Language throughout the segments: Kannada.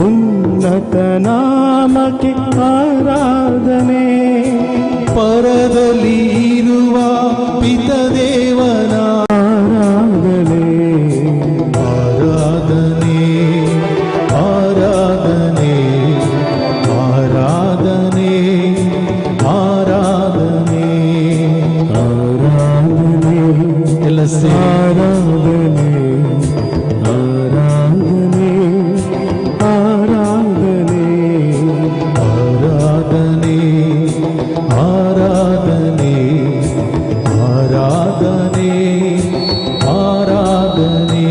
ಉನ್ನತ ನಾಮಕ್ಕೆ ಆರಾಧನೆ. ಪರದಲ್ಲಿ ಇರುವ ಪಿತದೇವನ ಆರಾಧನೆ ಆರಾಧನೆ ಆರಾಧನೆ ಆರಾಧನೆ ಆರಾಧನೆ ಆರಾಧನೆ ಎಲ್ಲ ಆರಾಧನೆ ಆರಾಧನೆ ಆರಾಧನೆ ಆರಾಧನೆ ಆರಾಧನೆ ಆರಾಧನೆ ಆರಾಧನೆ.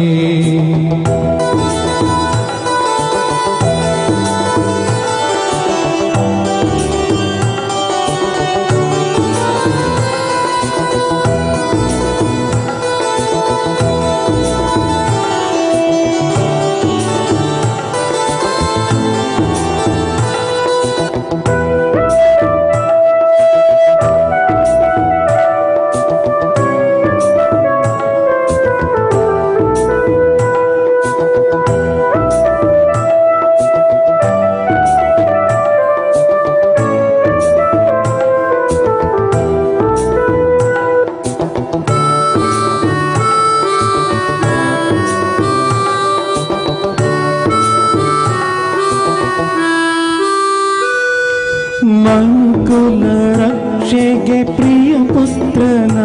ಮನುಕುಲ ರಕ್ಷೆಗೆ ಪ್ರಿಯ ಪುತ್ರನ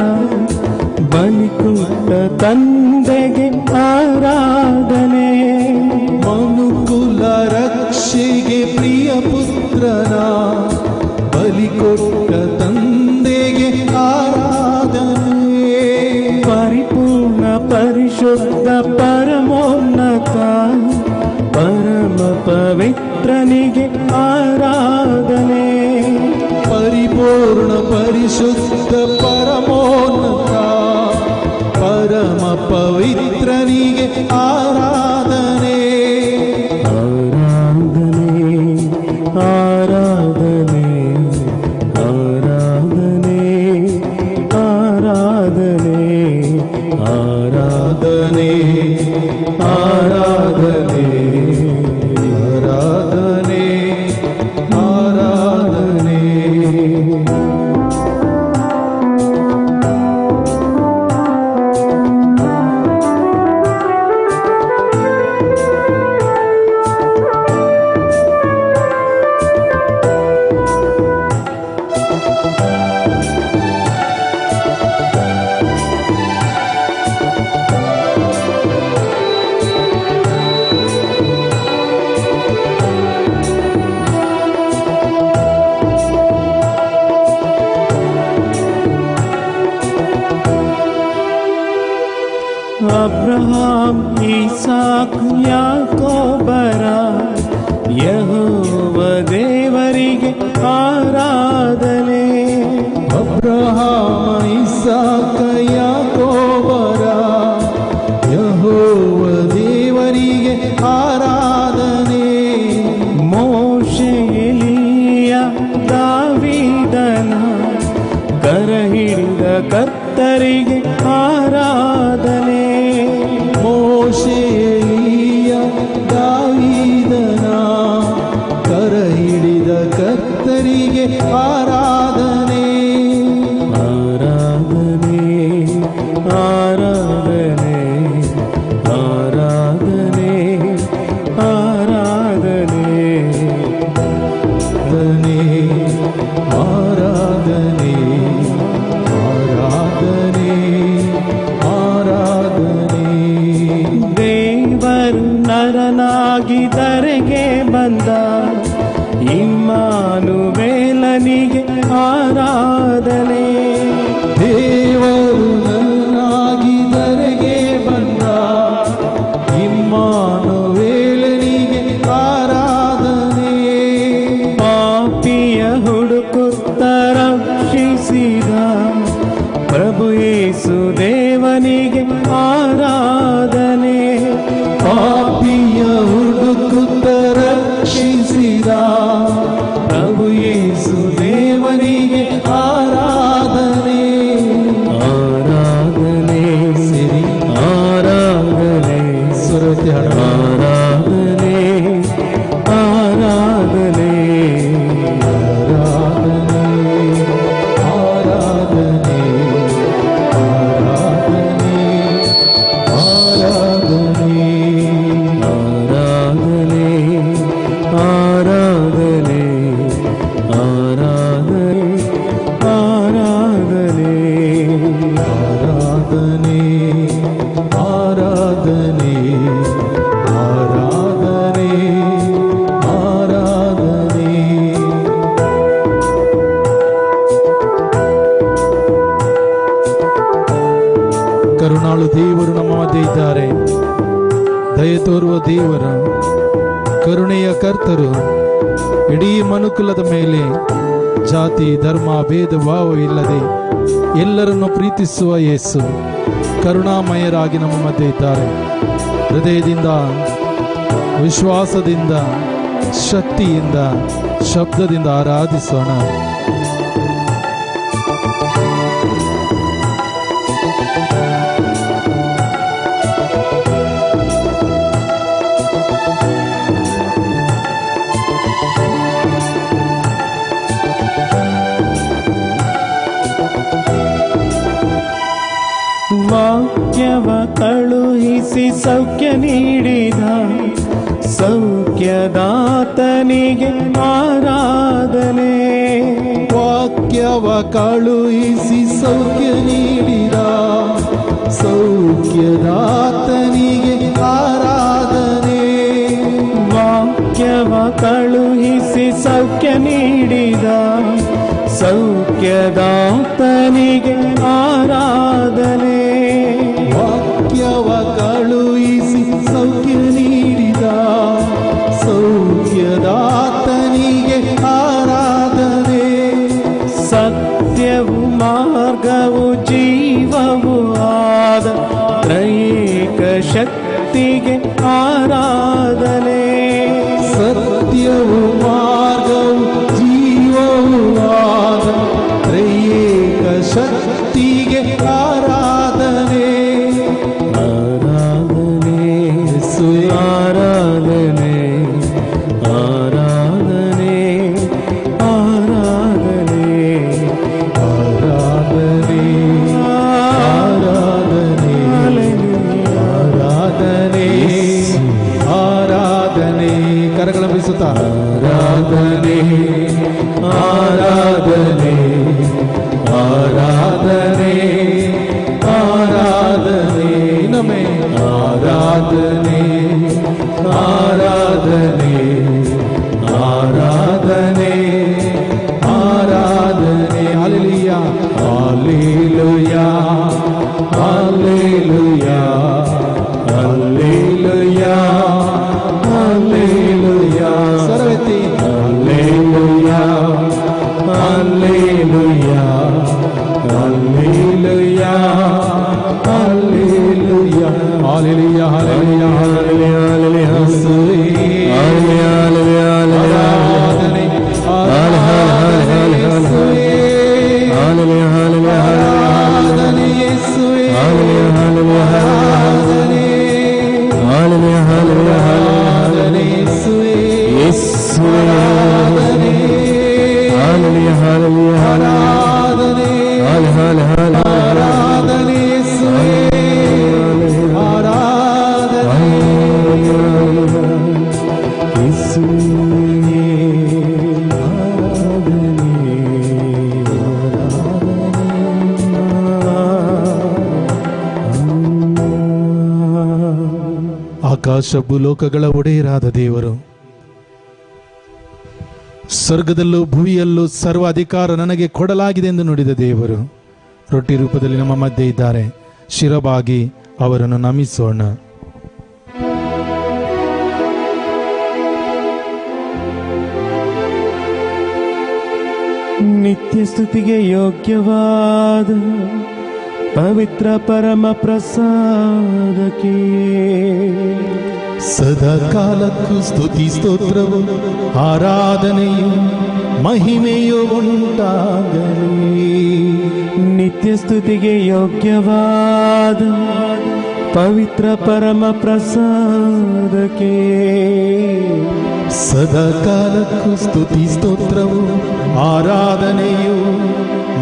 ಬಲಿಕೊಟ್ಟ ತಂದೆಗೆ ಆರಾಧನೆ. ಮನುಕುಲ ರಕ್ಷೆಗೆ ಪ್ರಿಯ ಪುತ್ರನ ಬಲಿಕೊಟ್ಟ ತಂದೆಗೆ ಆರಾಧನೆ. ಪರಿಪೂರ್ಣ ಪರಿಶುದ್ಧ ಪರಮೋನ್ನತ ಪರಮ ಪವಿತ್ರನಿಗೆ ಆರಾಧನೆ. ಪರಿಪೂರ್ಣ ಪರಿಶುದ್ಧ ಪರಮೋನ್ನತ ಪರಮ ಪವಿತ್ರನಿಗೆ ಆರಾಧನೆ. ಆರಾಧನೆ ಆರಾಧನೆ ಆರಾಧನೆ ಆರಾಧನೆ ಆರಾಧನೆ ಆರಾಧನೆ ಆರಾಧನೆ. ಅಬ್ರಹಾಂ ಇಸಾಕ್ ಯಾಕೋಬರ ಯೆಹೋವ ದೇವರಿಗೆ ಆರಾಧನೆ. ಅಬ್ರಹಾಮ ಇಸಾಕ ಯಾಕೋಬರ ಯೆಹೋವ ದೇವರಿಗೆ ಆರಾಧನೆ. ಮೋಶೆ ಎಲೀಯ ದಾವೀದನ ಕರ ಹಿಡಿದ ಕರ್ತರಿಗೆ ಆರಾಧನೆ. ಮೋಶೆ ಎಲೀಯ ದಾವೀದನ ಕರ ಹಿಡಿದ ಕರ್ತರಿಗೆ ಆರಾಧನೆ. ಆರಾಧನೆ ಆರಾಧನೆ ಆರಾಧನೆ ಆರಾಧನೆ ಆರಾಧನೆ ಆರಾಧನೆ ಆರಾಧನೆ. ದೇವರು ನರನಾಗಿ ಧರೆಗೆ ಬಂದ ಇಮ್ಮಾನುವೇಲನಿಗೆ ಆರಾಧನೆ. ದೇವರು ನರನಾಗಿ ಧರೆಗೆ ಬಂದ ಇಮ್ಮಾನುವೇಲನಿಗೆ ಆರಾಧನೆ. ಪಾಪಿಯ ಹುಡುಕುತ್ತ ರಕ್ಷಿಸಿದ ಪ್ರಭು ಯೇಸು ದೇವನಿಗೆ ಆರಾಧನೆ. ಪಾಪಿಯ ಹುಡುಕುತ್ತ ರಕ್ಷಿಸಿದ ಪ್ರಭು ಯೇಸು ದೇವನಿಗೆ ಆರಾಧನೆ. ದೇವರು, ಕರುಣೆಯ ಕರ್ತರು, ಇಡೀ ಮನುಕುಲದ ಮೇಲೆ ಜಾತಿ ಧರ್ಮ ಭೇದ ಭಾವವಿಲ್ಲದೆ ಎಲ್ಲರನ್ನು ಪ್ರೀತಿಸುವ ಯೇಸು ಕರುಣಾಮಯರಾಗಿ ನಮ್ಮ ಮಧ್ಯೆ ಇದ್ದಾರೆ. ಹೃದಯದಿಂದ, ವಿಶ್ವಾಸದಿಂದ, ಶಕ್ತಿಯಿಂದ, ಶಬ್ದದಿಂದ ಆರಾಧಿಸೋಣ. ವಾಕ್ಯವ ಕಳುಹಿಸಿ ಸೌಖ್ಯ ನೀಡಿದ ಸೌಖ್ಯದಾತನಿಗೆ ಆರಾಧನೆ. ವಾಕ್ಯವ ಕಳುಹಿಸಿ ಸೌಖ್ಯ ನೀಡಿದ ಸೌಖ್ಯದಾತನಿಗೆ ಆರಾಧನೆ. ವಾಕ್ಯವ ಕಳುಹಿಸಿ ಸೌಖ್ಯ ನೀಡಿದ ಸೌಖ್ಯದಾತನಿಗೆ ಆರಾಧನೆ. ವಾಕ್ಯವ ಕಳುಹಿಸಿ ಸೌಖ್ಯ ನೀಡಿದ ಸೌಖ್ಯದಾತನಿಗೆ ಆರಾಧನೆ. ಸತ್ಯವು ಮಾರ್ಗವು ಜೀವವು ಆದ ತ್ರೈಕ ಶಕ್ತಿಗೆ ಆರಾಧನೆ. ಸತ್ಯವು ಮಾರ್ಗವು ಜೀವವು ಆದ ತ್ರೈಕ ಶಕ್ತಿಗೆ ಆರಾಧನೆ. ಆರಾಧನೆ ಯೇಸುವೇ, ಆರಾಧನೆ ಆರಾಧನೆ ಆರಾಧನೆ ಆರಾಧನೆ ಆರಾಧನೆ ಆರಾಧನೆ ಆರಾಧನೆ. ಕರಗಳ ಬೀಸುತ್ತಾ ಆರಾಧನೆ ಆರಾಧನೆ ಆರಾಧನೆ ಆರಾಧನೆ. ನಮೇ ಆರಾಧನೆ ಆರಾಧನೆ ಆರಾಧನೆ ಆರಾಧನೆ. ಹಲ್ಲೆಲೂಯಾ ಹಲ್ಲೆಲೂಯಾ ಹಲ್ಲೆಲೂಯಾ ಹಲ್ಲೆಲೂಯಾ ಹಲ್ಲೆಲೂಯಾ. ಸ್ವರವೆತ್ತಿ ಹಲ್ಲೆಲೂಯಾ ಹಲ್ಲೆಲೂಯಾ ಹಲ್ಲೆಲೂಯಾ ಹಲ್ಲೆಲೂಯಾ ಹಲ್ಲೆಲೂಯಾ ಹಲ್ಲೆಲೂಯಾ ಹಲ್ಲೆಲೂಯಾ. ಯೇಸುವೇ, ಆರಾಧನೆ ಆರಾಧನೆ ಯೇಸುವೇ, ಆರಾಧನೆ ಯೇಸುವೇ, ಆರಾಧನೆ ಯೇಸುವೇ, ಆರಾಧನೆ ಆರಾಧನೆ ಆರಾಧನೆ ಯೇಸುವೇ, ಆರಾಧನೆ ಆಕಾಶ ಭೂಲೋಕಗಳ ಒಡೆಯರಾದ ದೇವರು, ಸ್ವರ್ಗದಲ್ಲೂ ಭುವಿಯಲ್ಲೂ ಸರ್ವ ಅಧಿಕಾರ ನನಗೆ ಕೊಡಲಾಗಿದೆ ಎಂದು ನುಡಿದ ದೇವರು ರೊಟ್ಟಿ ರೂಪದಲ್ಲಿ ನಮ್ಮ ಮಧ್ಯೆ ಇದ್ದಾರೆ. ಶಿರಬಾಗಿ ಅವರನ್ನು ನಮಿಸೋಣ. ನಿತ್ಯ ಸ್ತುತಿಗೆ ಯೋಗ್ಯವಾದ ಪವಿತ್ರ ಪರಮ ಪ್ರಸಾದಕ್ಕೆ ಸದಾ ಕಾಲಕ್ಕೂ ಸ್ತುತಿ ಸ್ತೋತ್ರವು ಆರಾಧನೆಯು ಮಹಿಮೆಯು ಉಂಟಾಗಲಿ. ನಿತ್ಯ ಸ್ತುತಿಗೆ ಯೋಗ್ಯವಾದ ಪವಿತ್ರ ಪರಮ ಪ್ರಸಾದಕ್ಕೆ ಸದಾ ಕಾಲಕ್ಕೂ ಸ್ತುತಿ ಸ್ತೋತ್ರವು ಆರಾಧನೆಯು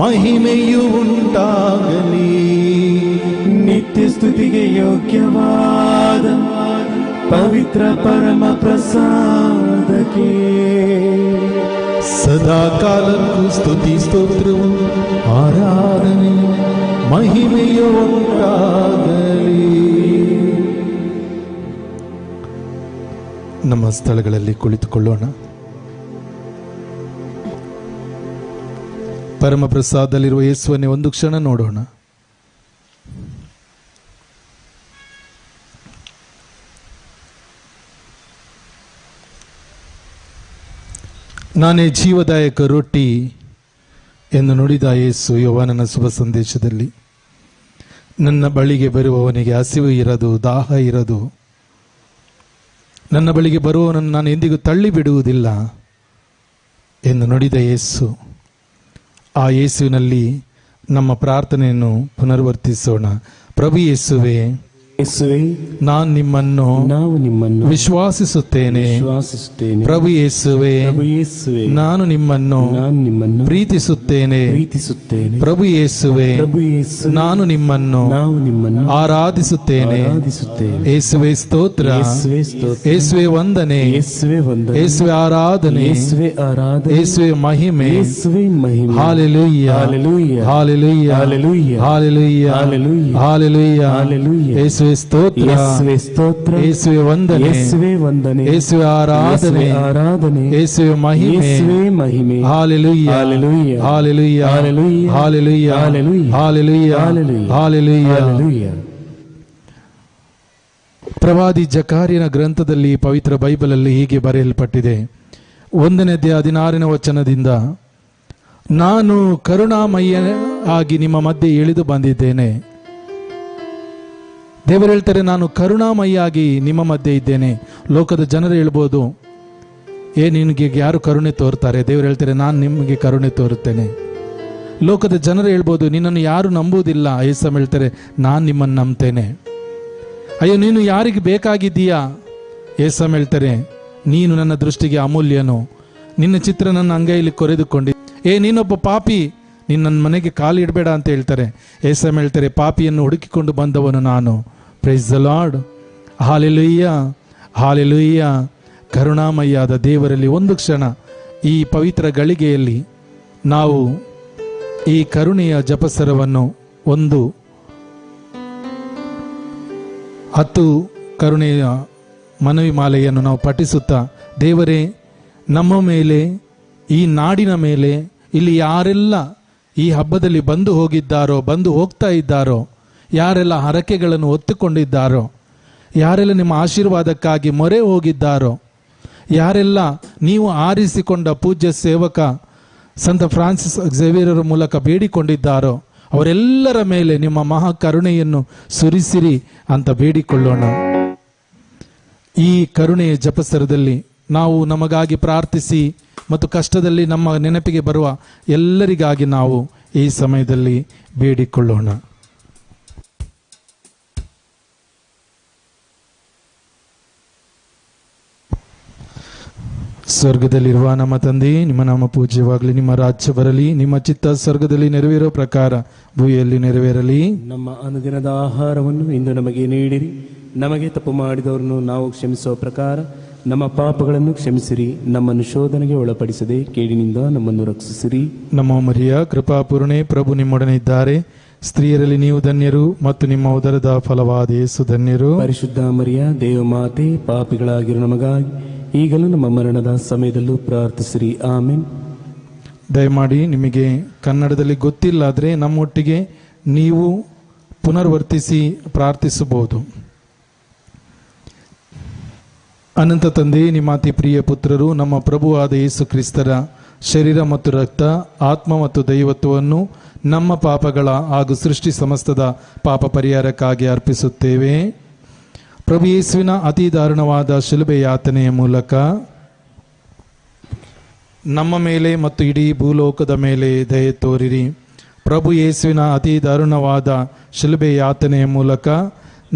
ಮಹಿಮೆಯು ಉಂಟಾಗಲಿ. ನಿತ್ಯ ಸ್ತುತಿಗೆ ಯೋಗ್ಯವಾದ ಪವಿತ್ರ ಪರಮ ಪ್ರಸಾದಕ್ಕೆ ಸದಾ ಕಾಲಕ್ಕೂ ಸ್ತುತಿ ಸ್ತೋತ್ರವು ಆರಾಧನೆಯು ಮಹಿಮೆಯು ಉಂಟಾಗಲಿ. ನಮ್ಮ ಸ್ಥಳಗಳಲ್ಲಿ ಕುಳಿತುಕೊಳ್ಳೋಣ. ಪರಮ ಪ್ರಸಾದದಲ್ಲಿರುವ ಯೇಸುವನ್ನೇ ಒಂದು ಕ್ಷಣ ನೋಡೋಣ. ನಾನೇ ಜೀವದಾಯಕ ರೊಟ್ಟಿ ಎಂದು ನುಡಿದ ಯೇಸು ಯೋಹಾನನ ಶುಭ ಸಂದೇಶದಲ್ಲಿ, ನನ್ನ ಬಳಿಗೆ ಬರುವವನಿಗೆ ಹಸಿವು ಇರದು, ದಾಹ ಇರದು. ನನ್ನ ಬಳಿಗೆ ಬರುವವನನ್ನು ನಾನು ಎಂದಿಗೂ ತಳ್ಳಿ ಬಿಡುವುದಿಲ್ಲ ಎಂದು ನುಡಿದ ಯೇಸು. ಆ ಯೇಸುವಿನಲ್ಲಿ ನಮ್ಮ ಪ್ರಾರ್ಥನೆಯನ್ನು ಪುನರ್ವರ್ತಿಸೋಣ. ಪ್ರಭು ಯೇಸುವೆ, ನಾನು ನಿಮ್ಮನ್ನು ವಿಶ್ವಾಸಿಸುತ್ತೇನೆ. ಪ್ರಭು ಯೇಸುವೆ, ನಾನು ನಿಮ್ಮನ್ನು ಪ್ರೀತಿಸುತ್ತೇನೆ. ಪ್ರಭು ಯೇಸುವೆ, ನಾನು ನಿಮ್ಮನ್ನು ಆರಾಧಿಸುತ್ತೇನೆ. ಯೇಸುವೆ ಸ್ತೋತ್ರ, ಯೇಸುವೆ ವಂದನೆ, ಯೇಸುವೆ ಆರಾಧನೆ, ಯೇಸುವೆ ಮಹಿಮೆ. Hallelujah, hallelujah, hallelujah, hallelujah. ಯೇಸುವೆ ಸ್ತೋತ್ರ, ಯೇಸುವೆ ವಂದನೆ, ಯೇಸುವೆ ಆರಾಧನೆ, ಯೇಸುವೆ ಮಹಿಮೆ. Hallelujah, hallelujah, hallelujah, hallelujah, hallelujah. ಪ್ರವಾದಿ ಜಕಾರ್ಯನ ಗ್ರಂಥದಲ್ಲಿ, ಪವಿತ್ರ ಬೈಬಲಲ್ಲಿ ಹೀಗೆ ಬರೆಯಲ್ಪಟ್ಟಿದೆ. 1ನೇ ಅಧ್ಯಾಯ 16ನೇ ವಚನದಿಂದ, ನಾನು ಕರುಣಾಮಯ ಆಗಿ ನಿಮ್ಮ ಮಧ್ಯೆ ಇಳಿದು ಬಂದಿದ್ದೇನೆ. ದೇವರು ಹೇಳ್ತಾರೆ, ನಾನು ಕರುಣಾಮಯಿಯಾಗಿ ನಿಮ್ಮ ಮಧ್ಯೆ ಇದ್ದೇನೆ. ಲೋಕದ ಜನರು ಹೇಳ್ಬೋದು, ನಿನಗೆ ಯಾರು ಕರುಣೆ ತೋರ್ತಾರೆ? ದೇವರು ಹೇಳ್ತಾರೆ, ನಾನು ನಿಮಗೆ ಕರುಣೆ ತೋರುತ್ತೇನೆ. ಲೋಕದ ಜನರು ಹೇಳ್ಬೋದು, ನಿನ್ನನ್ನು ಯಾರು ನಂಬುವುದಿಲ್ಲ. ಯೇಸು ಹೇಳ್ತಾರೆ, ನಾನು ನಿಮ್ಮನ್ನು ನಂಬ್ತೇನೆ. ಅಯ್ಯೋ, ನೀನು ಯಾರಿಗೆ ಬೇಕಾಗಿದ್ದೀಯಾ? ಯೇಸು ಹೇಳ್ತಾರೆ, ನೀನು ನನ್ನ ದೃಷ್ಟಿಗೆ ಅಮೂಲ್ಯನು. ನಿನ್ನ ಚಿತ್ರ ನನ್ನ ಅಂಗೈಯಲ್ಲಿ ಕೊರೆದುಕೊಂಡಿ. ನೀನೊಬ್ಬ ಪಾಪಿ, ನೀನು ನನ್ನ ಮನೆಗೆ ಕಾಲು ಇಡಬೇಡ ಅಂತ ಹೇಳ್ತಾರೆ. ಯೇಸು ಹೇಳ್ತಾರೆ, ಪಾಪಿಯನ್ನು ಹುಡುಕಿಕೊಂಡು ಬಂದವನು ನಾನು. Praise the Lord. ಹಾಲೆಲೂಯ್ಯ, ಹಾಲೆಲೂಯ್ಯ. ಕರುಣಾಮಯ್ಯಾದ ದೇವರಲ್ಲಿ ಒಂದು ಕ್ಷಣ ಈ ಪವಿತ್ರ ಗಳಿಗೆಯಲ್ಲಿ ನಾವು ಈ ಕರುಣೆಯ ಜಪಸರವನ್ನು 10 ಕರುಣೆಯ ಮನವಿ ಮಾಲೆಯನ್ನು ನಾವು ಪಠಿಸುತ್ತಾ, ದೇವರೇ, ನಮ್ಮ ಮೇಲೆ, ಈ ನಾಡಿನ ಮೇಲೆ, ಇಲ್ಲಿ ಯಾರೆಲ್ಲ ಈ ಹಬ್ಬದಲ್ಲಿ ಬಂದು ಹೋಗಿದ್ದಾರೋ, ಬಂದು ಹೋಗ್ತಾ ಇದ್ದಾರೋ, ಯಾರೆಲ್ಲ ಹರಕೆಗಳನ್ನು ಹೊತ್ತುಕೊಂಡಿದ್ದಾರೋ, ಯಾರೆಲ್ಲ ನಿಮ್ಮ ಆಶೀರ್ವಾದಕ್ಕಾಗಿ ಮೊರೆ ಹೋಗಿದ್ದಾರೋ, ಯಾರೆಲ್ಲ ನೀವು ಆರಿಸಿಕೊಂಡ ಪೂಜ್ಯ ಸೇವಕ ಸಂತ ಫ್ರಾನ್ಸಿಸ್ ಝೇವಿಯರ್ ಮೂಲಕ ಬೇಡಿಕೊಂಡಿದ್ದಾರೋ, ಅವರೆಲ್ಲರ ಮೇಲೆ ನಿಮ್ಮ ಮಹಾ ಕರುಣೆಯನ್ನು ಸುರಿಸಿರಿ ಅಂತ ಬೇಡಿಕೊಳ್ಳೋಣ. ಈ ಕರುಣೆಯ ಜಪಸರದಲ್ಲಿ ನಾವು ನಮಗಾಗಿ ಪ್ರಾರ್ಥಿಸಿ ಮತ್ತು ಕಷ್ಟದಲ್ಲಿ ನಮ್ಮ ನೆನಪಿಗೆ ಬರುವ ಎಲ್ಲರಿಗಾಗಿ ನಾವು ಈ ಸಮಯದಲ್ಲಿ ಬೇಡಿಕೊಳ್ಳೋಣ. ಸ್ವರ್ಗದಲ್ಲಿರುವ ನಮ್ಮ ತಂದೆ, ನಿಮ್ಮ ನಾಮ ಪೂಜ್ಯವಾಗಲಿ. ನಿಮ್ಮ ರಾಜ್ಯ ಬರಲಿ. ನಿಮ್ಮ ಚಿತ್ತ ಸ್ವರ್ಗದಲ್ಲಿ ನೆರವೇರೋ ಪ್ರಕಾರ ಭೂಮಿಯಲ್ಲಿ ನೆರವೇರಲಿ. ನಮ್ಮ ಅನುದಿನದ ಆಹಾರವನ್ನು ಇಂದು ನಮಗೆ ನೀಡಿರಿ. ನಮಗೆ ತಪ್ಪು ಮಾಡಿದವರನ್ನು ನಾವು ಕ್ಷಮಿಸುವ ಪ್ರಕಾರ ನಮ್ಮ ಪಾಪಗಳನ್ನು ಕ್ಷಮಿಸಿರಿ. ನಮ್ಮನ್ನು ಶೋಧನೆಗೆ ಒಳಪಡಿಸದೆ ಕೇಡಿನಿಂದ ನಮ್ಮನ್ನು ರಕ್ಷಿಸಿರಿ. ನಮ್ಮ ಮರಿಯ ಕೃಪಾಪೂರ್ಣೆ, ಪ್ರಭು ನಿಮ್ಮೊಡನೆ ಇದ್ದಾರೆ. ಸ್ತ್ರೀಯರಲ್ಲಿ ನೀವು ಧನ್ಯರು ಮತ್ತು ನಿಮ್ಮ ಉದರದ ಫಲವಾದ ಯೇಸು ಧನ್ಯರು. ಪರಿಶುದ್ಧ ಮರಿಯ ದೇವಮಾತೆ, ಪಾಪಿಗಳಾಗಿರೋ ನಮಗಾಗಿ ಈಗಲೂ ನಮ್ಮ ಮರಣದ ಸಮಯದಲ್ಲೂ ಪ್ರಾರ್ಥಿಸಿರಿ. ಆಮೆನ್. ದಯಮಾಡಿ ನಿಮಗೆ ಕನ್ನಡದಲ್ಲಿ ಗೊತ್ತಿಲ್ಲಾದರೆ ನಮ್ಮೊಟ್ಟಿಗೆ ನೀವು ಪುನರ್ವರ್ತಿಸಿ ಪ್ರಾರ್ಥಿಸಬಹುದು. ಅನಂತ ತಂದೆ, ನಿಮ್ಮ ಅತಿ ಪ್ರಿಯ ಪುತ್ರರು ನಮ್ಮ ಪ್ರಭುವಾದ ಯೇಸು ಕ್ರಿಸ್ತರ ಶರೀರ ಮತ್ತು ರಕ್ತ, ಆತ್ಮ ಮತ್ತು ದೈವತ್ವವನ್ನು ನಮ್ಮ ಪಾಪಗಳ ಹಾಗೂ ಸೃಷ್ಟಿ ಸಮಸ್ತದ ಪಾಪ ಪರಿಹಾರಕ್ಕಾಗಿ ಅರ್ಪಿಸುತ್ತೇವೆ. ಪ್ರಭು ಯೇಸುವಿನ ಅತಿ ದಾರುಣವಾದ ಶಿಲುಬೆ ಯಾತನೆಯ ಮೂಲಕ ನಮ್ಮ ಮೇಲೆ ಮತ್ತು ಇಡೀ ಭೂಲೋಕದ ಮೇಲೆ ದಯೆ ತೋರಿರಿ. ಪ್ರಭು ಯೇಸುವಿನ ಅತಿ ದಾರುಣವಾದ ಶಿಲುಬೆ ಯಾತನೆಯ ಮೂಲಕ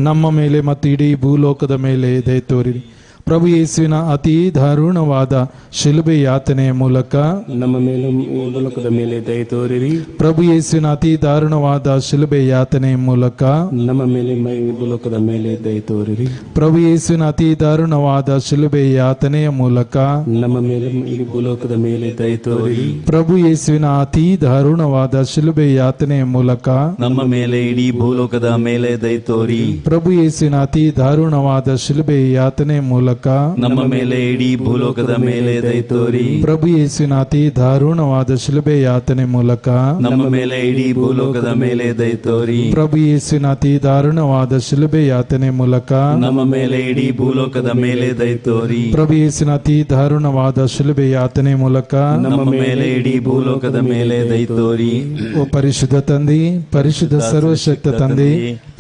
ನಮ್ಮ ಮೇಲೆ ಮತ್ತು ಇಡೀ ಭೂಲೋಕದ ಮೇಲೆ ದಯೆ ತೋರಿರಿ. ಪ್ರಭು ಯೇಸುವಿನ ಅತಿ ದಾರುಣವಾದ ಶಿಲುಬೆ ಯಾತನೆಯ ಮೂಲಕ ನಮ್ಮ ಮೇಲೆ ಭೂಲೋಕದ ಮೇಲೆ ದಯೆ ತೋರಿರಿ. ಪ್ರಭು ಯೇಸುವಿನ ಅತಿ ದಾರುಣವಾದ ಶಿಲುಬೆ ಯಾತನೆಯ ಮೂಲಕ ನಮ್ಮ ಮೇಲೆ ಭೂಲೋಕದ ಮೇಲೆ ದಯೆ ತೋರಿರಿ. ಪ್ರಭು ಯೇಸುವಿನ ಅತಿ ದಾರುಣವಾದ ಶಿಲುಬೆ ಯಾತನೆಯ ಮೂಲಕ ನಮ್ಮ ಮೇಲೆ ಭೂಲೋಕದ ಮೇಲೆ ದಯೆ ತೋರಿರಿ. ಪ್ರಭು ಯೇಸುವಿನ ಅತಿ ದಾರುಣವಾದ ಶಿಲುಬೆ ಯಾತನೆಯ ಮೂಲಕ ನಮ್ಮ ಮೇಲೆ ಇಡೀ ಭೂಲೋಕದ ಮೇಲೆ ದಯೆ ತೋರಿ. ಪ್ರಭು ಯೇಸುವಿನ ಅತಿ ದಾರುಣವಾದ ಶಿಲುಬೆ ಯಾತನೆಯ ಮೂಲಕ ಮೂಲಕ ನಮ್ಮ ಮೇಲೆ ಇಡೀ ಭೂಲೋಕದ ಮೇಲೆ ದಯ ತೋರಿ. ಪ್ರಭು ಯೇಸುವಿನ ಅತಿ ದಾರುಣವಾದ ಶಿಲುಬೆ ಯಾತನೆ ಮೂಲಕ ನಮ್ಮ ಮೇಲೆ ಇಡೀ ಭೂಲೋಕದ ಮೇಲೆ ದಯ ತೋರಿ. ಪ್ರಭು ಯೇಸುವಿನ ಅತಿ ದಾರುಣವಾದ ಶಿಲುಬೆ ಯಾತನೆ ಮೂಲಕ ನಮ್ಮ ಮೇಲೆ ಇಡೀ ಭೂಲೋಕದ ಮೇಲೆ ದಯ ತೋರಿ. ಪ್ರಭು ಯೇಸುವಿನ ಅತಿ ದಾರುಣವಾದ ಶಿಲುಬೆ ಯಾತನೆ ಮೂಲಕ ನಮ್ಮ ಮೇಲೆ ಇಡೀ ಭೂಲೋಕದ ಮೇಲೆ ದಯ ತೋರಿ. ಓ ಪರಿಶುದ್ಧ ತಂದೆ, ಪರಿಶುದ್ಧ ಸರ್ವಶಕ್ತ ತಂದೆ,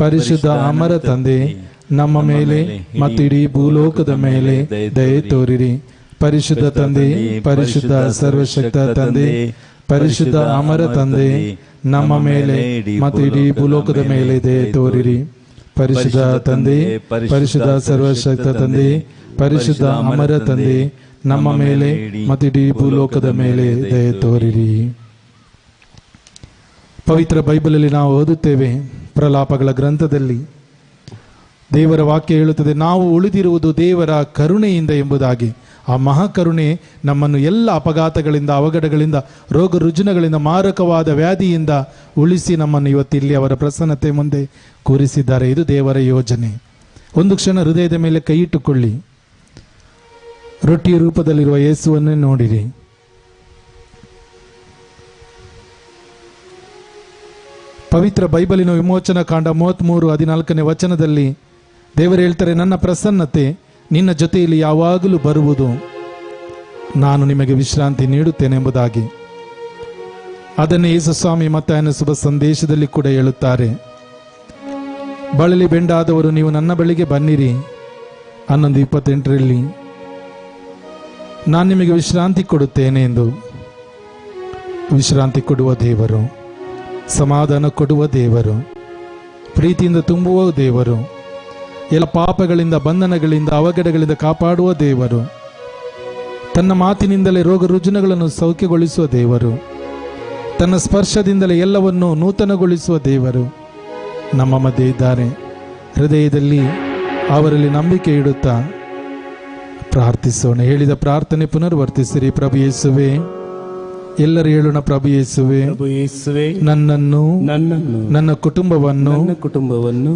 ಪರಿಶುದ್ಧ ಅಮರ ತಂದೆ, ನಮ್ಮ ಮೇಲೆ ಮತ್ತು ಇಡೀ ಭೂಲೋಕದ ಮೇಲೆ ದಯೆ ತೋರಿರಿ. ಪರಿಶುದ್ಧ ತಂದೆ, ಪರಿಶುದ್ಧ ಸರ್ವಶಕ್ತ ತಂದೆ, ಪರಿಶುದ್ಧ ಅಮರ ತಂದೆ, ನಮ್ಮ ಮೇಲೆ ಮತ್ತು ಇಡೀ ಭೂಲೋಕದ ಮೇಲೆ ದಯೆ ತೋರಿರಿ. ಪರಿಶುದ್ಧ ತಂದೆ, ಪರಿಶುದ್ಧ ಸರ್ವಶಕ್ತ ತಂದೆ, ಪರಿಶುದ್ಧ ಅಮರ ತಂದೆ, ನಮ್ಮ ಮೇಲೆ ಮತ್ತು ಇಡೀ ಭೂಲೋಕದ ಮೇಲೆ ದಯೆ ತೋರಿರಿ. ಪವಿತ್ರ ಬೈಬಲಲ್ಲಿ ನಾವು ಓದುತ್ತೇವೆ, ಪ್ರಲಾಪಗಳ ಗ್ರಂಥದಲ್ಲಿ ದೇವರ ವಾಕ್ಯ ಹೇಳುತ್ತದೆ, ನಾವು ಉಳಿದಿರುವುದು ದೇವರ ಕರುಣೆಯಿಂದ ಎಂಬುದಾಗಿ. ಆ ಮಹಾಕರುಣೆ ನಮ್ಮನ್ನು ಎಲ್ಲ ಅಪಘಾತಗಳಿಂದ, ಅವಘಡಗಳಿಂದ, ರೋಗ ರುಜಿನಗಳಿಂದ, ಮಾರಕವಾದ ವ್ಯಾಧಿಯಿಂದ ಉಳಿಸಿ ನಮ್ಮನ್ನು ಇವತ್ತಿಲ್ಲಿ ಅವರ ಪ್ರಸನ್ನತೆ ಮುಂದೆ ಕೂರಿಸಿದ್ದಾರೆ. ಇದು ದೇವರ ಯೋಜನೆ. ಒಂದು ಕ್ಷಣ ಹೃದಯದ ಮೇಲೆ ಕೈ ಇಟ್ಟುಕೊಳ್ಳಿ. ರೊಟ್ಟಿಯ ರೂಪದಲ್ಲಿರುವ ಯೇಸುವನ್ನೇ ನೋಡಿರಿ. ಪವಿತ್ರ ಬೈಬಲಿನ ವಿಮೋಚನಾ ಕಾಂಡ 33:14 ವಚನದಲ್ಲಿ ದೇವರು ಹೇಳ್ತಾರೆ, ನನ್ನ ಪ್ರಸನ್ನತೆ ನಿನ್ನ ಜೊತೆಯಲ್ಲಿ ಯಾವಾಗಲೂ ಬರುವುದು, ನಾನು ನಿಮಗೆ ವಿಶ್ರಾಂತಿ ನೀಡುತ್ತೇನೆ ಎಂಬುದಾಗಿ. ಅದನ್ನೇ ಯೇಸು ಸ್ವಾಮಿ ಮತ್ತಾಯನ ಶುಭ ಸಂದೇಶದಲ್ಲಿ ಕೂಡ ಹೇಳುತ್ತಾರೆ. ಬಳಲಿ ಬೆಂಡಾದವರು ನೀವು ನನ್ನ ಬಳಿಗೆ ಬನ್ನಿರಿ, 11:28 ನಾನು ನಿಮಗೆ ವಿಶ್ರಾಂತಿ ಕೊಡುತ್ತೇನೆ ಎಂದು. ವಿಶ್ರಾಂತಿ ಕೊಡುವ ದೇವರು, ಸಮಾಧಾನ ಕೊಡುವ ದೇವರು, ಪ್ರೀತಿಯಿಂದ ತುಂಬುವ ದೇವರು, ಎಲ್ಲ ಪಾಪಗಳಿಂದ, ಬಂಧನಗಳಿಂದ, ಅವಘಡಗಳಿಂದ ಕಾಪಾಡುವ ದೇವರು, ತನ್ನ ಮಾತಿನಿಂದಲೇ ರೋಗ ರುಜಿನಗಳನ್ನು ಸೌಖ್ಯಗೊಳಿಸುವ ದೇವರು, ತನ್ನ ಸ್ಪರ್ಶದಿಂದಲೇ ಎಲ್ಲವನ್ನು ನೂತನಗೊಳಿಸುವ ದೇವರು ನಮ್ಮ ಮಧ್ಯೆ ಇದ್ದಾರೆ. ಹೃದಯದಲ್ಲಿ ಅವರಲ್ಲಿ ನಂಬಿಕೆ ಇಡುತ್ತಾ ಪ್ರಾರ್ಥಿಸೋಣ. ಹೇಳಿದ ಪ್ರಾರ್ಥನೆ ಪುನರ್ವರ್ತಿಸಿರಿ. ಪ್ರಭು ಯೇಸುವೆ, ಎಲ್ಲರೂ ಹೇಳೋಣ, ಪ್ರಭು ಯೇಸುವೆ, ನನ್ನನ್ನು, ನನ್ನ ಕುಟುಂಬವನ್ನು,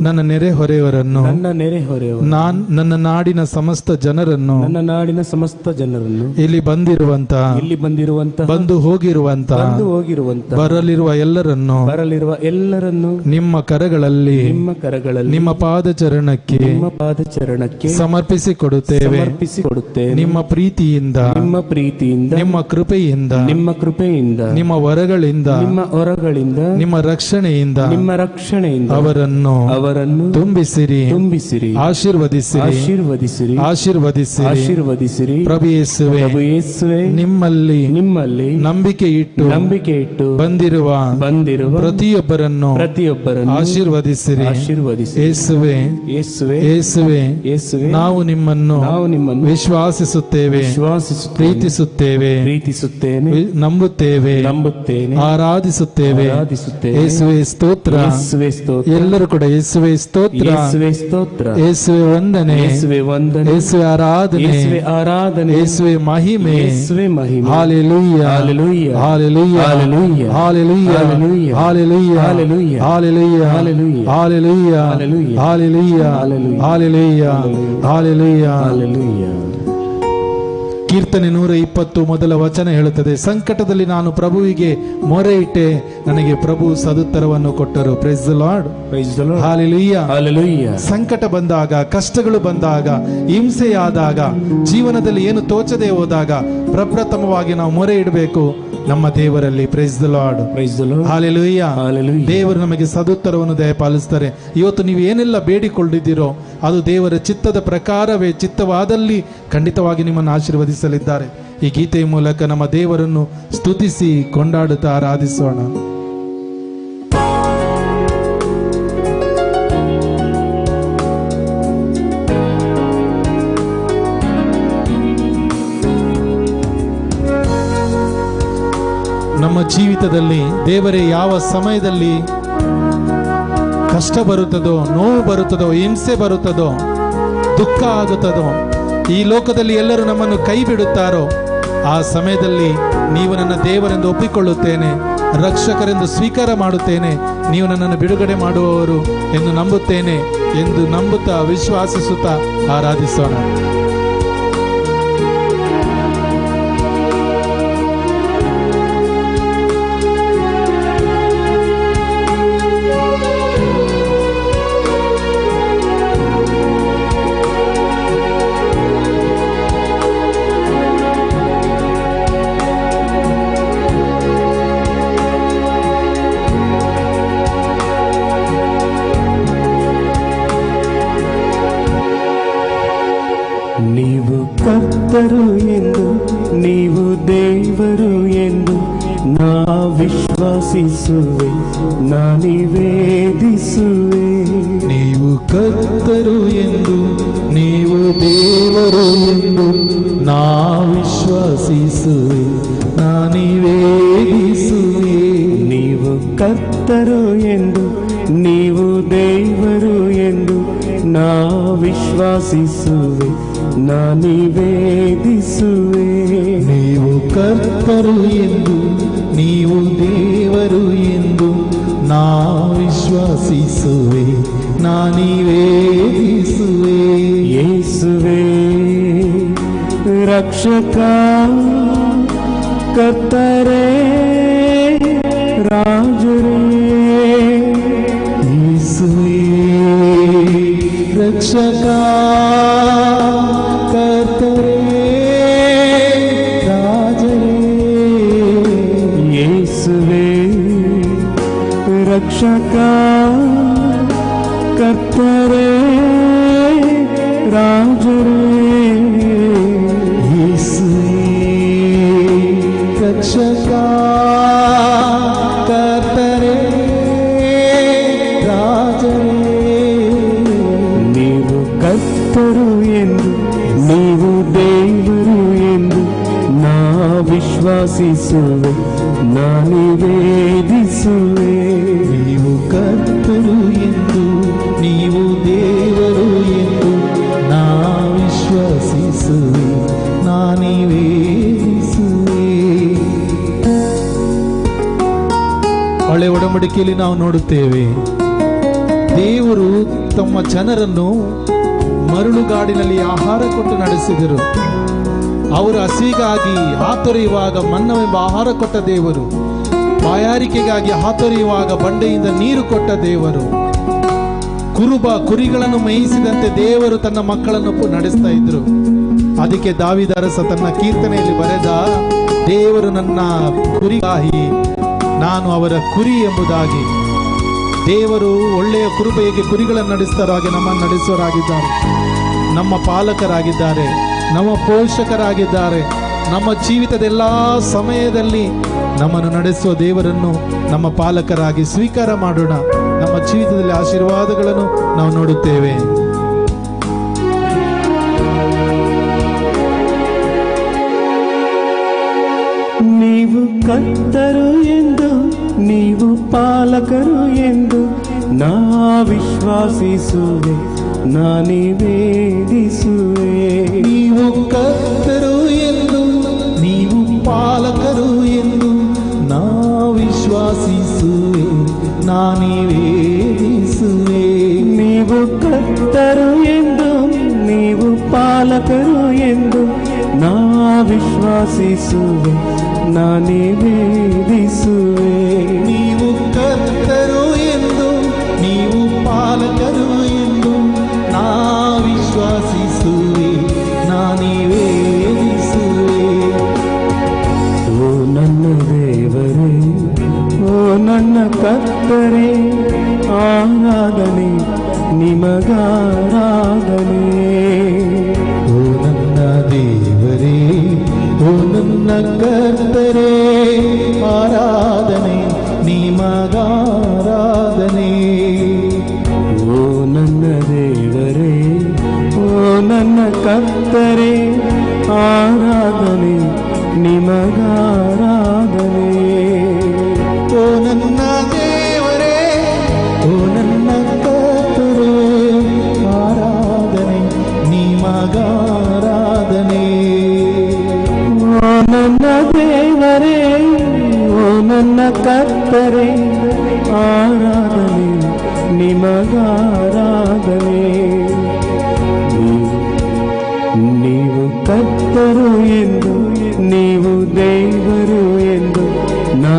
ನನ್ನ ನೆರೆಹೊರೆಯವರನ್ನು, ನನ್ನ ನಾಡಿನ ಸಮಸ್ತ ಜನರನ್ನು, ಇಲ್ಲಿ ಬಂದಿರುವಂತ ಬಂದು ಹೋಗಿರುವಂತ ಬರಲಿರುವ ಎಲ್ಲರನ್ನು ನಿಮ್ಮ ಕರಗಳಲ್ಲಿ ನಿಮ್ಮ ಪಾದಚರಣಕ್ಕೆ ಸಮರ್ಪಿಸಿ ಕೊಡುತ್ತೇವೆ. ನಿಮ್ಮ ಪ್ರೀತಿಯಿಂದ, ನಿಮ್ಮ ಕೃಪೆಯಿಂದ, ನಿಮ್ಮ ವರಗಳಿಂದ, ನಿಮ್ಮ ರಕ್ಷಣೆಯಿಂದ ಅವರನ್ನು ತುಂಬಿಸಿರಿ, ಆಶೀರ್ವದಿಸಿರಿ. ಪ್ರಭು ಯೇಸುವೆ, ನಿಮ್ಮಲ್ಲಿ ನಂಬಿಕೆ ಇಟ್ಟು ಬಂದಿರುವ ಪ್ರತಿಯೊಬ್ಬರನ್ನು ಆಶೀರ್ವದಿಸಿರಿ. ಯೇಸುವೆ, ನಾವು ನಿಮ್ಮನ್ನು ವಿಶ್ವಾಸಿಸುತ್ತೇವೆ, ಪ್ರೀತಿಸುತ್ತೇವೆ, ನಂಬುತ್ತೇವೆ, ಆರಾಧಿಸುತ್ತೇವೆ. ಯೇಸುವೆ ಸ್ತೋತ್ರ. ಎಲ್ಲರೂ ಕೂಡ ಯೇಸುವೆ ಸ್ತೋತ್ರ, ಯೇಸುವೆ ವಂದನೆ, ಯೇಸುವೆ ಆರಾಧನೆ, ಯೇಸುವೆ ಮಹಿಮೆ. Hallelujah, hallelujah, hallelujah, hallelujah, hallelujah, hallelujah, hallelujah, hallelujah, hallelujah. ಕೀರ್ತನೆ 120 ಮೊದಲ ವಚನ ಹೇಳುತ್ತದೆ, ಸಂಕಟದಲ್ಲಿ ನಾನು ಪ್ರಭುವಿಗೆ ಮೊರೆ ಇಟ್ಟೆ, ನನಗೆ ಪ್ರಭು ಸದುತ್ತರವನ್ನು ಕೊಟ್ಟರು. Praise the Lord, hallelujah, hallelujah. ಸಂಕಟ ಬಂದಾಗ, ಕಷ್ಟಗಳು ಬಂದಾಗ, ಹಿಂಸೆಯಾದಾಗ, ಜೀವನದಲ್ಲಿ ಏನು ತೋಚದೆ ಹೋದಾಗ ಪ್ರಪ್ರಥಮವಾಗಿ ನಾವು ಮೊರೆ ಇಡಬೇಕು ನಮ್ಮ ದೇವರಲ್ಲಿ. Praise the Lord, hallelujah. ದೇವರು ನಮಗೆ ಸದುತ್ತರವನ್ನು ದಯಪಾಲಿಸ್ತಾರೆ. ಇವತ್ತು ನೀವು ಏನೆಲ್ಲ ಬೇಡಿಕೊಂಡಿದ್ದೀರೋ ಅದು ದೇವರ ಚಿತ್ತದ ಪ್ರಕಾರವೇ ಚಿತ್ತವಾದಲ್ಲಿ ಖಂಡಿತವಾಗಿ ನಿಮ್ಮನ್ನು ಆಶೀರ್ವದಿಸಲಿದ್ದಾರೆ. ಈ ಗೀತೆಯ ಮೂಲಕ ನಮ್ಮ ದೇವರನ್ನು ಸ್ತುತಿಸಿ ಕೊಂಡಾಡುತ್ತಾ ಆರಾಧಿಸೋಣ. ನಮ್ಮ ಜೀವಿತದಲ್ಲಿ ದೇವರೇ ಯಾವ ಸಮಯದಲ್ಲಿ ಕಷ್ಟ ಬರುತ್ತದೋ, ನೋವು ಬರುತ್ತದೋ, ಹಿಂಸೆ ಬರುತ್ತದೋ, ದುಃಖ ಆಗುತ್ತದೋ, ಈ ಲೋಕದಲ್ಲಿ ಎಲ್ಲರೂ ನಮ್ಮನ್ನು ಕೈ ಬಿಡುತ್ತಾರೋ ಆ ಸಮಯದಲ್ಲಿ ನೀವು ನನ್ನ ದೇವರೆಂದು ಒಪ್ಪಿಕೊಳ್ಳುತ್ತೇನೆ, ರಕ್ಷಕರೆಂದು ಸ್ವೀಕಾರ ಮಾಡುತ್ತೇನೆ, ನೀವು ನನ್ನನ್ನು ಬಿಡುಗಡೆ ಮಾಡುವವರು ಎಂದು ನಂಬುತ್ತೇನೆ ಎಂದು ನಂಬುತ್ತಾ ವಿಶ್ವಾಸಿಸುತ್ತಾ ಆರಾಧಿಸೋಣ. ಕರ್ತರು ಎಂದು ನೀವು ದೇವರು ಎಂದು ನಾ ವಿಶ್ವಾಸಿಸುವೆ, ನಾ ನಿವೇದಿಸುವೆ. ನೀವು ಕರ್ತರು ಎಂದು ನೀವು ದೇವರು ಎಂದು ನಾ ವಿಶ್ವಾಸಿಸುವೆ, ನಾ ನಿವೇದಿಸುವೆ. ನೀವು ಕರ್ತರು ಎಂದು ನೀವು ದೇವರು ಎಂದು ನಾ ವಿಶ್ವಾಸಿಸುವೆ, ನಾ ನಿವೇದಿಸುವೆ. ನೀವು ಕರ್ತರು ಎಂದು ನೀವು ದೇವರು ಎಂದು ನಾ ವಿಶ್ವಾಸಿಸುವೆ, ನಾ ನಿವೇದಿಸುವೆ. ಯೇಸುವೇ ರಕ್ಷಕ, ಕರ್ತರೇ ರಾಜರೇ. ಯೇಸುವೇ ರಕ್ಷಕ, ಕರ್ತರೇ ರಾಜರೇ. ಯೇಸುವೇ ರಕ್ಷಕ, ಕರ್ತರೇ ರಾಜರೇ. ಯೇಸುವೇ ರಕ್ಷಕ, ಕರ್ತರೇ ರಾಜರೇ. ನೀವು ಕರ್ತರು ಎಂದು ನೀವು ದೇವರು ಎಂದು ನಾ ವಿಶ್ವಾಸಿಸುವೆ, ನಾ ನಿವೇದಿಸುವೆ. ನೀವು ಕರ್ತರು ಎಂದು ನೀವು ದೇವರು ಎಂದು ನಾ ವಿಶ್ವಾಸಿಸುವೆ, ನಾ ನಿವೇದಿಸುವೆ. ಹಳೆ ಒಡಂಬಡಿಕೆಯಲ್ಲಿ ನಾವು ನೋಡುತ್ತೇವೆ, ದೇವರು ತಮ್ಮ ಜನರನ್ನು ಮರಳುಗಾಡಿನಲ್ಲಿ ಆಹಾರ ಕೊಟ್ಟು ನಡೆಸಿದರು. ಅವರು ಹಸಿಗಾಗಿ ಹಾತೊರೆಯುವಾಗ ಮನ್ನವೆಂಬ ಆಹಾರ ಕೊಟ್ಟ ದೇವರು, ಬಾಯಾರಿಕೆಗಾಗಿ ಹಾತೊರೆಯುವಾಗ ಬಂಡೆಯಿಂದ ನೀರು ಕೊಟ್ಟ ದೇವರು, ಕುರಿಗಳನ್ನು ಮೇಯಿಸಿದಂತೆ ದೇವರು ತನ್ನ ಮಕ್ಕಳನ್ನು ನಡೆಸ್ತಾ ಇದ್ರು. ಅದಕ್ಕೆ ದಾವೀದ ಅರಸ ತನ್ನ ಕೀರ್ತನೆಯಲ್ಲಿ ಬರೆದ, ದೇವರು ನನ್ನ ಕುರಿಗಾಹಿ, ನಾನು ಅವರ ಕುರಿ ಎಂಬುದಾಗಿ. ದೇವರು ಒಳ್ಳೆಯ ಕುರುಬೆಗೆ ಕುರಿಗಳನ್ನು ನಡೆಸ್ತಾರೋ ಹಾಗೆ ನಮ್ಮನ್ನು ನಡೆಸೋರಾಗಿದ್ದಾರೆ, ನಮ್ಮ ಪಾಲಕರಾಗಿದ್ದಾರೆ, ನಮ್ಮ ಪೋಷಕರಾಗಿದ್ದಾರೆ. ನಮ್ಮ ಜೀವಿತದ ಎಲ್ಲ ಸಮಯದಲ್ಲಿ ನಮ್ಮನ್ನು ನಡೆಸುವ ದೇವರನ್ನು ನಮ್ಮ ಪಾಲಕರಾಗಿ ಸ್ವೀಕಾರ ಮಾಡೋಣ. ನಮ್ಮ ಜೀವಿತದಲ್ಲಿ ಆಶೀರ್ವಾದಗಳನ್ನು ನಾವು ನೋಡುತ್ತೇವೆ. ನೀವು ಕರ್ತರು ಎಂದು ನೀವು ಪಾಲಕರು ಎಂದು ನಾ ವಿಶ್ವಾಸಿಸುವೆ, ನಾ ನಿವೇದಿಸುವೆ. ನೀವು ಕರ್ತರು ಎಂದು ನೀವು ಪಾಲಕರು ಎಂದು ನಾ ವಿಶ್ವಾಸಿಸುವೆ, ನಾ ನಿವೇದಿಸುವೆ. ನೀವು ಕರ್ತರು ಎಂದು ನೀವು ಪಾಲಕರು ಎಂದು ನಾ ವಿಶ್ವಾಸಿಸುವೆ, ನಾ ನಿವೇದಿಸುವೆ. ನೀವು ಕರ್ತರು ಎಂದು ನೀವು ಪಾಲಕರು ಎಂದು ನಾ ವಿಶ್ವಾಸಿಸುವೆ, ನಾ ನಿವೇದಿಸುವೆ. ಓ ನನ್ನ ದೇವರೇ, ಓ ನನ್ನ ಕರ್ತರೇ, ಆರಾಧನೆ ನಿಮಗಾರಾಧನೆ. ಓ ನನ್ನ ದೇವರೇ, ಓ ನನ್ನ ಕರ್ತರೇ, ಆರಾಧನೆ ನಿಮಗಾರಾಧನೆ. ಓ ನನ್ನ ದೇವರೇ, ಓ ನನ್ನ ಕರ್ತರೇ, ಆರಾಧನೆ ನಿಮಗಾರಾಧನೆ. ಓ ನನ್ನ ದೇವರೇ, ಓ ನನ್ನ ಕರ್ತರೇ, ಆರಾಧನೆ ನಿಮಗಾರಾಧನೆ. ಓ ನನ್ನ ದೇವರೇ, ಓ ನನ್ನ ಕರ್ತರೇ, ಆರಾಧನೆ ನಿಮಗಾರಾಧನೆ. ನೀವು ಕರ್ತರು ಎಂದು ನೀವು ದೇವರು ಎಂದು ನಾ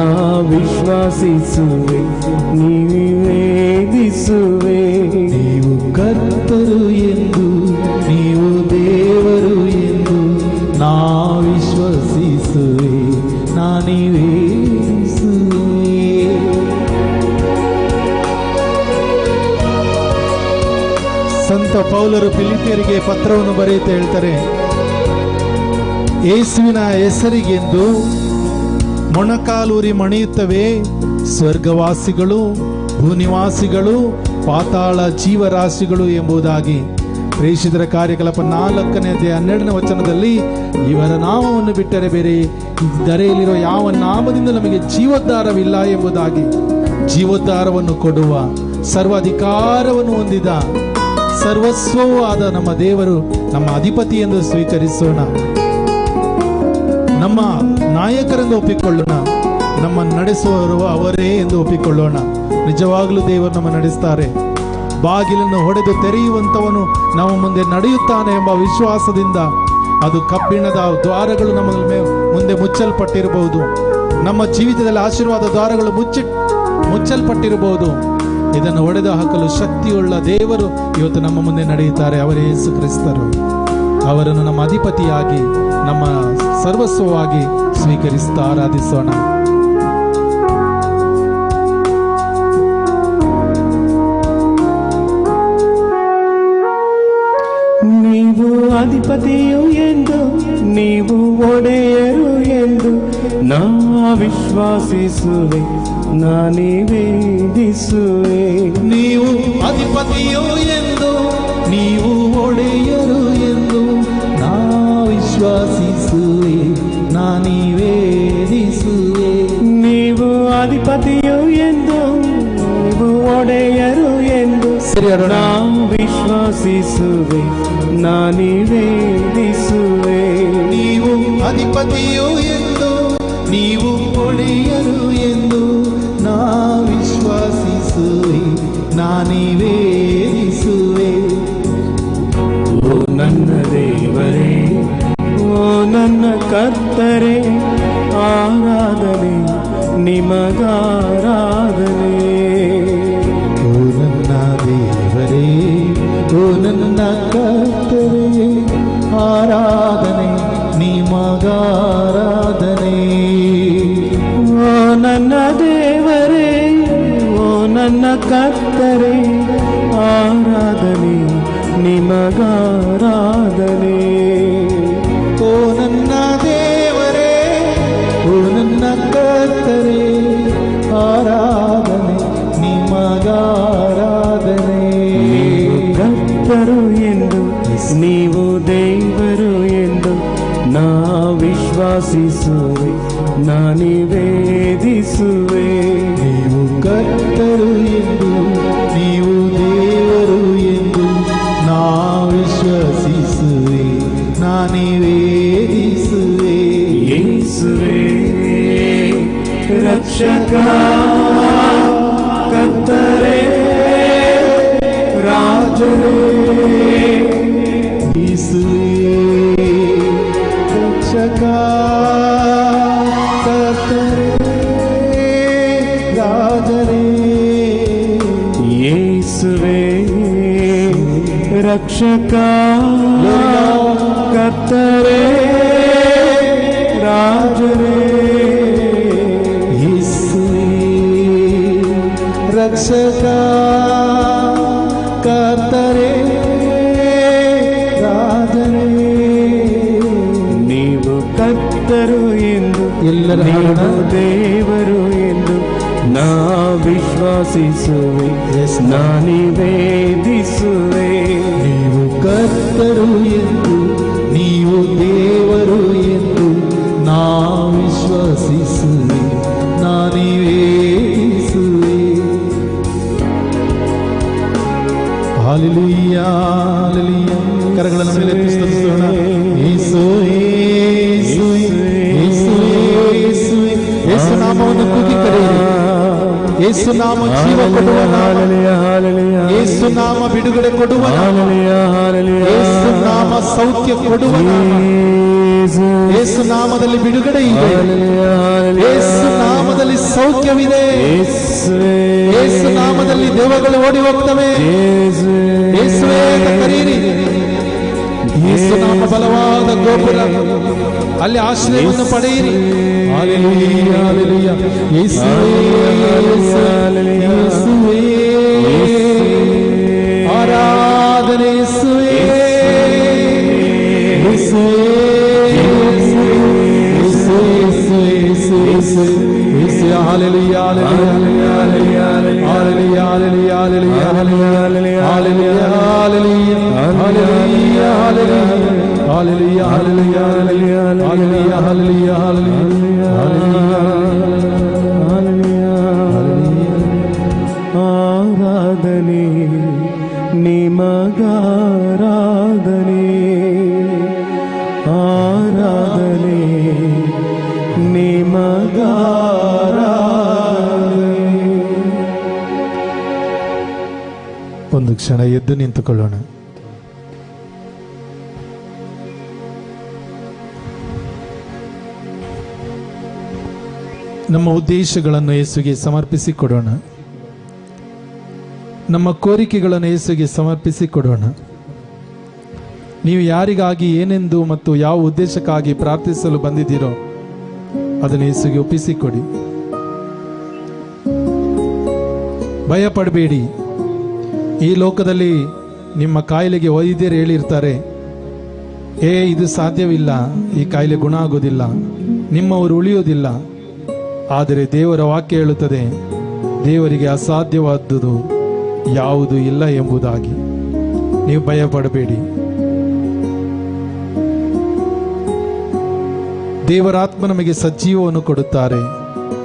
ವಿಶ್ವಾಸಿಸುವೆ, ನಿವೇದಿಸುವೆ. ನೀವು ಕರ್ತರು ಎಂದು ನೀವು ದೇವರು ಎಂದು ನಾ ವಿಶ್ವಸಿಸುವೆ, ನಾ ನಿವೇದಿಸುವೆ. ಸಂತ ಪೌಲರು ಫಿಲಿಪಿಯರಿಗೆ ಪತ್ರವನ್ನು ಬರೆಯುತ್ತಾ ಹೇಳ್ತಾರೆ, ಯೇಸುವಿನ ಹೆಸರಿಗೆಂದು ಮೊಣಕಾಲೂರಿ ಮಣಿಯುತ್ತವೆ ಸ್ವರ್ಗವಾಸಿಗಳು, ಭೂನಿವಾಸಿಗಳು, ಪಾತಾಳ ಜೀವರಾಶಿಗಳು ಎಂಬುದಾಗಿ. ಪ್ರೇಷಿತರ ಕಾರ್ಯಕಲಾಪ 4ನೇ ಅಧ್ಯಾಯ 12ನೇ ವಚನದಲ್ಲಿ ಇವರ ನಾಮವನ್ನು ಬಿಟ್ಟರೆ ಬೇರೆ ಧರೆಯಲ್ಲಿರುವ ಯಾವ ನಾಮದಿಂದ ನಮಗೆ ಜೀವೋದ್ಧಾರವಿಲ್ಲ ಎಂಬುದಾಗಿ. ಜೀವೋದ್ಧಾರವನ್ನು ಕೊಡುವ, ಸರ್ವಾಧಿಕಾರವನ್ನು ಹೊಂದಿದ, ಸರ್ವಸ್ವವೂ ಆದ ನಮ್ಮ ದೇವರು ನಮ್ಮ ಅಧಿಪತಿ ಎಂದು ಸ್ವೀಕರಿಸೋಣ. ನಮ್ಮ ನಾಯಕರೆಂದು ಒಪ್ಪಿಕೊಳ್ಳೋಣ. ನಮ್ಮ ನಡೆಸುವವರು ಅವರೇ ಎಂದು ಒಪ್ಪಿಕೊಳ್ಳೋಣ. ನಿಜವಾಗಲೂ ದೇವರು ನಮ್ಮ ನಡೆಸ್ತಾರೆ. ಬಾಗಿಲನ್ನು ಹೊಡೆದು ತೆರೆಯುವಂತವನು ನಮ್ಮ ಮುಂದೆ ನಡೆಯುತ್ತಾನೆ ಎಂಬ ವಿಶ್ವಾಸದಿಂದ ಅದು ಕಬ್ಬಿಣದ ದ್ವಾರಗಳು ನಮ್ಮ ಮುಂದೆ ಮುಚ್ಚಲ್ಪಟ್ಟಿರಬಹುದು. ನಮ್ಮ ಜೀವಿತದಲ್ಲಿ ಆಶೀರ್ವಾದ ದ್ವಾರಗಳು ಮುಚ್ಚಲ್ಪಟ್ಟಿರಬಹುದು. ಇದನ್ನು ಹೊಡೆದು ಹಾಕಲು ಶಕ್ತಿಯುಳ್ಳ ದೇವರು ಇವತ್ತು ನಮ್ಮ ಮುಂದೆ ನಡೆಯುತ್ತಾರೆ. ಅವರೇ ಯೇಸು ಕ್ರಿಸ್ತರು. ಅವರನ್ನು ನಮ್ಮ ಅಧಿಪತಿಯಾಗಿ, ನಮ್ಮ ಸರ್ವಸ್ವವಾಗಿ ಸ್ವೀಕರಿಸುತ್ತಾ ಆರಾಧಿಸೋಣ. ನೀವು ಅಧಿಪತಿಯು ಎಂದು, ನೀವು ಒಡೆಯರು ಎಂದು ನಾ ವಿಶ್ವಾಸಿಸುವೆ, ನಾನೇ ವೇದಿಸುವೆ. ನೀವು ಅಧಿಪತಿಯು ಎಂದು, ನೀವು ಒಡೆಯರು ಎಂದು ನಾ ವಿಶ್ವಾಸಿಸುವೆ, ನಾನೇ ವೇದಿಸುವೆ. ನೀವು ಅಧಿಪತಿಯು ಎಂದು, ನೀವು ಒಡೆಯರು ಎಂದು ನಾ ವಿಶ್ವಾಸಿಸುವೆ, ನಾನೇ ವೇದಿಸುವೆ. ನೀವು ಅಧಿಪತಿಯು ಎಂದು, ನೀವು ಒಡೆಯರು ಎಂದು ನಾ ವಿಶ್ವಾಸಿಸುವೆ, ನಾನೇ ವೇದಿಸುವೆ. ಓ ನನ್ನ ದೇವರೇ, ಓ ನನ್ನ ಕರ್ತರೇ, ಆರಾಧನೆ ನಿಮಗಾರಾಧನೆ. ಓ ನನ್ನ ದೇವರೇ, ಓ ನನ್ನ ಕರ್ತರೇ, ಆರಾಧನೆ ನಿಮಗಾರಾಧನೆ. ಓ ನನ್ನ ದೇವರೇ, ಓ ನನ್ನ ಕರ್ತರೇ, ಆರಾಧನೆ ನಿಮಗಾರಾಧನೆ. ಓ ನನ್ನ ದೇವರೇ, ಓ ನನ್ನ ಕರ್ತರೇ, ಆರಾಧನೆ ನಿಮಗಾರಾಧನೆ. ಕರ್ತರು ಎಂದು, ನೀವು ದೇವರು ಎಂದು ನಾ ವಿಶ್ವಾಸಿಸುವೆ, ನಾನೇ ವೇದಿಸುವೆ. ನೀವು ಕರ್ತರು ಎಂದು, ನೀವು ದೇವರು ಎಂದು ನಾ ವಿಶ್ವಸಿಸುವೆ, ನಾನೇ ವೇದಿಸುವೆ. ಯೇಸುವೇ ರಕ್ಷಕ, ಕರ್ತರೇ, ರಾಜರೇ. ಯೇಸುವೇ ರಕ್ಷಕ, ಕರ್ತರೇ, ರಾಜರೇ. ಯೇಸುವೇ ರಕ್ಷಕ, ಕರ್ತರೇ, ರಾಜರೇ. ಯೇಸುವೇ ರಕ್ಷಕ, ಕರ್ತರೇ, ರಾಜರೇ. ನೀವು ಕರ್ತರು ಎಂದು, ಎಲ್ಲರ ನೀವು ದೇವರು ಎಂದು ನಾ ವಿಶ್ವಾಸಿಸುವೆ, ನಾನೇ ವೇದಿಸುವೆ. ನೀವು ಕರ್ತರು ಎಂದು, ನೀವು ದೇವರು ಎಂದು ನಾ ವಿಶ್ವಸಿಸುವೆ, ನಾನೇ ವೇದಿಸುವೆ. Hallelujah, hallelujah. ಕರಗಳನ್ನು ಮೇಲೆ ಸ್ತುತಿಸೋಣ. ಯೇಸುವೇ, ಯೇಸುವೇ, ಯೇಸುವೇ, ಯೇಸುವೇ. ಯೇಸು ನಾಮವನ್ನು ಕೂಗಿ ಕರೆಯಿರಿ. ಯೇಸು ನಾಮ ಜೀವ ಕೊಡುವ ನಾಮ. ಯೇಸು ನಾಮ ಬಿಡುಗಡೆ ಕೊಡುವ ನಾಮ. ಯೇಸು ನಾಮ ಸೌಖ್ಯ ಕೊಡುವ ನಾಮ. ಯೇಸು ನಾಮದಲ್ಲಿ ಬಿಡುಗಡೆ ಇದೆ. ಯೇಸು ನಾಮದಲ್ಲಿ ಸೌಖ್ಯವಿದೆ. ಯೇಸು ನಾಮದಲ್ಲಿ ದೆವ್ವಗಳು ಓಡಿ ಹೋಗ್ತವೆ. ಯೇಸುವೇ ಅಂತ ಕರೆಯಿರಿ. ಯೇಸು ನಾಮ ಬಲವಾದ ಗೋಪುರ, ಅಲ್ಲಿ ಆಶ್ರಯವನ್ನು ಪಡೆಯಿರಿ. Hallelujah, hallelujah. ಯೇಸುವೇ, ಯೇಸುವೇ, ಆರಾಧನೆ ಯೇಸುವೇ, ಯೇಸುವೇ, Hallelujah, hallelujah, hallelujah, hallelujah, hallelujah, hallelujah, hallelujah, hallelujah, hallelujah, hallelujah, hallelujah, hallelujah, ಆರಾಧನೆ ನಿಮಗಾರಾಧನೆ ಆರಾಧನೆ ನಿಮಗಾರಾಧನೆ. ಒಂದು ಕ್ಷಣ ಎದ್ದು ನಿಂತುಕೊಳ್ಳೋಣ. ನಮ್ಮ ಉದ್ದೇಶಗಳನ್ನು ಯೇಸುಗೆ ಸಮರ್ಪಿಸಿ ಕೊಡೋಣ. ನಮ್ಮ ಕೋರಿಕೆಗಳನ್ನು ಯೇಸುಗೆ ಸಮರ್ಪಿಸಿ ಕೊಡೋಣ. ನೀವು ಯಾರಿಗಾಗಿ ಏನೆಂದು ಮತ್ತು ಯಾವ ಉದ್ದೇಶಕ್ಕಾಗಿ ಪ್ರಾರ್ಥಿಸಲು ಬಂದಿದ್ದೀರೋ ಅದನ್ನು ಯೇಸುಗೆ ಒಪ್ಪಿಸಿಕೊಡಿ. ಭಯ ಪಡಬೇಡಿ. ಈ ಲೋಕದಲ್ಲಿ ನಿಮ್ಮ ಕಾಯಿಲೆಗೆ ವೈದ್ಯರು ಹೇಳಿರ್ತಾರೆ, ಇದು ಸಾಧ್ಯವಿಲ್ಲ, ಈ ಕಾಯಿಲೆ ಗುಣ ಆಗೋದಿಲ್ಲ, ನಿಮ್ಮವರು ಉಳಿಯೋದಿಲ್ಲ. ಆದರೆ ದೇವರ ವಾಕ್ಯ ಹೇಳುತ್ತದೆ, ದೇವರಿಗೆ ಅಸಾಧ್ಯವಾದುದು ಯಾವುದೂ ಇಲ್ಲ ಎಂಬುದಾಗಿ. ನೀವು ಭಯ ಪಡಬೇಡಿ. ದೇವರಾತ್ಮ ನಮಗೆ ಸಜೀವವನ್ನು ಕೊಡುತ್ತಾರೆ.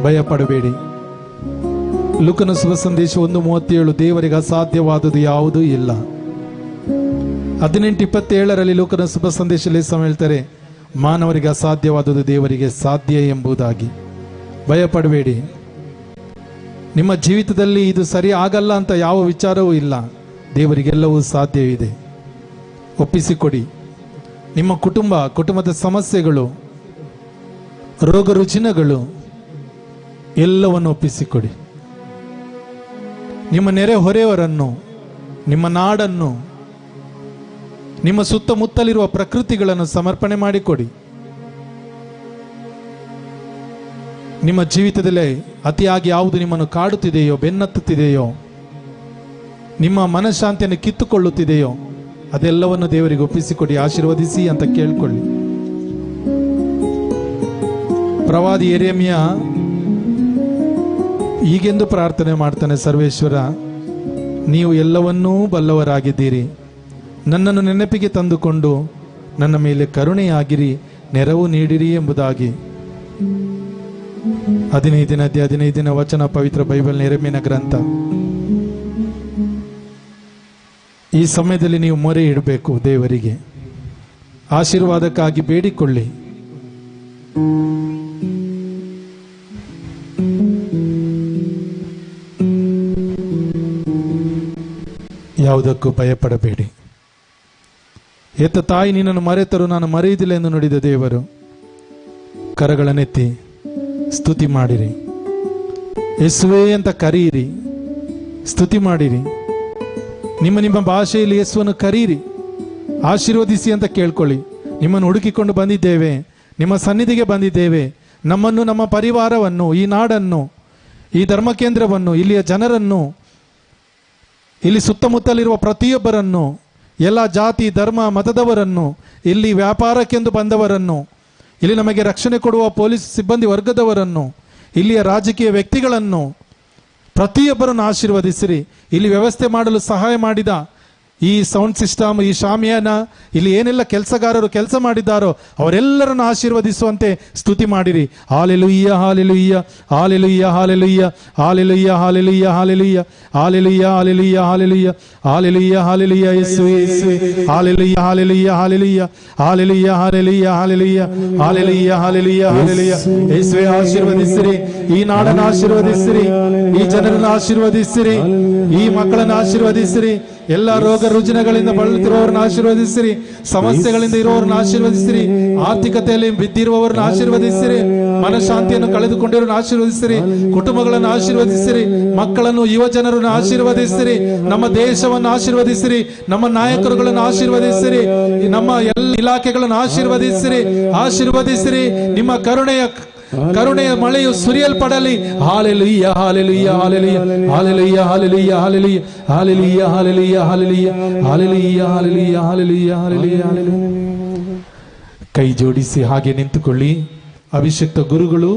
ಭಯ ಪಡಬೇಡಿ. ಲೂಕನ ಶುಭ ಸಂದೇಶ 1:37 ದೇವರಿಗೆ ಅಸಾಧ್ಯವಾದುದು ಯಾವುದೂ ಇಲ್ಲ. 18:27 ಲೂಕನ ಶುಭ ಸಂದೇಶದಲ್ಲಿ ಹೇಳ್ತಾರೆ, ಮಾನವರಿಗೆ ಅಸಾಧ್ಯವಾದುದು ದೇವರಿಗೆ ಸಾಧ್ಯ ಎಂಬುದಾಗಿ. ಭಯ ಪಡಬೇಡಿ. ನಿಮ್ಮ ಜೀವಿತದಲ್ಲಿ ಇದು ಸರಿ ಆಗಲ್ಲ ಅಂತ ಯಾವ ವಿಚಾರವೂ ಇಲ್ಲ. ದೇವರಿಗೆಲ್ಲವೂ ಸಾಧ್ಯವಿದೆ. ಒಪ್ಪಿಸಿಕೊಡಿ. ನಿಮ್ಮ ಕುಟುಂಬದ ಸಮಸ್ಯೆಗಳು, ರೋಗ ರುಜಿನಗಳು ಎಲ್ಲವನ್ನು ಒಪ್ಪಿಸಿಕೊಡಿ. ನಿಮ್ಮ ನೆರೆ ಹೊರೆಯವರನ್ನು, ನಿಮ್ಮ ನಾಡನ್ನು, ನಿಮ್ಮ ಸುತ್ತಮುತ್ತಲಿರುವ ಪ್ರಕೃತಿಗಳನ್ನು ಸಮರ್ಪಣೆ ಮಾಡಿಕೊಡಿ. ನಿಮ್ಮ ಜೀವಿತದಲ್ಲಿ ಅತಿಯಾಗಿ ಯಾವುದು ನಿಮ್ಮನ್ನು ಕಾಡುತ್ತಿದೆಯೋ, ಬೆನ್ನತ್ತುತ್ತಿದೆಯೋ, ನಿಮ್ಮ ಮನಃಶಾಂತಿಯನ್ನು ಕಿತ್ತುಕೊಳ್ಳುತ್ತಿದೆಯೋ ಅದೆಲ್ಲವನ್ನು ದೇವರಿಗೆ ಒಪ್ಪಿಸಿಕೊಡಿ. ಆಶೀರ್ವದಿಸಿ ಅಂತ ಕೇಳಿಕೊಳ್ಳಿ. ಪ್ರವಾದಿ ಯೆರೆಮೀಯ ಹೀಗೆಂದು ಪ್ರಾರ್ಥನೆ ಮಾಡ್ತಾನೆ, ಸರ್ವೇಶ್ವರ, ನೀವು ಎಲ್ಲವನ್ನೂ ಬಲ್ಲವರಾಗಿದ್ದೀರಿ. ನನ್ನನ್ನು ನೆನಪಿಗೆ ತಂದುಕೊಂಡು ನನ್ನ ಮೇಲೆ ಕರುಣೆಯಾಗಿರಿ, ನೆರವು ನೀಡಿರಿ ಎಂಬುದಾಗಿ. 15 ವಚನ ಪವಿತ್ರ ಬೈಬಲ್ ಯೆರೆಮೀಯನ ಗ್ರಂಥ. ಈ ಸಮಯದಲ್ಲಿ ನೀವು ಮೊರೆ ಇಡಬೇಕು. ದೇವರಿಗೆ ಆಶೀರ್ವಾದಕ್ಕಾಗಿ ಬೇಡಿಕೊಳ್ಳಿ. ಯಾವುದಕ್ಕೂ ಭಯಪಡಬೇಡಿ. ಹೆತ್ತ ತಾಯಿ ನಿನ್ನನ್ನು ಮರೆತರು, ನಾನು ಮರೆಯುವುದಿಲ್ಲ ಎಂದು ನುಡಿದ ದೇವರು. ಕರಗಳನ್ನೆತ್ತಿ ಸ್ತುತಿ ಮಾಡಿರಿ. ಯೇಸುವೇ ಅಂತ ಕರೆಯಿರಿ, ಸ್ತುತಿ ಮಾಡಿರಿ. ನಿಮ್ಮ ಭಾಷೆಯಲ್ಲಿ ಯೇಸುವನ್ನು ಕರೀರಿ, ಆಶೀರ್ವದಿಸಿ ಅಂತ ಕೇಳ್ಕೊಳ್ಳಿ. ನಿಮ್ಮನ್ನು ಹುಡುಕಿಕೊಂಡು ಬಂದಿದ್ದೇವೆ, ನಿಮ್ಮ ಸನ್ನಿಧಿಗೆ ಬಂದಿದ್ದೇವೆ. ನಮ್ಮನ್ನು, ನಮ್ಮ ಪರಿವಾರವನ್ನು, ಈ ನಾಡನ್ನು, ಈ ಧರ್ಮ ಕೇಂದ್ರವನ್ನು, ಇಲ್ಲಿಯ ಜನರನ್ನು, ಇಲ್ಲಿ ಸುತ್ತಮುತ್ತಲಿರುವ ಪ್ರತಿಯೊಬ್ಬರನ್ನು, ಎಲ್ಲ ಜಾತಿ ಧರ್ಮ ಮತದವರನ್ನು, ಇಲ್ಲಿ ವ್ಯಾಪಾರಕ್ಕೆಂದು ಬಂದವರನ್ನು, ಇಲ್ಲಿ ನಮಗೆ ರಕ್ಷಣೆ ಕೊಡುವ ಪೊಲೀಸ್ ಸಿಬ್ಬಂದಿ ವರ್ಗದವರನ್ನು, ಇಲ್ಲಿಯ ರಾಜಕೀಯ ವ್ಯಕ್ತಿಗಳನ್ನು, ಪ್ರತಿಯೊಬ್ಬರನ್ನು ಆಶೀರ್ವದಿಸಿರಿ. ಇಲ್ಲಿ ವ್ಯವಸ್ಥೆ ಮಾಡಲು ಸಹಾಯ ಮಾಡಿದ ಈ ಸೌಂಡ್ ಸಿಸ್ಟಮ್, ಈ ಶಾಮಿಯಾನ, ಇಲ್ಲಿ ಏನೆಲ್ಲ ಕೆಲಸಗಾರರು ಕೆಲಸ ಮಾಡಿದ್ದಾರೋ ಅವರೆಲ್ಲರನ್ನು ಆಶೀರ್ವದಿಸುವಂತೆ ಸ್ತುತಿ ಮಾಡಿರಿ. ಹಾಲೆಲೂಯ್ಯ, ಹಾಲೆಲೂಯ್ಯ, ಹಾಲೆಲೂಯ್ಯ, ಹಾಲೆಲೂಯ್ಯ, ಹಾಲೆಲೂಯ್ಯ, ಹಾಲೆಲೂಯ್ಯ, ಹಾಲೆಲೂಯ್ಯ, ಹಾಲೆಲೂಯ್ಯ, ಹಾಲೆಲೂಯ್ಯ, ಹಾಲೆಲೂಯ್ಯ, ಹಾಲೆಲೂಯ್ಯ, ಹಾಲೆಲೂಯ್ಯ, ಯೇಸುವೇ, ಯೇಸುವೇ, ಹಾಲೆಲೂಯ್ಯ, ಹಾಲೆಲೂಯ್ಯ, ಹಾಲೆಲೂಯ್ಯ, ಹಾಲೆಲೂಯ್ಯ, ಹಾಲೆಲೂಯ್ಯ, ಹಾಲೆಲೂಯ್ಯ, ಹಾಲೆಲೂಯ್ಯ, ಹಾಲೆಲೂಯ್ಯ, ಹಾಲೆಲೂಯ್ಯ. ಯೇಸುವೇ, ಆಶೀರ್ವದಿಸಿರಿ. ಈ ನಾಡನ್ನು ಆಶೀರ್ವದಿಸಿರಿ, ಈ ಜನರನ್ನು ಆಶೀರ್ವದಿಸಿರಿ, ಈ ಮಕ್ಕಳನ್ನು ಆಶೀರ್ವದಿಸಿರಿ. ಎಲ್ಲ ರೋಗ ರುಜಿನಗಳಿಂದ ಬಳಲುತ್ತಿರುವವರನ್ನು ಆಶೀರ್ವದಿಸಿರಿ. ಸಮಸ್ಯೆಗಳಿಂದ ಇರುವವರನ್ನು ಆಶೀರ್ವದಿಸಿರಿ. ಆರ್ಥಿಕತೆಯಲ್ಲಿ ಬಿದ್ದಿರುವವರನ್ನು ಆಶೀರ್ವದಿಸಿರಿ. ಮನಃಶಾಂತಿಯನ್ನು ಕಳೆದುಕೊಂಡಿರೋರನ್ನು ಆಶೀರ್ವದಿಸಿರಿ. ಕುಟುಂಬಗಳನ್ನು ಆಶೀರ್ವದಿಸಿರಿ. ಮಕ್ಕಳನ್ನು, ಯುವ ಜನರನ್ನು ಆಶೀರ್ವದಿಸಿರಿ. ನಮ್ಮ ದೇಶವನ್ನು ಆಶೀರ್ವದಿಸಿರಿ. ನಮ್ಮ ನಾಯಕರುಗಳನ್ನು ಆಶೀರ್ವದಿಸಿರಿ. ನಮ್ಮ ಎಲ್ಲ ಇಲಾಖೆಗಳನ್ನು ಆಶೀರ್ವದಿಸಿರಿ. ಆಶೀರ್ವದಿಸಿರಿ. ನಿಮ್ಮ ಕರುಣೆಯ ಮಳೆಯು ಸುರಿಯಲ್ಪಡಲಿ. ಹಾಲೆಲೂಯ್ಯ, ಹಾಲೆಲೂಯ್ಯ, ಹಾಲೆಲೂಯ್ಯ, ಹಾಲೆಲೂಯ್ಯ, ಹಾಲೆಲೂಯ್ಯ, ಹಾಲೆಲೂಯ್ಯ, ಹಾಲೆಲೂಯ್ಯ, ಹಾಲೆಲೂಯ್ಯ, ಹಾಲೆಲೂಯ್ಯ, ಹಾಲೆಲೂಯ್ಯ, ಹಾಲೆಲೂಯ್ಯ, ಹಾಲೆಲೂಯ್ಯ, ಹಾಲೆಲೂಯ್ಯ, ಹಾಲೆಲೂಯ್ಯ. ಕೈ ಜೋಡಿಸಿ ಹಾಗೆ ನಿಂತುಕೊಳ್ಳಿ. ಅಭಿಷಕ್ತ ಗುರುಗಳು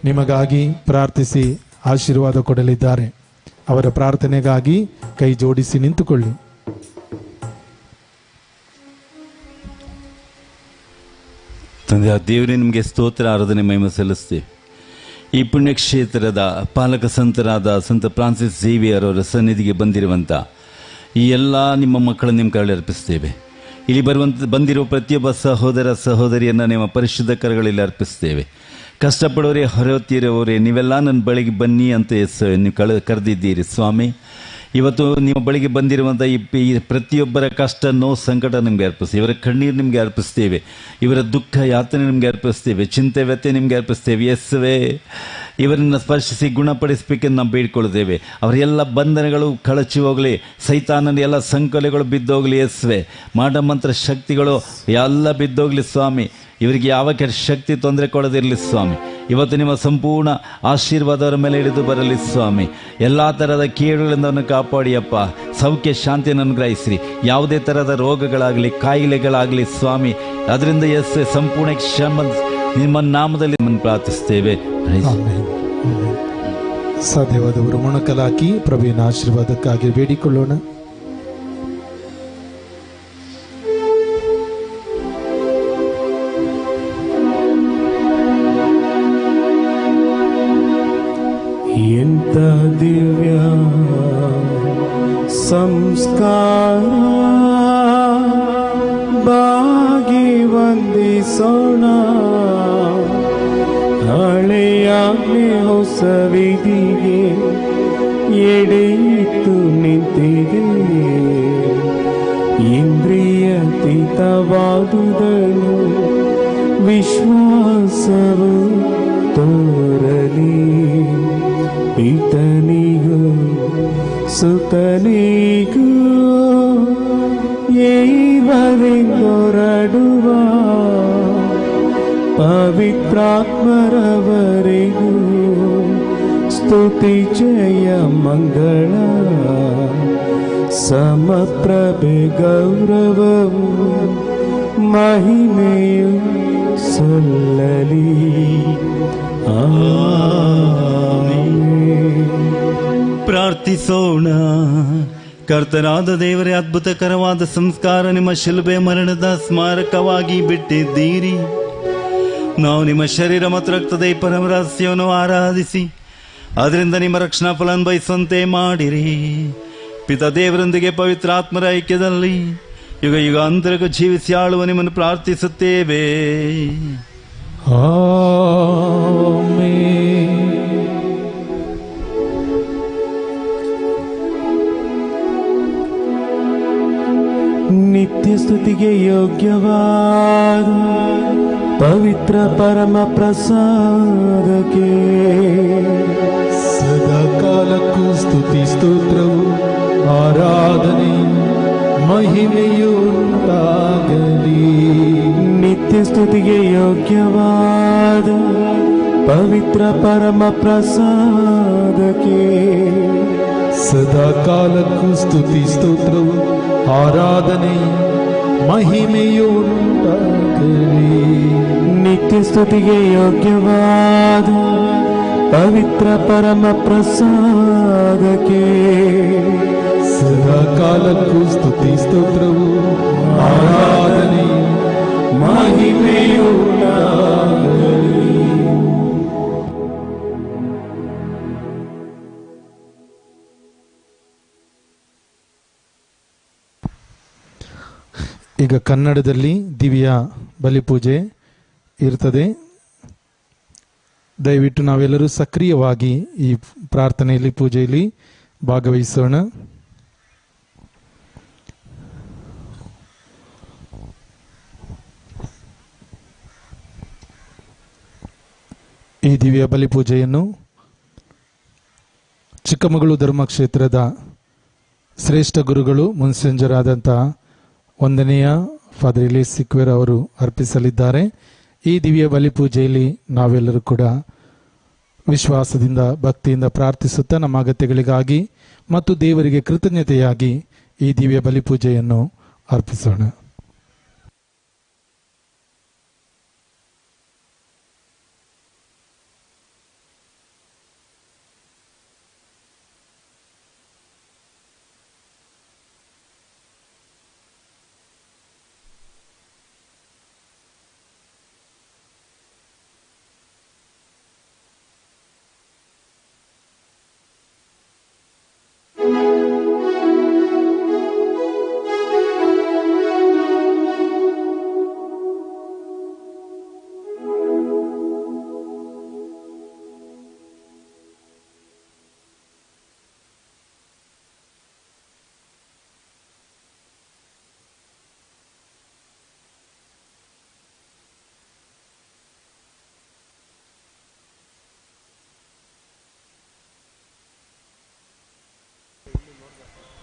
ನಿಮಗಾಗಿ ಪ್ರಾರ್ಥಿಸಿ ಆಶೀರ್ವಾದ ಕೊಡಲಿದ್ದಾರೆ. ಅವರ ಪ್ರಾರ್ಥನೆಗಾಗಿ ಕೈ ಜೋಡಿಸಿ ನಿಂತುಕೊಳ್ಳಿ. ತಂದೆ ದೇವರೇ, ನಿಮಗೆ ಸ್ತೋತ್ರ ಆರಾಧನೆ ಮಹಿಮೆ ಸಲ್ಲಿಸ್ತೀವಿ. ಈ ಪುಣ್ಯಕ್ಷೇತ್ರದ ಪಾಲಕ ಸಂತರಾದ ಸಂತ ಫ್ರಾನ್ಸಿಸ್ ಝೇವಿಯರ್ ಅವರ ಸನ್ನಿಧಿಗೆ ಬಂದಿರುವಂಥ ಈ ಎಲ್ಲ ನಿಮ್ಮ ಮಕ್ಕಳನ್ನು ನಿಮ್ಮ ಕರಳಿ ಅರ್ಪಿಸ್ತೇವೆ. ಇಲ್ಲಿ ಬಂದಿರುವ ಪ್ರತಿಯೊಬ್ಬ ಸಹೋದರ ಸಹೋದರಿಯನ್ನು ನಿಮ್ಮ ಪರಿಶುದ್ಧ ಕರಗಳಲ್ಲಿ ಅರ್ಪಿಸ್ತೇವೆ. ಕಷ್ಟಪಡೋರೇ, ಹೊರತೀರೋರೇ, ನೀವೆಲ್ಲ ನನ್ನ ಬಳಿಗೆ ಬನ್ನಿ ಅಂತ ನೀವು ಕರೆದಿದ್ದೀರಿ ಸ್ವಾಮಿ. ಇವತ್ತು ನಿಮ್ಮ ಬಳಿಗೆ ಬಂದಿರುವಂಥ ಈ ಪ್ರತಿಯೊಬ್ಬರ ಕಷ್ಟ, ನೋವು, ಸಂಕಟ ನಿಮಗೆ ಅರ್ಪಿಸ್ತೇವೆ. ಇವರ ಕಣ್ಣೀರು ನಿಮಗೆ ಅರ್ಪಿಸ್ತೇವೆ. ಇವರ ದುಃಖ ಯಾತನೆ ನಿಮಗೆ ಅರ್ಪಿಸ್ತೇವೆ. ಚಿಂತೆ ವ್ಯತೆ ನಿಮಗೆ ಅರ್ಪಿಸ್ತೇವೆ. ಯೇಸುವೇ, ಇವರನ್ನು ಸ್ಪರ್ಶಿಸಿ ಗುಣಪಡಿಸಬೇಕೆಂದು ನಾವು ಬೇಡಿಕೊಳ್ಳುತ್ತೇವೆ. ಅವರ ಎಲ್ಲ ಬಂಧನಗಳು ಕಳಚಿ ಹೋಗಲಿ, ಸೈತಾನನ ಎಲ್ಲ ಸಂಕೋಲೆಗಳು ಬಿದ್ದೋಗಲಿ. ಯೇಸುವೇ, ಮಾಟಮಂತ್ರ ಶಕ್ತಿಗಳು ಎಲ್ಲ ಬಿದ್ದೋಗಲಿ ಸ್ವಾಮಿ. ಇವರಿಗೆ ಯಾವ ಕೆಟ್ಟ ಶಕ್ತಿ ತೊಂದರೆ ಕೊಡದಿರಲಿ ಸ್ವಾಮಿ. ಇವತ್ತು ನಿಮ್ಮ ಸಂಪೂರ್ಣ ಆಶೀರ್ವಾದ ಅವರ ಮೇಲೆ ಹಿಡಿದು ಬರಲಿ ಸ್ವಾಮಿ. ಎಲ್ಲ ಥರದ ಕೇಡುಗಳಿಂದ ಅವನು ಕಾಪಾಡಿಯಪ್ಪ. ಸೌಖ್ಯ ಶಾಂತಿಯನ್ನು ಅನುಗ್ರಹಿಸಿರಿ. ಯಾವುದೇ ಥರದ ರೋಗಗಳಾಗಲಿ ಕಾಯಿಲೆಗಳಾಗಲಿ ಸ್ವಾಮಿ, ಅದರಿಂದ ಸಂಪೂರ್ಣ ಕ್ಷಮ ನಿಮ್ಮ ನಾಮದಲ್ಲಿ ನಮ್ಮನ್ನು ಪ್ರಾರ್ಥಿಸ್ತೇವೆ. ಸಾಧ್ಯವಾದವರು ಮೊಣಕಲಾಕಿ ಪ್ರಭುವಿನ ಆಶೀರ್ವಾದಕ್ಕಾಗಿ ಬೇಡಿಕೊಳ್ಳೋಣ. ಎಂತ ದಿವ್ಯ ಸಂಸ್ಕಾರ, ಬಾಗಿ ವಂದಿಸೋಣ. ಹಳೆಯಾಜ್ಞೆ ಹೊಸ ವಿಧಿಗೆ ಎಡೆಯಿಟ್ಟು ನಿಂತಿದೆ. ಇಂದ್ರಿಯತೀತವಾದುದನ್ನು ವಿಶ್ವಾಸವು ತೋರಲಿ. ಪಿತನಿಗೂ ಸುತನಿಗೂ ಏವರೆಂದೊರಡುವ ಪವಿತ್ರಾತ್ಮರವರೆಗೂ ಸ್ತುತಿ ಜಯ ಮಂಗಳ ಸಮಪ್ರಭೆ ಗೌರವವು ಮಹಿಮೆಯು ಸಲ್ಲಲಿ. ಪ್ರಾರ್ಥಿಸೋಣ. ಕರ್ತನಾದ ದೇವರೇ, ಅದ್ಭುತಕರವಾದ ಸಂಸ್ಕಾರ ನಿಮ್ಮ ಶಿಲುಬೆ ಮರಣದ ಸ್ಮಾರಕವಾಗಿ ಬಿಟ್ಟಿದ್ದೀರಿ. ನಾವು ನಿಮ್ಮ ಶರೀರ ಮತ್ತು ರಕ್ತದ ಈ ಪರಮ ರಹಸ್ಯವನ್ನು ಆರಾಧಿಸಿ ಅದರಿಂದ ನಿಮ್ಮ ರಕ್ಷಣಾ ಫಲ ಅನುಭವಿಸುವಂತೆ ಮಾಡಿರಿ. ಪಿತ ದೇವರೊಂದಿಗೆ ಪವಿತ್ರಾತ್ಮರ ಐಕ್ಯದಲ್ಲಿ ಯುಗ ಯುಗಾಂತರಕ್ಕೂ ಜೀವಿಸಿ ಆಳುವ ನಿಮ್ಮನ್ನು ಪ್ರಾರ್ಥಿಸುತ್ತೇವೆ. ನಿತ್ಯ ಸ್ತುತಿಗೆ ಯೋಗ್ಯವಾದ ಪವಿತ್ರ ಪರಮ ಪ್ರಸಾದಕ್ಕೆ ಸದಾ ಕಾಲಕ್ಕೂ ಸ್ತುತಿ ಸ್ತೋತ್ರವು ಆರಾಧನೆ ಮಹಿಮೆಯು ಉಂಟಾಗಲಿ. ನಿತ್ಯ ಸ್ತುತಿಗೆ ಯೋಗ್ಯವಾದ ಪವಿತ್ರ ಪರಮ ಪ್ರಸಾದಕ್ಕೆ ಸದಾ ಕಾಲಕ್ಕೂ ಸ್ತುತಿ ಸ್ತೋತ್ರವು ಆರಾಧನೆ ಮಹಿಮೆಯು ಉಂಟಾಗಲಿ. ನಿತ್ಯ ಸ್ತುತಿಗೆ ಯೋಗ್ಯವಾದ ಪವಿತ್ರ ಪರಮ ಪ್ರಸಾದಕ್ಕೆ ಸದಾ ಕಾಲಕ್ಕೂ ಸ್ತುತಿ ಸ್ತೋತ್ರವು ಆರಾಧನೆ ಮಹಿಮೆಯು ಉಂಟಾಗಲಿ. ಈಗ ಕನ್ನಡದಲ್ಲಿ ದಿವ್ಯ ಬಲಿಪೂಜೆ ಇರ್ತದೆ. ದಯವಿಟ್ಟು ನಾವೆಲ್ಲರೂ ಸಕ್ರಿಯವಾಗಿ ಈ ಪ್ರಾರ್ಥನೆಯಲ್ಲಿ ಪೂಜೆಯಲ್ಲಿ ಭಾಗವಹಿಸೋಣ. ಈ ದಿವ್ಯ ಬಲಿಪೂಜೆಯನ್ನು ಚಿಕ್ಕಮಗಳೂರು ಧರ್ಮಕ್ಷೇತ್ರದ ಶ್ರೇಷ್ಠ ಗುರುಗಳು ಮುನ್ಸಂಜರಾದಂತಹ ವಂದನೆಯ ಫಾದರ್ ಇಲಿಯಾಸ್ ಸಿಕ್ವೇರ್ ಅವರು ಅರ್ಪಿಸಲಿದ್ದಾರೆ. ಈ ದಿವ್ಯ ಬಲಿಪೂಜೆಯಲ್ಲಿ ನಾವೆಲ್ಲರೂ ಕೂಡ ವಿಶ್ವಾಸದಿಂದ ಭಕ್ತಿಯಿಂದ ಪ್ರಾರ್ಥಿಸುತ್ತಾ ನಮ್ಮ ಅಗತ್ಯಗಳಿಗಾಗಿ ಮತ್ತು ದೇವರಿಗೆ ಕೃತಜ್ಞತೆಯಾಗಿ ಈ ದಿವ್ಯ ಬಲಿಪೂಜೆಯನ್ನು ಅರ್ಪಿಸೋಣ.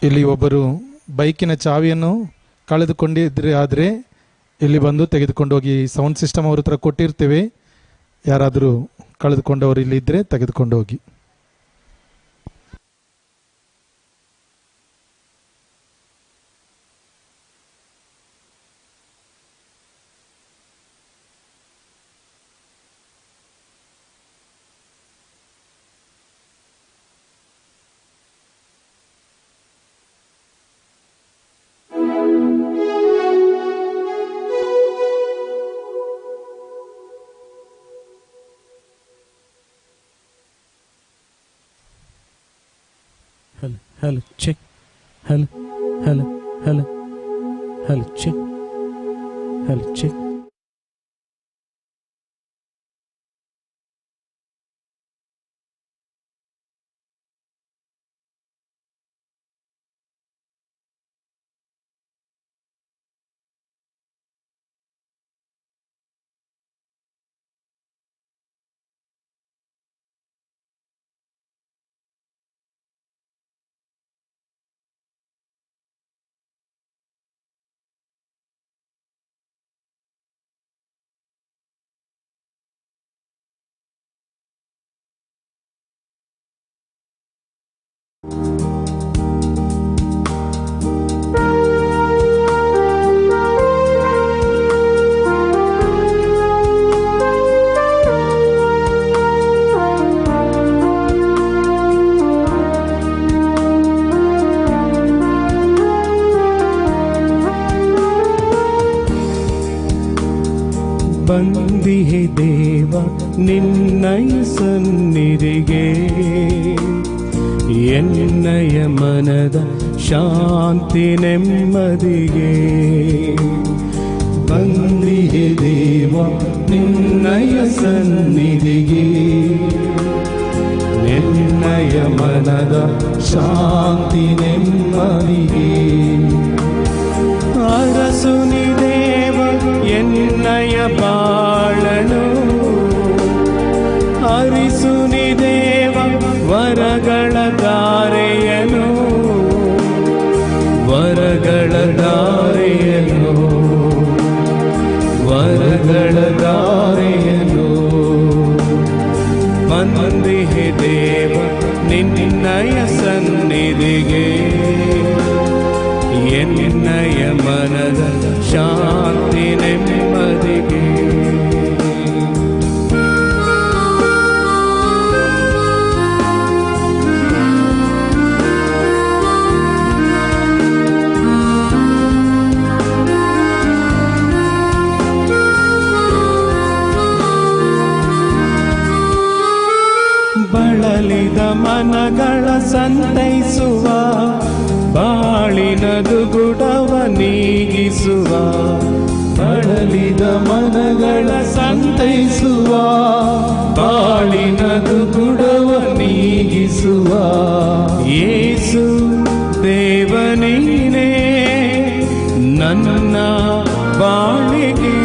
ಇಲ್ಲಿ ಒಬ್ಬರು ಬೈಕಿನ ಚಾವಿಯನ್ನು ಕಳೆದುಕೊಂಡಿದ್ರೆ ಆದರೆ ಇಲ್ಲಿ ಬಂದು ತೆಗೆದುಕೊಂಡು ಹೋಗಿ. ಸೌಂಡ್ ಸಿಸ್ಟಮ್ ಅವ್ರ ಹತ್ರ ಕೊಟ್ಟಿರ್ತೇವೆ, ಯಾರಾದರೂ ಕಳೆದುಕೊಂಡವರು ಇಲ್ಲಿ ಇದ್ದರೆ ತೆಗೆದುಕೊಂಡು ಹೋಗಿ. Hello, check. Hello, check. Hello, check. ಬಂದಿಹೆ ದೇವ ನಿನ್ನಯ ಸನ್ನಿಧಿಗೆ, ಎನ್ನಯ ಮನದ ಶಾಂತಿ ನೆಮ್ಮದಿಗೆ. ಬಂದಿಹೆ ದೇವ ನಿನ್ನಯ ಸನ್ನಿಧಿಗೆ, ಎನ್ನಯ ಮನದ ಶಾಂತಿ ನೆಮ್ಮದಿಗೆ. ಅರಸುನಿ ದೇವ ಎನ್ನಯ ಬಾಳನು, ಅರಿಸುನಿ ದೇವ ವರಗಳ ದಾರೆಯನು, ವರಗಳ ದಾರೆಯನು, ವರಗಳ ದಾರೆಯನು. ಬಂದಿಹೆ ದೇವ ನಿನ್ನಯ ಸನ್ನಿಧಿಗೆ, ಎನ್ನಯ ಮನದ ಶಾಂತಿ ನೆಮ್ಮದಿಗೆ. ಬಳಲಿದ ಮನಗಳ ಸಂತೈಸುವ, ಬಾಳಿನ ದುಗುಡವ ನೀಗಿಸುವ. ಬಳಲಿದ ಮನಗಳ ಸಂತೈಸುವ, ಬಾಳಿನ ದುಗುಡವ ನೀಗಿಸುವ. ಯೇಸು ದೇವನೀನೇ ನನ್ನ ಬಾಳಿಗೆ,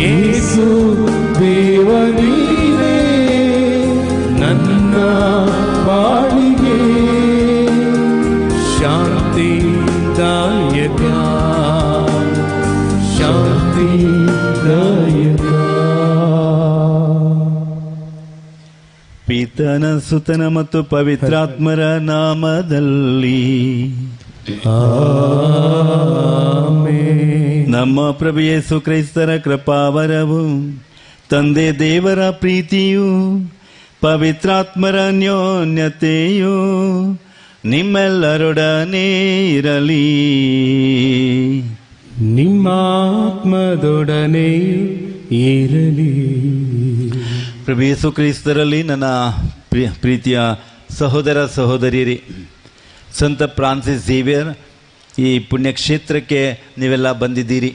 ಯೇಸು ದೇವನೀನೇ ನನ್ನ ಬಾಳಿಗೆ. ಶಾಂತಿದಾಯಕ, ಶಾಂತಿದಾಯಕ. ಪಿತನ ಸುತನ ಮತ್ತು ಪವಿತ್ರಾತ್ಮರ ನಾಮದಲ್ಲಿ ಆಮೆನ್. ನಮ್ಮ ಪ್ರಭು ಯೇಸು ಕ್ರಿಸ್ತರ ಕೃಪಾವರವು, ತಂದೆ ದೇವರ ಪ್ರೀತಿಯು, ಪವಿತ್ರಾತ್ಮರ ಅನ್ಯೋನ್ಯತೆಯು ನಿಮ್ಮೆಲ್ಲರೊಡನೆ ಇರಲಿ. ನಿಮ್ಮ ಆತ್ಮದೊಡನೆ ಇರಲಿ. ಪ್ರಭು ಯೇಸು ಕ್ರಿಸ್ತರಲ್ಲಿ ನನ್ನ ಪ್ರೀತಿಯ ಸಹೋದರ ಸಹೋದರಿಯರೇ, ಸಂತ ಫ್ರಾನ್ಸಿಸ್ ಝೇವಿಯರ್ ಈ ಪುಣ್ಯಕ್ಷೇತ್ರಕ್ಕೆ ನೀವೆಲ್ಲ ಬಂದಿದ್ದೀರಿ.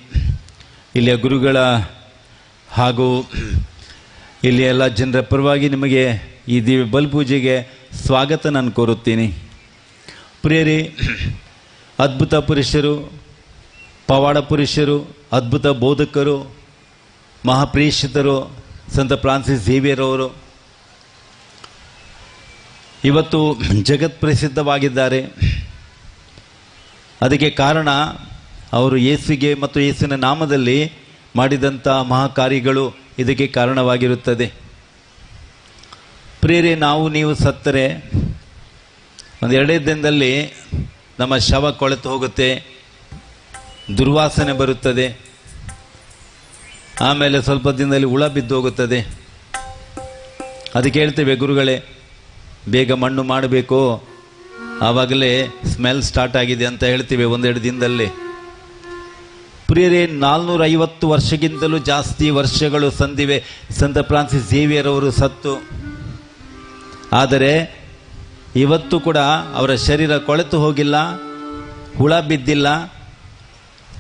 ಇಲ್ಲಿಯ ಗುರುಗಳ ಹಾಗೂ ಇಲ್ಲಿ ಎಲ್ಲ ಜನರ ಪರವಾಗಿ ನಿಮಗೆ ಈ ದಿವ್ಯ ಬಲಿಪೂಜೆಗೆ ಸ್ವಾಗತ ನಾನು ಕೋರುತ್ತೀನಿ. ಪ್ರಿಯರೇ, ಅದ್ಭುತ ಪುರುಷರು, ಪವಾಡ ಪುರುಷರು, ಅದ್ಭುತ ಬೋಧಕರು, ಮಹಾಪ್ರೇಷಿತರು ಸಂತ ಫ್ರಾನ್ಸಿಸ್ ಝೇವಿಯರ್ ಅವರು ಇವತ್ತು ಜಗತ್ ಪ್ರಸಿದ್ಧವಾಗಿದ್ದಾರೆ. ಅದಕ್ಕೆ ಕಾರಣ ಅವರು ಯೇಸುವಿಗೆ ಮತ್ತು ಯೇಸುವಿನ ನಾಮದಲ್ಲಿ ಮಾಡಿದಂಥ ಮಹಾಕಾರ್ಯಗಳು ಇದಕ್ಕೆ ಕಾರಣವಾಗಿರುತ್ತದೆ. ಪ್ರಿಯರೇ, ನಾವು ನೀವು ಸತ್ತರೆ ಒಂದು 2 ದಿನದಲ್ಲಿ ನಮ್ಮ ಶವ ಕೊಳೆತು ಹೋಗುತ್ತೆ, ದುರ್ವಾಸನೆ ಬರುತ್ತದೆ, ಆಮೇಲೆ ಸ್ವಲ್ಪ ದಿನದಲ್ಲಿ ಹುಳ ಬಿದ್ದು ಹೋಗುತ್ತದೆ. ಅದಕ್ಕೆ ಹೇಳ್ತೇವೆ, ಗುರುಗಳೇ ಬೇಗ ಮಣ್ಣು ಮಾಡಬೇಕು, ಆವಾಗಲೇ ಸ್ಮೆಲ್ ಸ್ಟಾರ್ಟ್ ಆಗಿದೆ ಅಂತ ಹೇಳ್ತೀವಿ 1-2 ದಿನದಲ್ಲಿ. ಪ್ರಿಯರೇ, 450 ವರ್ಷಕ್ಕಿಂತಲೂ ಜಾಸ್ತಿ ವರ್ಷಗಳು ಸಂದಿವೆ ಸಂತ ಫ್ರಾನ್ಸಿಸ್ ಝೇವಿಯರ್ ಅವರು ಸತ್ತು. ಆದರೆ ಇವತ್ತು ಕೂಡ ಅವರ ಶರೀರ ಕೊಳೆತು ಹೋಗಿಲ್ಲ, ಹುಳ ಬಿದ್ದಿಲ್ಲ,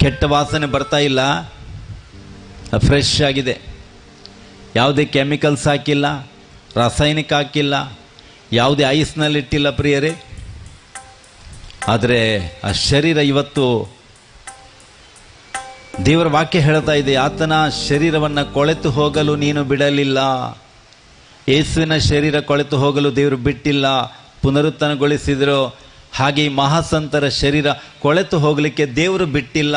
ಕೆಟ್ಟ ವಾಸನೆ ಬರ್ತಾ ಇಲ್ಲ, ಫ್ರೆಶ್ ಆಗಿದೆ. ಯಾವುದೇ ಕೆಮಿಕಲ್ಸ್ ಹಾಕಿಲ್ಲ, ರಾಸಾಯನಿಕ ಹಾಕಿಲ್ಲ, ಯಾವುದೇ ಐಸ್ನಲ್ಲಿಟ್ಟಿಲ್ಲ ಪ್ರಿಯರೇ. ಆದರೆ ಆ ಶರೀರ ಇವತ್ತು ದೇವರ ವಾಕ್ಯ ಹೇಳ್ತಾ ಇದೆ, ಆತನ ಶರೀರವನ್ನು ಕೊಳೆತು ಹೋಗಲು ನೀನು ಬಿಡಲಿಲ್ಲ. ಯೇಸುವಿನ ಶರೀರ ಕೊಳೆತು ಹೋಗಲು ದೇವರು ಬಿಟ್ಟಿಲ್ಲ, ಪುನರುತ್ಥಾನಗೊಳಿಸಿದರು. ಹಾಗೆ ಈ ಮಹಾಸಂತರ ಶರೀರ ಕೊಳೆತು ಹೋಗಲಿಕ್ಕೆ ದೇವರು ಬಿಟ್ಟಿಲ್ಲ.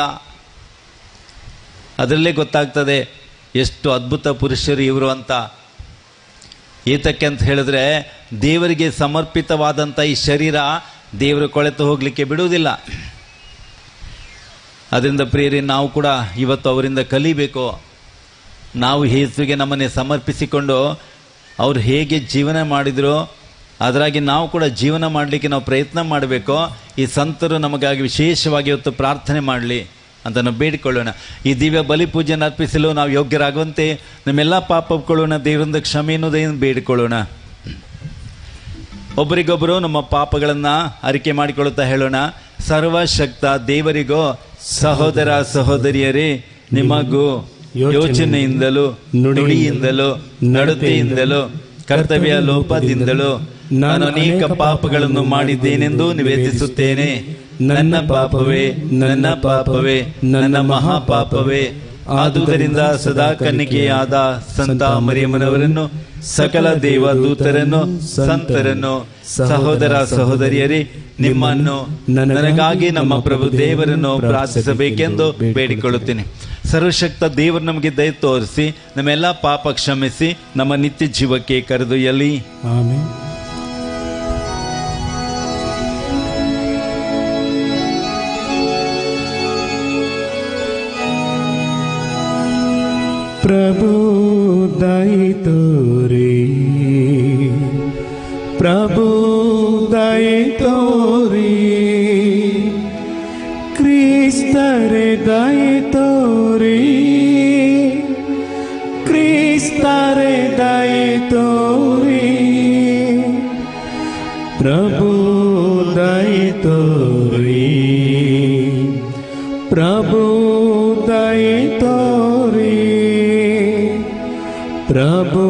ಅದರಲ್ಲೇ ಗೊತ್ತಾಗ್ತದೆ ಎಷ್ಟು ಅದ್ಭುತ ಪುರುಷರು ಇವರು ಅಂತ. ಏತಕ್ಕೆ ಅಂತ ಹೇಳಿದ್ರೆ, ದೇವರಿಗೆ ಸಮರ್ಪಿತವಾದಂಥ ಈ ಶರೀರ ದೇವರು ಕೊಳೆತು ಹೋಗಲಿಕ್ಕೆ ಬಿಡುವುದಿಲ್ಲ. ಅದರಿಂದ ಪ್ರಿಯರೇ, ನಾವು ಕೂಡ ಇವತ್ತು ಅವರಿಂದ ಕಲಿಬೇಕು. ನಾವು ಯೇಸುವಿಗೆ ನಮ್ಮನ್ನೇ ಸಮರ್ಪಿಸಿಕೊಂಡು ಅವರು ಹೇಗೆ ಜೀವನ ಮಾಡಿದ್ರು ಅದರಾಗಿ ನಾವು ಕೂಡ ಜೀವನ ಮಾಡಲಿಕ್ಕೆ ನಾವು ಪ್ರಯತ್ನ ಮಾಡಬೇಕು. ಈ ಸಂತರು ನಮಗಾಗಿ ವಿಶೇಷವಾಗಿ ಇವತ್ತು ಪ್ರಾರ್ಥನೆ ಮಾಡಲಿ ಅಂತ ನಾವು ಬೇಡಿಕೊಳ್ಳೋಣ. ಈ ದಿವ್ಯ ಬಲಿ ಪೂಜೆಯನ್ನು ಅರ್ಪಿಸಲು ನಾವು ಯೋಗ್ಯರಾಗುವಂತೆ ನಮ್ಮೆಲ್ಲ ಪಾಪಗಳನ್ನು ದೇವರಿಂದ ಕ್ಷಮೆ ಎನ್ನುವುದನ್ನು ಬೇಡಿಕೊಳ್ಳೋಣ. ಒಬ್ಬರಿಗೊಬ್ಬರು ನಮ್ಮ ಪಾಪಗಳನ್ನು ಅರಿಕೆ ಮಾಡಿಕೊಳ್ಳುತ್ತಾ ಹೇಳೋಣ. ಸರ್ವಶಕ್ತ ದೇವರಿಗೋ ಸಹೋದರ ಸಹೋದರಿಯರೇ, ನಿಮಗೂ ಯೋಚನೆಯಿಂದಲೂ ನುಡಿಯಿಂದಲೂ ನಡತೆಯಿಂದಲೂ ಕರ್ತವ್ಯ ಲೋಪದಿಂದಲೂ ನಾನು ಅನೇಕ ಪಾಪಗಳನ್ನು ಮಾಡಿದ್ದೇನೆಂದು ನಿವೇದಿಸುತ್ತೇನೆ. ನನ್ನ ಪಾಪವೇ, ನನ್ನ ಪಾಪವೇ, ನನ್ನ ಮಹಾಪಾಪವೇ. ಆದುದರಿಂದ ಸದಾ ಕನ್ನಿಕೆಯಾದ ಸಂತ ಮರಿಯಮ್ಮನವರನ್ನು, ಸಕಲ ದೇವದೂತರನ್ನು, ಸಂತರನ್ನು, ಸಹೋದರ ಸಹೋದರಿಯರೇ, ನಿಮ್ಮನ್ನು ನನಗಾಗಿ ನಮ್ಮ ಪ್ರಭು ದೇವರನ್ನು ಪ್ರಾರ್ಥಿಸಬೇಕೆಂದು ಬೇಡಿಕೊಳ್ಳುತ್ತೇನೆ. ಸರ್ವಶಕ್ತ ದೇವರು ನಮಗೆ ದಯ ತೋರಿಸಿ ನಮ್ಮೆಲ್ಲ ಪಾಪ ಕ್ಷಮಿಸಿ ನಮ್ಮ ನಿತ್ಯ ಜೀವಕ್ಕೆ ಕರೆದೊಯ್ಯಲಿ. ಆಮೆನ್. ಪ್ರಭು ದಯ ತೋರಿ, ಪ್ರಭು ದಯ ತೋರಿ, ಕ್ರಿಸ್ತರೇ ದಯ ತೋರಿ, ಕ್ರಿಸ್ತರೇ ದಯ ತೋರಿ, ಪ್ರಭು ದಯ ತೋರಿ, ಪ್ರಭು ದಯ ತೋರಿ, ಪ್ರಭು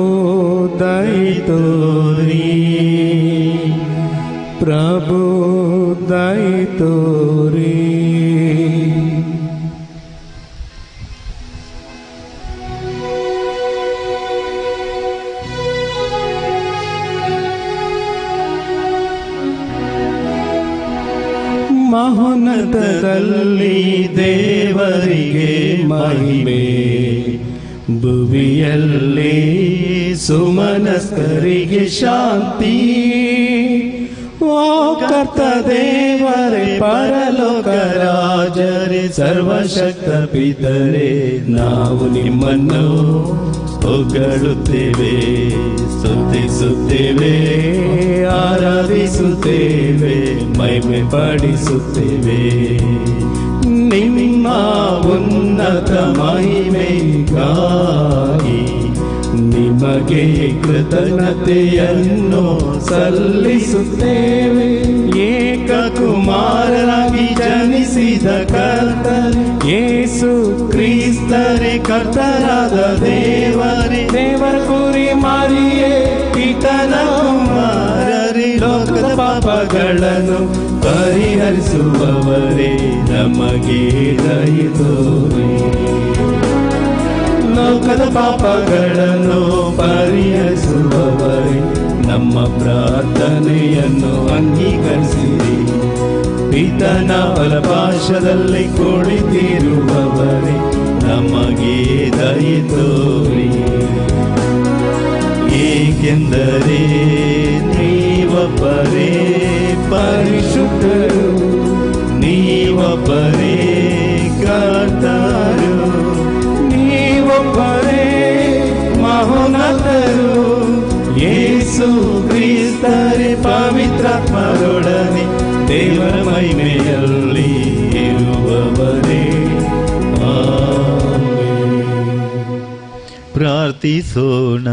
ದಯ ತೋರಿ, ಪ್ರಭು ದಯ ತೋರಿ. ಮಹೋನ್ನತದಲ್ಲಿ ದೇವರಿಗೆ ಮಹಿಮೆ, ಭುವಿಯಲ್ಲಿ ಸುಮನಸ್ಕರಿಗೆ ಶಾಂತಿ. ಓ ಕರ್ತ ದೇವರೇ, ಪರಲೋಕ ರಾಜರೇ, ಸರ್ವಶಕ್ತ ಪಿತರೇ, ನಾವು ನಿಮ್ಮನ್ನು ಹೊಗಳುತ್ತೇವೆ, ಸ್ತುತಿಸುತ್ತೇವೆ, ಆರಾಧಿಸುತ್ತೇವೆ, ಮಹಿಮೆ ಪಡಿಸುತ್ತೇವೆ. ನಿಮ್ಮ ಉನ್ನತ ಮಹಿಮೆಗಾಗಿ ನಿಮಗೆ ಕೃತಜ್ಞತೆಯನ್ನು ಸಲ್ಲಿಸುತ್ತೇವೆ. ಏಕಕುಮಾರರಾಗಿ ಜನಿಸಿದ ಕರ್ತರ್ ಯೇಸು ಕ್ರಿಸ್ತರೇ, ಕರ್ತರಾದ ದೇವರೇ, ದೇವರ ಕುರಿ ಮಾರಿಯೇ, ಪಿತನ ಕುಮಾರರೇ, ಲೋಕದ ಪಾಪಗಳನ್ನು ಪರಿಹರಿಸುವವರೇ, ನಮಗೆ ದಯ ತೋರಿ. ಲೋಕದ ಪಾಪಗಳನ್ನು ಪರಿಹರಿಸುವವರೇ, ನಮ್ಮ ಪ್ರಾರ್ಥನೆಯನ್ನು ಅಂಗೀಕರಿಸಿರಿ. ಪಿತನ ಬಲಪಾರ್ಶ್ವದಲ್ಲಿ ಕುಳಿತಿರುವವರೇ, ನಮಗೆ ದಯೆ ತೋರಿ. ಏಕೆಂದರೆ ನೀವೊಬ್ಬರೇ ಪರಿಶುದ್ಧರು, ನೀವೊಬ್ಬರೇ ಕರ್ತರು, ನೀವೊಬ್ಬರೇ ಮಹೋನ್ನತರು. ಯೇಸು ಕ್ರಿಸ್ತರೇ ಪವಿತ್ರಾತ್ಮರೊಡನೆ ದೇವರ ಮಹಿಮೆಯಲ್ಲಿ ಇರುವವರೇ. ಪ್ರಾರ್ಥಿಸೋಣ.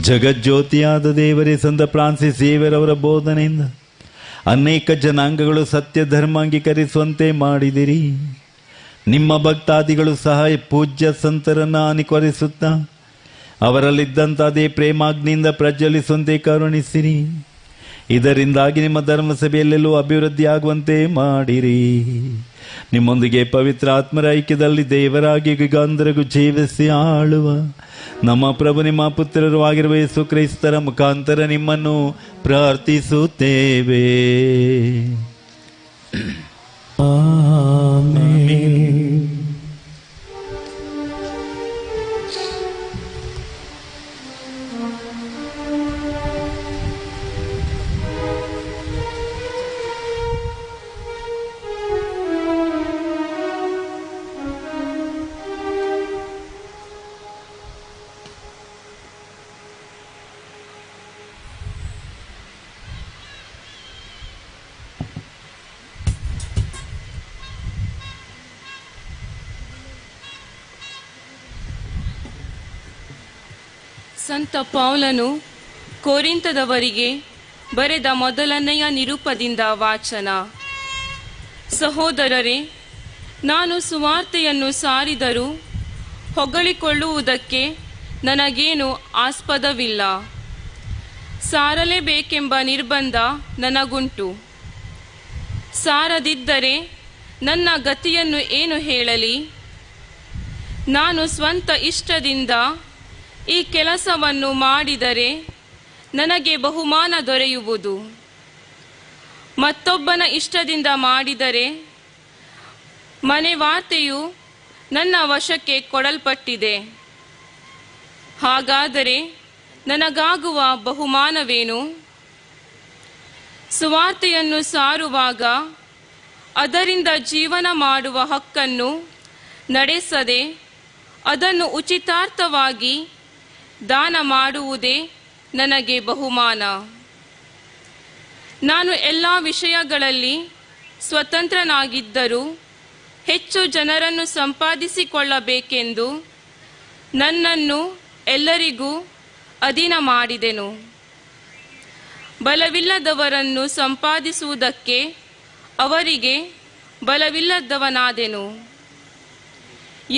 ಜಗಜ್ಯೋತಿಯಾದ ದೇವರೇ, ಸಂತ ಫ್ರಾನ್ಸಿಸ್ ಸೇವಿಯರ್ ಅವರ ಬೋಧನೆಯಿಂದ ಅನೇಕ ಜನಾಂಗಗಳು ಸತ್ಯ ಧರ್ಮ ಅಂಗೀಕರಿಸುವಂತೆ ಮಾಡಿದಿರಿ. ನಿಮ್ಮ ಭಕ್ತಾದಿಗಳು ಸಹ ಪೂಜ್ಯ ಸಂತರನ್ನು ಅನುಕರಿಸುತ್ತಾ ಅವರಲ್ಲಿದ್ದಂಥ ಅದೇ ಪ್ರೇಮಾಗ್ನಿಯಿಂದ ಪ್ರಜ್ವಲಿಸುವಂತೆ ಕರುಣಿಸಿರಿ. ಇದರಿಂದಾಗಿ ನಿಮ್ಮ ಧರ್ಮಸಭೆಯಲ್ಲೆಲ್ಲೂ ಅಭಿವೃದ್ಧಿ ಆಗುವಂತೆ ಮಾಡಿರಿ. ನಿಮ್ಮೊಂದಿಗೆ ಪವಿತ್ರ ಆತ್ಮರ ಐಕ್ಯದಲ್ಲಿ ದೇವರಾಗಿ ಯುಗಾಂತರಗೂ ಜೀವಿಸಿ ಆಳುವ ನಮ್ಮ ಪ್ರಭು ನಿಮ್ಮ ಪುತ್ರರು ಆಗಿರುವ ಯೇಸು ಕ್ರಿಸ್ತರ ಮುಖಾಂತರ ನಿಮ್ಮನ್ನು ಪ್ರಾರ್ಥಿಸುತ್ತೇವೆ. ಸಂತ ಪೌಲನು ಕೊರಿಂಥದವರಿಗೆ ಬರೆದ ಮೊದಲನೆಯ ನಿರೂಪದಿಂದ ವಾಚನ. ಸಹೋದರರೇ, ನಾನು ಸುವಾರ್ತೆಯನ್ನು ಸಾರಿದರೂ ಹೊಗಳಿಕೊಳ್ಳುವುದಕ್ಕೆ ನನಗೇನು ಆಸ್ಪದವಿಲ್ಲ. ಸಾರಲೇಬೇಕೆಂಬ ನಿರ್ಬಂಧ ನನಗುಂಟು. ಸಾರದಿದ್ದರೆ ನನ್ನ ಗತಿಯನ್ನು ಏನು ಹೇಳಲಿ? ನಾನು ಸ್ವಂತ ಇಷ್ಟದಿಂದ ಈ ಕೆಲಸವನ್ನು ಮಾಡಿದರೆ ನನಗೆ ಬಹುಮಾನ ದೊರೆಯುವುದು. ಮತ್ತೊಬ್ಬನ ಇಷ್ಟದಿಂದ ಮಾಡಿದರೆ ಮನೆ ವಾರ್ತೆಯು ನನ್ನ ವಶಕ್ಕೆ ಕೊಡಲ್ಪಟ್ಟಿದೆ. ಹಾಗಾದರೆ ನನಗಾಗುವ ಬಹುಮಾನವೇನು? ಸುವಾರ್ತೆಯನ್ನು ಸಾರುವಾಗ ಅದರಿಂದ ಜೀವನ ಮಾಡುವ ಹಕ್ಕನ್ನು ನಡೆಸದೆ ಅದನ್ನು ಉಚಿತಾರ್ಥವಾಗಿ ದಾನ ಮಾಡುವುದೇ ನನಗೆ ಬಹುಮಾನ. ನಾನು ಎಲ್ಲ ವಿಷಯಗಳಲ್ಲಿ ಸ್ವತಂತ್ರನಾಗಿದ್ದರೂ ಹೆಚ್ಚು ಜನರನ್ನು ಸಂಪಾದಿಸಿಕೊಳ್ಳಬೇಕೆಂದು ನನ್ನನ್ನು ಎಲ್ಲರಿಗೂ ಅಧೀನ ಮಾಡಿದೆನು. ಬಲವಿಲ್ಲದವರನ್ನು ಸಂಪಾದಿಸುವುದಕ್ಕೆ ಅವರಿಗೆ ಬಲವಿಲ್ಲದವನಾದೆನು.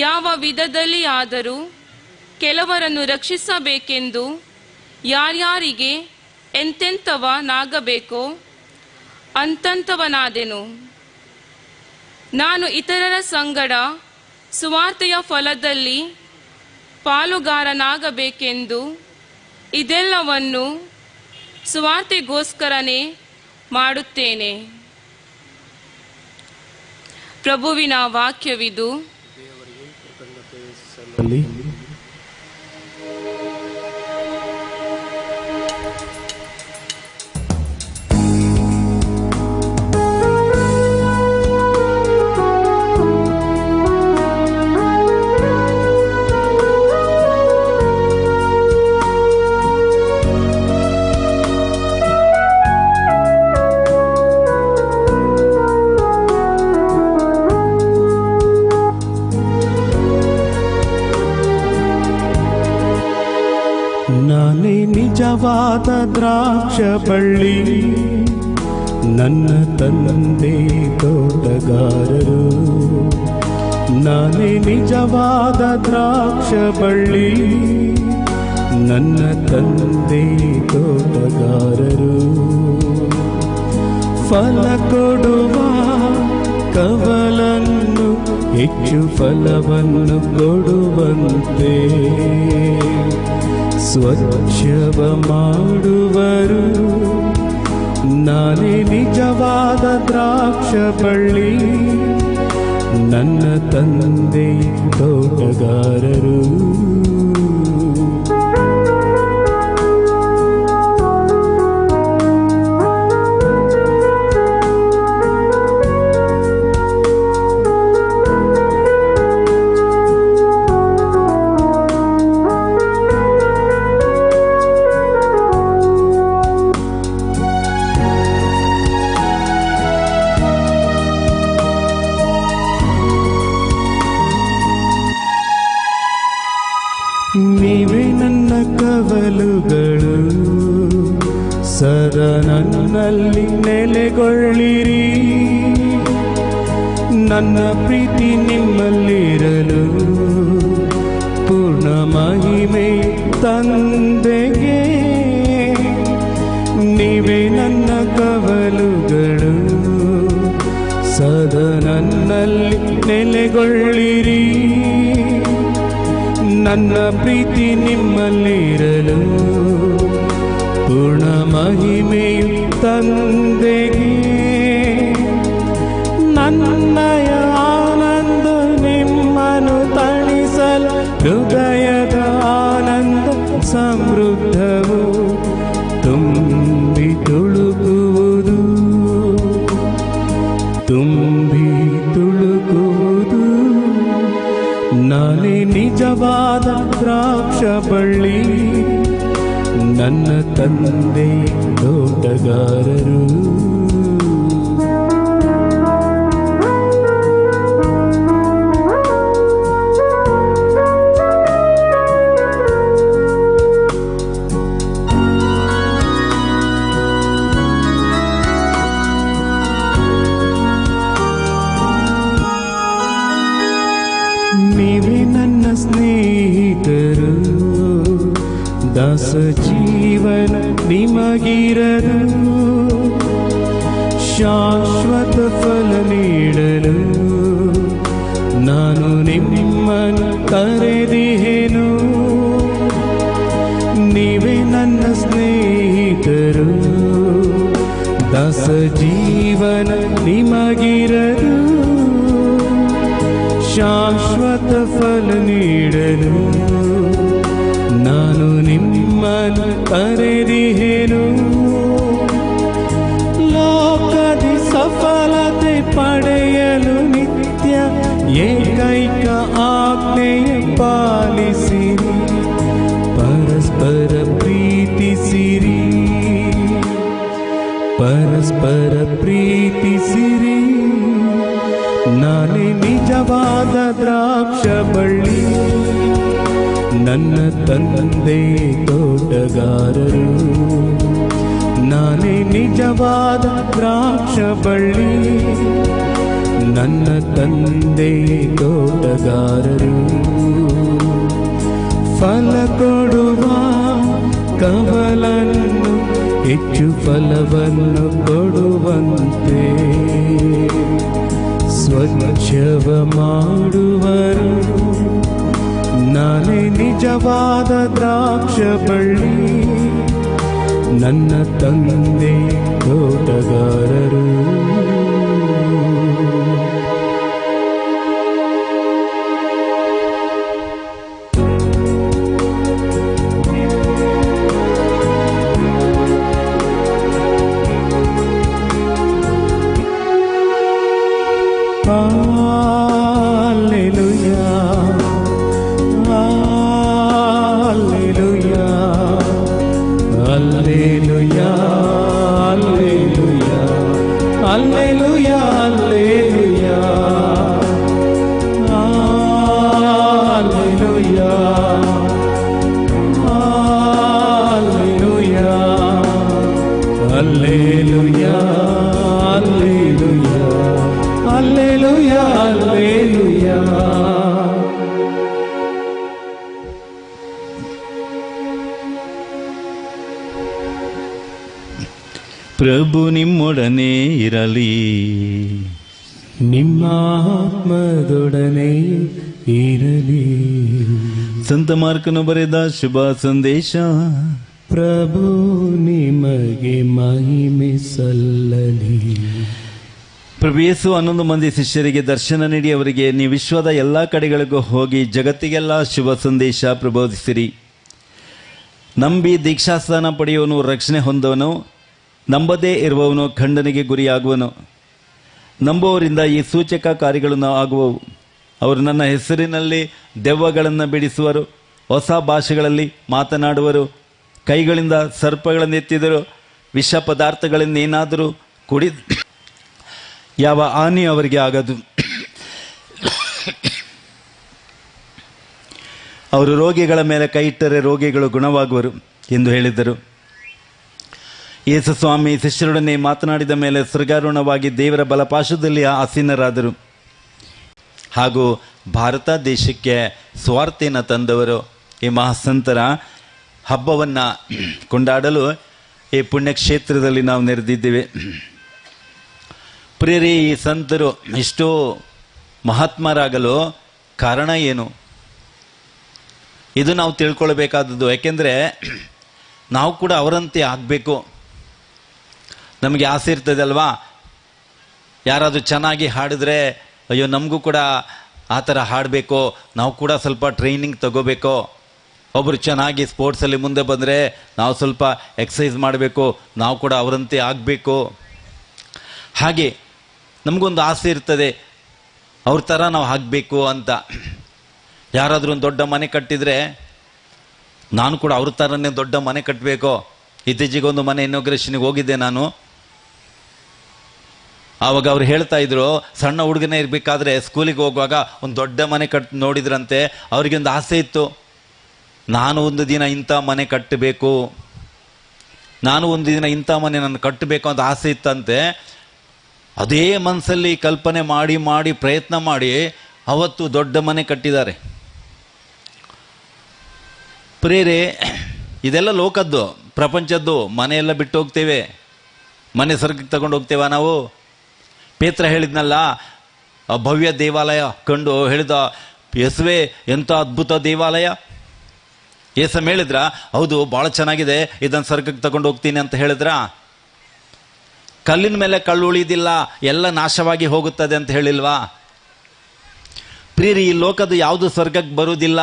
ಯಾವ ವಿಧದಲ್ಲಿ ಆದರೂ ಕೆಲವರನ್ನು ರಕ್ಷಿಸಬೇಕೆಂದು ಯಾರ್ಯಾರಿಗೆ ಎಂತೆಂಥವನಾಗಬೇಕೋ ಅಂತಂಥವನಾದೆನು. ನಾನು ಇತರರ ಸಂಗಡ ಸುವಾರ್ತೆಯ ಫಲದಲ್ಲಿ ಪಾಲುಗಾರನಾಗಬೇಕೆಂದು ಇದೆಲ್ಲವನ್ನು ಸುವಾರ್ತೆಗೋಸ್ಕರನೇ ಮಾಡುತ್ತೇನೆ. ಪ್ರಭುವಿನ ವಾಕ್ಯವಿದು. ನಾನೇ ನಿಜವಾದ ದ್ರಾಕ್ಷ ಬಳ್ಳಿ, ನನ್ನ ತಂದೆ ತೋಟಗಾರರು. ನಾನೇ ನಿಜವಾದ ದ್ರಾಕ್ಷ ಬಳ್ಳಿ, ನನ್ನ ತಂದೆ ತೋಟಗಾರರು. ಫಲ ಕೊಡುವ ಕವಲನ್ನು ಹೆಚ್ಚು ಫಲವನ್ನು ಕೊಡುವಂತೆ ಸ್ವಚ್ಛವ ಮಾಡುವರು. ನಾನೇ ನಿಜವಾದ ದ್ರಾಕ್ಷ ಬಳ್ಳಿ, ನನ್ನ ತಂದೆ ತೋಟಗಾರರು. ನೀವೇ ನನ್ನ ಕವಲುಗಳು, ಸದಾ ನನ್ನಲ್ಲಿ ನೆಲೆಗೊಳ್ಳಿರಿ. ನನ್ನ ಪ್ರೀತಿ ನಿಮ್ಮಲ್ಲಿರಲು ಪೂರ್ಣ ಮಹಿಮೆ ತಂದೆಗೆ. ನೀವೇ ನನ್ನ ಕವಲುಗಳು, ಸದಾ ನನ್ನಲ್ಲಿ ನೆಲೆಗೊಳ್ಳಿರಿ. ನನ್ನ ಪ್ರೀತಿ ನಿಮ್ಮಲ್ಲಿರಲು ಪೂರ್ಣ ಮಹಿಮೆಯು ತಂದೆಗೆ. ನನ್ನಯ ಆನಂದ ನಿಮ್ಮನ್ನು ತಣಿಸಲು ಹೃದಯದ ಆನಂದ ಸಮೃದ್ಧವು ತುಂಬಿ ತುಳುಕುವುದು, ತುಂಬಿ ತುಳುಕುವುದು. ನಾನೇ ನಿಜವಾದ ದ್ರಾಕ್ಷ ಬಳ್ಳಿ, ನನ್ನ ತಂದೆ ತೋಟಗಾರರು. ನೀವೇ ನನ್ನ ಸ್ನೇಹಿತರು, ದಾಸ ಜೀವನ ನಿಮಗಿರದು. ಶಾಶ್ವತ ಫಲ ನೀಡಲು ನಾನು ನಿಮ್ಮನ್ನು ಕರೆದಿಹೆನು. ನೀವೇ ನನ್ನ ಸ್ನೇಹಿತರು, ದಾಸ ಜೀವನ ನಿಮಗಿರದು. ಶಾಶ್ವತ ಫಲ ನೀಡಲು ನಾನು ನಿಮ್ಮನ್ನು ಕರೆದಿಹೆನು. ಲೋಕದಿ ಸಫಲತೆ ಪಡೆಯಲು ನಿತ್ಯ ಏಕೈಕ ಆಜ್ಞೆಯ ಪಾಲಿಸಿರಿ. ಪರಸ್ಪರ ಪ್ರೀತಿಸಿರಿ, ಪರಸ್ಪರ ಪ್ರೀತಿಸಿರಿ. ನಾನೇ ನಿಜವಾದ ದ್ರಾಕ್ಷ ಬಳ್ಳಿ, ನನ್ನ ತಂದೆ ತೋಟಗಾರರು. ನಾನೇ ನಿಜವಾದ ದ್ರಾಕ್ಷ ಬಳ್ಳಿ, ನನ್ನ ತಂದೆ ತೋಟಗಾರರು. ಫಲ ಕೊಡುವ ಕವಲನ್ನು ಹೆಚ್ಚು ಫಲವನ್ನು ಕೊಡುವಂತೆ ಸ್ವಚ್ಛವ ಮಾಡುವರು. ನಾನೇ ನಿಜವಾದ ದ್ರಾಕ್ಷ ಬಳ್ಳಿ, ನನ್ನ ತಂದೆ ತೋಟಗಾರರು. Alleluia, alleluia, alleluia, alleluia, alleluia, alleluia, alleluia, alleluia, alleluia, alleluia. Alleluia, alleluia. ಪ್ರಭು ನಿಮ್ಮೊಡನೆ ಇರಲಿ, ನಿಮ್ಮ ಆತ್ಮದೊಡನೆ ಇರಲಿ. ಸಂತ ಮಾರ್ಕನು ಬರೆದ ಶುಭ ಸಂದೇಶ. ಪ್ರಭು ನಿಮಗೆ ಮಹಿಮೆ ಸಲ್ಲಲಿ. ಪ್ರಭು ಯೇಸು 11 ಮಂದಿ ಶಿಷ್ಯರಿಗೆ ದರ್ಶನ ನೀಡಿ ಅವರಿಗೆ, ನೀವು ವಿಶ್ವದ ಎಲ್ಲ ಕಡೆಗಳಿಗೂ ಹೋಗಿ ಜಗತ್ತಿಗೆಲ್ಲ ಶುಭ ಸಂದೇಶ ಪ್ರಬೋಧಿಸಿರಿ. ನಂಬಿ ದೀಕ್ಷಾಸ್ನಾನ ಪಡೆಯುವನು ರಕ್ಷಣೆ ಹೊಂದುವನು, ನಂಬದೇ ಇರುವವನು ಖಂಡನೆಗೆ ಗುರಿಯಾಗುವನು. ನಂಬುವವರಿಂದ ಈ ಸೂಚಕ ಕಾರ್ಯಗಳನ್ನು ಆಗುವವು. ಅವರು ನನ್ನ ಹೆಸರಿನಲ್ಲಿ ದೆವ್ವಗಳನ್ನು ಬಿಡಿಸುವರು, ಹೊಸ ಭಾಷೆಗಳಲ್ಲಿ ಮಾತನಾಡುವರು, ಕೈಗಳಿಂದ ಸರ್ಪಗಳನ್ನು ಎತ್ತಿದರು, ವಿಷ ಪದಾರ್ಥಗಳಿಂದ ಏನಾದರೂ ಕುಡಿದು ಯಾವ ಹಾನಿ ಅವರಿಗೆ ಆಗದು. ಅವರು ರೋಗಿಗಳ ಮೇಲೆ ಕೈ ಇಟ್ಟರೆ ರೋಗಿಗಳು ಗುಣವಾಗುವರು ಎಂದು ಹೇಳಿದರು. ಯೇಸು ಸ್ವಾಮಿ ಶಿಷ್ಯರೊಡನೆ ಮಾತನಾಡಿದ ಮೇಲೆ ಸ್ವರ್ಗಾರೋಹಣವಾಗಿ ದೇವರ ಬಲಪಾಶದಲ್ಲಿ ಆಸೀನರಾದರು. ಹಾಗೂ ಭಾರತ ದೇಶಕ್ಕೆ ಸ್ವಾರ್ಥೆಯನ್ನು ತಂದವರು ಈ ಮಹಾಸಂತರ ಹಬ್ಬವನ್ನು ಕೊಂಡಾಡಲು ಈ ಪುಣ್ಯಕ್ಷೇತ್ರದಲ್ಲಿ ನಾವು ನೆರೆದಿದ್ದೇವೆ. ಪ್ರಿಯರೇ, ಈ ಸಂತರು ಇಷ್ಟೋ ಮಹಾತ್ಮರಾಗಲು ಕಾರಣ ಏನು? ಇದು ನಾವು ತಿಳ್ಕೊಳ್ಬೇಕಾದದ್ದು. ಯಾಕೆಂದರೆ ನಾವು ಕೂಡ ಅವರಂತೆ ಆಗಬೇಕು. ನಮಗೆ ಆಸೆ ಇರ್ತದೆ ಅಲ್ವಾ? ಯಾರಾದರೂ ಚೆನ್ನಾಗಿ ಹಾಡಿದ್ರೆ ಅಯ್ಯೋ ನಮಗೂ ಕೂಡ ಆ ಥರ ಹಾಡಬೇಕು, ನಾವು ಕೂಡ ಸ್ವಲ್ಪ ಟ್ರೈನಿಂಗ್ ತಗೋಬೇಕು. ಒಬ್ಬರು ಚೆನ್ನಾಗಿ ಸ್ಪೋರ್ಟ್ಸಲ್ಲಿ ಮುಂದೆ ಬಂದರೆ ನಾವು ಸ್ವಲ್ಪ ಎಕ್ಸಸೈಸ್ ಮಾಡಬೇಕು, ನಾವು ಕೂಡ ಅವರಂತೆ ಆಗಬೇಕು. ಹಾಗೆ ನಮಗೊಂದು ಆಸೆ ಇರ್ತದೆ, ಅವ್ರ ಥರ ನಾವು ಆಗಬೇಕು ಅಂತ. ಯಾರಾದರೂ ಒಂದು ದೊಡ್ಡ ಮನೆ ಕಟ್ಟಿದರೆ ನಾನು ಕೂಡ ಅವ್ರ ಥರನೇ ದೊಡ್ಡ ಮನೆ ಕಟ್ಟಬೇಕು. ಇತ್ತೀಚೆಗೆ ಒಂದು ಮನೆ ಇನಾಗ್ರೇಷನ್ಗೆ ಹೋಗಿದ್ದೆ ನಾನು. ಆವಾಗ ಅವ್ರು ಹೇಳ್ತಾ ಇದ್ರು, ಸಣ್ಣ ಹುಡುಗನೇ ಇರಬೇಕಾದ್ರೆ ಸ್ಕೂಲಿಗೆ ಹೋಗುವಾಗ ಒಂದು ದೊಡ್ಡ ಮನೆ ನೋಡಿದ್ರಂತೆ. ಅವ್ರಿಗೊಂದು ಆಸೆ ಇತ್ತು, ನಾನು ಒಂದು ದಿನ ಇಂಥ ಮನೆ ಕಟ್ಟಬೇಕು, ನಾನು ಒಂದು ದಿನ ಇಂಥ ಮನೆ ನಾನು ಕಟ್ಟಬೇಕು ಅಂತ ಆಸೆ ಇತ್ತಂತೆ. ಅದೇ ಮನಸ್ಸಲ್ಲಿ ಕಲ್ಪನೆ ಮಾಡಿ ಮಾಡಿ ಪ್ರಯತ್ನ ಮಾಡಿ ಅವತ್ತು ದೊಡ್ಡ ಮನೆ ಕಟ್ಟಿದ್ದಾರೆ. ಪ್ರೇರೆ, ಇದೆಲ್ಲ ಲೋಕದ್ದು, ಪ್ರಪಂಚದ್ದು. ಮನೆಯೆಲ್ಲ ಬಿಟ್ಟು ಹೋಗ್ತೇವೆ, ಮನೆ ಸ್ವರ್ಗಕ್ಕೆ ತಗೊಂಡು ಹೋಗ್ತೇವ ನಾವು? ಪೇತ್ರ ಹೇಳಿದ್ನಲ್ಲ, ಭವ್ಯ ದೇವಾಲಯ ಕಂಡು ಹೇಳಿದ, ಯೇಸುವೆ ಎಂಥ ಅದ್ಭುತ ದೇವಾಲಯ. ಯೇಸು ಹೇಳಿದ್ರ, ಹೌದು ಭಾಳ ಚೆನ್ನಾಗಿದೆ, ಇದನ್ನು ಸ್ವರ್ಗಕ್ಕೆ ತಗೊಂಡು ಹೋಗ್ತೀನಿ ಅಂತ ಹೇಳಿದ್ರ? ಕಲ್ಲಿನ ಮೇಲೆ ಕಳ್ಳು ಉಳಿದಿಲ್ಲ, ಎಲ್ಲ ನಾಶವಾಗಿ ಹೋಗುತ್ತದೆ ಅಂತ ಹೇಳಿಲ್ವಾ? ಪ್ರಿಯರಿ, ಈ ಲೋಕದ ಯಾವುದು ಸ್ವರ್ಗಕ್ಕೆ ಬರುವುದಿಲ್ಲ.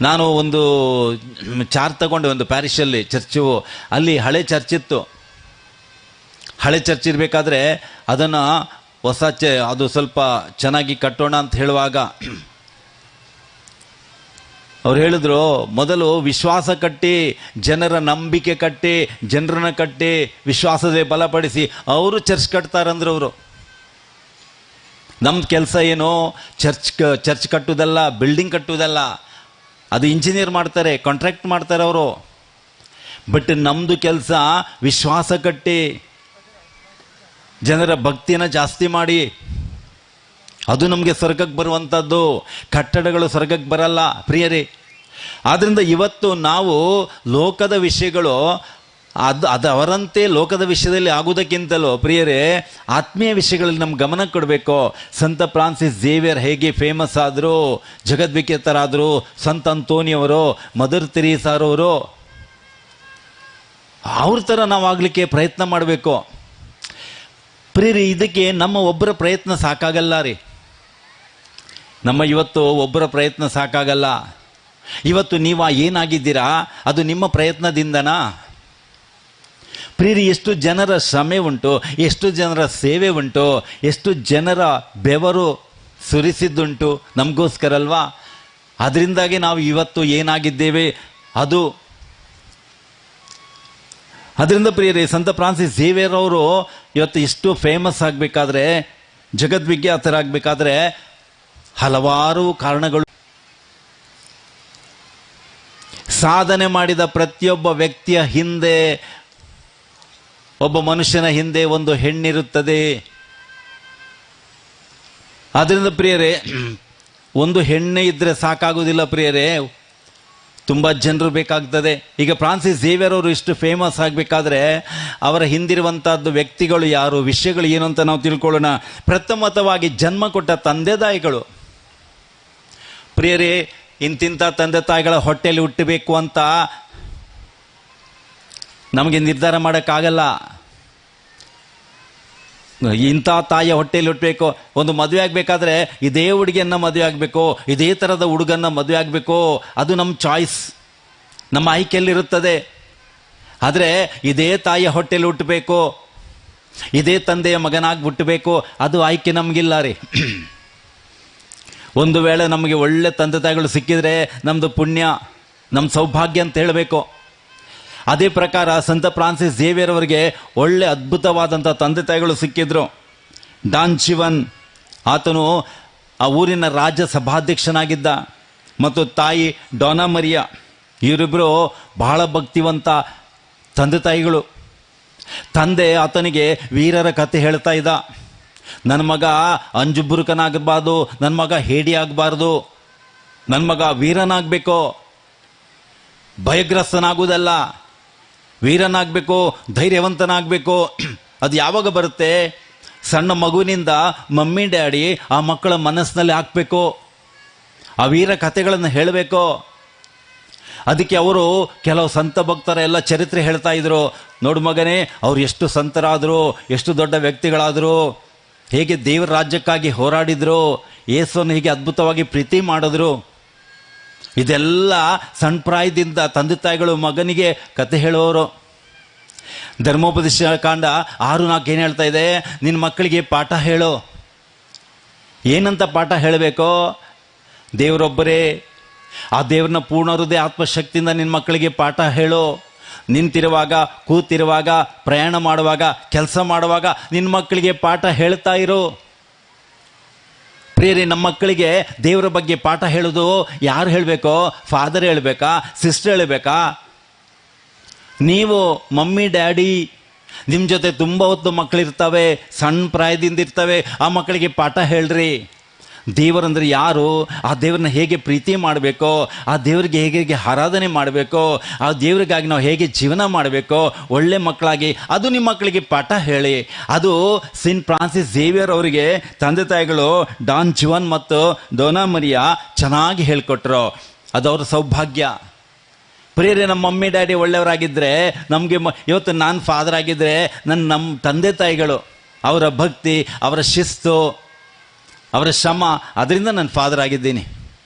ನಾನು ಒಂದು ಚಾರ್ಜ್ ತಗೊಂಡೆ, ಒಂದು ಪ್ಯಾರಿಷಲ್ಲಿ ಚರ್ಚು, ಅಲ್ಲಿ ಹಳೆ ಚರ್ಚ್ ಇತ್ತು. ಹಳೆ ಚರ್ಚ್ ಇರಬೇಕಾದ್ರೆ ಅದನ್ನು ಅದು ಸ್ವಲ್ಪ ಚೆನ್ನಾಗಿ ಕಟ್ಟೋಣ ಅಂತ ಹೇಳುವಾಗ ಅವ್ರು ಹೇಳಿದ್ರು, ಮೊದಲು ವಿಶ್ವಾಸ ಕಟ್ಟಿ, ಜನರ ನಂಬಿಕೆ ಕಟ್ಟಿ, ಜನರನ್ನ ಕಟ್ಟಿ, ವಿಶ್ವಾಸದೇ ಬಲಪಡಿಸಿ ಅವರು ಚರ್ಚ್ ಕಟ್ತಾರಂದ್ರು. ಅವರು ನಮ್ದು ಕೆಲಸ ಏನು? ಚರ್ಚ್ ಕಟ್ಟುವುದಲ್ಲ, ಬಿಲ್ಡಿಂಗ್ ಕಟ್ಟುವುದಲ್ಲ. ಅದು ಇಂಜಿನಿಯರ್ ಮಾಡ್ತಾರೆ, ಕಾಂಟ್ರಾಕ್ಟ್ ಮಾಡ್ತಾರೆ ಅವರು. ಬಟ್ ನಮ್ಮದು ಕೆಲಸ ವಿಶ್ವಾಸ ಕಟ್ಟಿ, ಜನರ ಭಕ್ತಿಯನ್ನು ಜಾಸ್ತಿ ಮಾಡಿ, ಅದು ನಮಗೆ ಸ್ವರ್ಗಕ್ಕೆ ಬರುವಂಥದ್ದು. ಕಟ್ಟಡಗಳು ಸ್ವರ್ಗಕ್ಕೆ ಬರಲ್ಲ ಪ್ರಿಯರೇ. ಆದ್ದರಿಂದ ಇವತ್ತು ನಾವು ಲೋಕದ ವಿಷಯಗಳು ಅದು ಅವರಂತೆ ಲೋಕದ ವಿಷಯದಲ್ಲಿ ಆಗುವುದಕ್ಕಿಂತಲೂ ಪ್ರಿಯರೇ, ಆತ್ಮೀಯ ವಿಷಯಗಳಲ್ಲಿ ನಮ್ಮ ಗಮನ ಕೊಡಬೇಕು. ಸಂತ ಫ್ರಾನ್ಸಿಸ್ ಝೇವಿಯರ್ ಹೇಗೆ ಫೇಮಸ್ ಆದರು, ಜಗದ್ವಿಖ್ಯಾತರಾದರು, ಸಂತ ಅಂತೋನಿಯವರು, ಮದರ್ ತೆರೇಸಾರವರು, ಅವ್ರ ಥರ ನಾವು ಆಗಲಿಕ್ಕೆ ಪ್ರಯತ್ನ ಮಾಡಬೇಕು ಪ್ರಿಯರೇ. ಇದಕ್ಕೆ ನಮ್ಮ ಒಬ್ಬರ ಪ್ರಯತ್ನ ಸಾಕಾಗಲ್ಲ ರೀ. ನಮ್ಮ ಇವತ್ತು ಒಬ್ಬರ ಪ್ರಯತ್ನ ಸಾಕಾಗಲ್ಲ. ಇವತ್ತು ನೀವು ಏನಾಗಿದ್ದೀರಾ ಅದು ನಿಮ್ಮ ಪ್ರಯತ್ನದಿಂದನಾ? ಪ್ರಿಯರೇ, ಎಷ್ಟು ಜನರ ಶ್ರಮೆ ಉಂಟು, ಎಷ್ಟು ಜನರ ಸೇವೆ ಉಂಟು, ಎಷ್ಟು ಜನರ ಬೆವರು ಸುರಿಸಿದ್ದುಂಟು ನಮಗೋಸ್ಕರ ಅಲ್ವಾ? ಅದರಿಂದಾಗಿ ನಾವು ಇವತ್ತು ಏನಾಗಿದ್ದೇವೆ ಅದು. ಅದರಿಂದ ಪ್ರಿಯರೇ, ಸಂತ ಫ್ರಾನ್ಸಿಸ್ ಝೇವಿಯರ್ ಅವರು ಇವತ್ತು ಇಷ್ಟು ಫೇಮಸ್ ಆಗಬೇಕಾದ್ರೆ, ಜಗದ್ವಿಖ್ಯಾತರಾಗಬೇಕಾದ್ರೆ ಹಲವಾರು ಕಾರಣಗಳು. ಸಾಧನೆ ಮಾಡಿದ ಪ್ರತಿಯೊಬ್ಬ ವ್ಯಕ್ತಿಯ ಹಿಂದೆ, ಒಬ್ಬ ಮನುಷ್ಯನ ಹಿಂದೆ ಒಂದು ಹೆಣ್ಣಿರುತ್ತದೆ. ಆದ್ದರಿಂದ ಪ್ರಿಯರೇ, ಒಂದು ಹೆಣ್ಣೆ ಇದ್ರೆ ಸಾಕಾಗುವುದಿಲ್ಲ ಪ್ರಿಯರೇ, ತುಂಬ ಜನರು ಬೇಕಾಗ್ತದೆ. ಈಗ ಫ್ರಾನ್ಸಿಸ್ ಝೇವಿಯರ್ ಅವರು ಇಷ್ಟು ಫೇಮಸ್ ಆಗಬೇಕಾದ್ರೆ ಅವರ ಹಿಂದಿರುವಂಥದ್ದು ವ್ಯಕ್ತಿಗಳು ಯಾರು, ವಿಷಯಗಳು ಏನು ಅಂತ ನಾವು ತಿಳ್ಕೊಳ್ಳೋಣ. ಪ್ರಥಮತವಾಗಿ ಜನ್ಮ ಕೊಟ್ಟ ತಂದೆ ತಾಯಿಗಳು. ಪ್ರಿಯರೇ, ಇಂತಿಂಥ ತಂದೆ ತಾಯಿಗಳ ಹೊಟ್ಟೆಯಲ್ಲಿ ಹುಟ್ಟಬೇಕು ಅಂತ ನಮಗೆ ನಿರ್ಧಾರ ಮಾಡೋಕ್ಕಾಗಲ್ಲ. ಇಂಥ ತಾಯಿಯ ಹೊಟ್ಟೆಯಲ್ಲಿ ಹುಟ್ಟಬೇಕು. ಒಂದು ಮದುವೆ ಆಗಬೇಕಾದ್ರೆ ಇದೇ ಹುಡುಗಿಯನ್ನ ಮದುವೆ ಆಗಬೇಕು, ಇದೇ ಥರದ ಹುಡುಗನ್ನ ಮದುವೆ ಆಗಬೇಕು, ಅದು ನಮ್ಮ ಚಾಯ್ಸ್, ನಮ್ಮ ಆಯ್ಕೆಯಲ್ಲಿರುತ್ತದೆ. ಆದರೆ ಇದೇ ತಾಯಿಯ ಹೊಟ್ಟೆಯಲ್ಲಿ ಹುಟ್ಟಬೇಕು, ಇದೇ ತಂದೆಯ ಮಗನಾಗಿ ಹುಟ್ಟಬೇಕು, ಅದು ಆಯ್ಕೆ ನಮಗಿಲ್ಲ ರೀ. ಒಂದು ವೇಳೆ ನಮಗೆ ಒಳ್ಳೆ ತಂದೆ ತಾಯಿಗಳು ಸಿಕ್ಕಿದ್ರೆ ನಮ್ಮದು ಪುಣ್ಯ, ನಮ್ಮ ಸೌಭಾಗ್ಯ ಅಂತ ಹೇಳಬೇಕು. ಅದೇ ಪ್ರಕಾರ ಸಂತ ಫ್ರಾನ್ಸಿಸ್ ಝೇವಿಯರ್ ಅವರಿಗೆ ಒಳ್ಳೆ ಅದ್ಭುತವಾದಂಥ ತಂದೆ ತಾಯಿಗಳು ಸಿಕ್ಕಿದ್ರು. ಡಾನ್ ಚಿವನ್, ಆತನು ಆ ಊರಿನ ರಾಜ್ಯ ಸಭಾಧ್ಯಕ್ಷನಾಗಿದ್ದ, ಮತ್ತು ತಾಯಿ ಡೋನಾ ಮರಿಯಾ, ಇವರಿಬ್ಬರು ಬಹಳ ಭಕ್ತಿವಂತ ತಂದೆ ತಾಯಿಗಳು. ತಂದೆ ಆತನಿಗೆ ವೀರರ ಕಥೆ ಹೇಳ್ತಾ ಇದ್ದ. ನನ್ನ ಮಗ ಅಂಜುಬುರುಕನಾಗಬಾರ್ದು, ನನ್ನ ಮಗ ಹೇಡಿ ಆಗಬಾರ್ದು, ನನ್ನ ಮಗ ವೀರನಾಗಬೇಕು, ಭಯಗ್ರಸ್ತನಾಗುವುದಲ್ಲ, ವೀರನಾಗಬೇಕು, ಧೈರ್ಯವಂತನಾಗಬೇಕು. ಅದು ಯಾವಾಗ ಬರುತ್ತೆ? ಸಣ್ಣ ಮಗುವಿನಿಂದ ಮಮ್ಮಿ ಡ್ಯಾಡಿ ಆ ಮಕ್ಕಳ ಮನಸ್ಸಿನಲ್ಲಿ ಹಾಕಬೇಕು, ಆ ವೀರ ಕಥೆಗಳನ್ನು ಹೇಳಬೇಕು. ಅದಕ್ಕೆ ಅವರು ಕೆಲವು ಸಂತ ಭಕ್ತರ ಎಲ್ಲ ಚರಿತ್ರೆ ಹೇಳ್ತಾ ಇದ್ರು. ನೋಡು ಮಗನೇ, ಅವ್ರು ಎಷ್ಟು ಸಂತರಾದರು, ಎಷ್ಟು ದೊಡ್ಡ ವ್ಯಕ್ತಿಗಳಾದರು, ಹೇಗೆ ದೇವರ ರಾಜ್ಯಕ್ಕಾಗಿ ಹೋರಾಡಿದ್ರು, ಯೇಸುವನ್ನು ಹೀಗೆ ಅದ್ಭುತವಾಗಿ ಪ್ರೀತಿ ಮಾಡಿದ್ರು. ಇದೆಲ್ಲ ಸಣ್ಣ ಪ್ರಾಯದಿಂದ ತಂದೆ ತಾಯಿಗಳು ಮಗನಿಗೆ ಕತೆ ಹೇಳೋರು. ಧರ್ಮೋಪದೇಶ ಕಾಂಡ 6:4 ಏನು ಹೇಳ್ತಾ ಇದೆ? ನಿನ್ನ ಮಕ್ಕಳಿಗೆ ಪಾಠ ಹೇಳು. ಏನಂತ ಪಾಠ ಹೇಳಬೇಕು? ದೇವರೊಬ್ಬರೇ, ಆ ದೇವ್ರನ್ನ ಪೂರ್ಣ ಹೃದಯ ಆತ್ಮಶಕ್ತಿಯಿಂದ ನಿನ್ನ ಮಕ್ಕಳಿಗೆ ಪಾಠ ಹೇಳು. ನಿಂತಿರುವಾಗ, ಕೂತಿರುವಾಗ, ಪ್ರಯಾಣ ಮಾಡುವಾಗ, ಕೆಲಸ ಮಾಡುವಾಗ ನಿನ್ನ ಮಕ್ಕಳಿಗೆ ಪಾಠ ಹೇಳ್ತಾ ಇರು. ಪ್ರಿಯರೇ, ನಮ್ಮ ಮಕ್ಕಳಿಗೆ ದೇವರ ಬಗ್ಗೆ ಪಾಠ ಹೇಳೋದು ಯಾರು ಹೇಳಬೇಕೋ? ಫಾದರ್ ಹೇಳಬೇಕಾ? ಸಿಸ್ಟರ್ ಹೇಳಬೇಕಾ? ನೀವು ಮಮ್ಮಿ ಡ್ಯಾಡಿ ನಿಮ್ಮ ಜೊತೆ ತುಂಬ ಹೊತ್ತು ಮಕ್ಕಳಿರ್ತವೆ, ಸಣ್ಣ ಪ್ರಾಯದಿಂದ ಇರ್ತವೆ, ಆ ಮಕ್ಕಳಿಗೆ ಪಾಠ ಹೇಳ್ರಿ. ದೇವರಂದ್ರೆ ಯಾರು, ಆ ದೇವ್ರನ್ನ ಹೇಗೆ ಪ್ರೀತಿ ಮಾಡಬೇಕು, ಆ ದೇವರಿಗೆ ಹೇಗೆ ಆರಾಧನೆ ಮಾಡಬೇಕು, ಆ ದೇವರಿಗಾಗಿ ನಾವು ಹೇಗೆ ಜೀವನ ಮಾಡಬೇಕು, ಒಳ್ಳೆ ಮಕ್ಕಳಾಗಿ, ಅದು ನಿಮ್ಮ ಮಕ್ಕಳಿಗೆ ಪಾಠ ಹೇಳಿ. ಅದು ಸೇಂಟ್ ಫ್ರಾನ್ಸಿಸ್ ಝೇವಿಯರ್ ಅವರಿಗೆ ತಂದೆ ತಾಯಿಗಳು ಡಾನ್ ಚಿವನ್ ಮತ್ತು ಡೋನಾ ಮರಿಯಾ ಚೆನ್ನಾಗಿ ಹೇಳ್ಕೊಟ್ರು. ಅದು ಅವ್ರ ಸೌಭಾಗ್ಯ. ಪ್ರಿಯರೇ, ನಮ್ಮ ಮಮ್ಮಿ ಡ್ಯಾಡಿ ಒಳ್ಳೆಯವರಾಗಿದ್ದರೆ ನಮಗೆ ಇವತ್ತು ನಾನು ಫಾದರ್ ಆಗಿದ್ದರೆ ನಮ್ಮ ತಂದೆ ತಾಯಿಗಳು ಅವರ ಭಕ್ತಿ, ಅವರ ಶಿಸ್ತು, ಅವರ ಶ್ರಮ, ಅದರಿಂದ ನಾನು ಫಾದರ್ ಆಗಿದ್ದೀನಿ.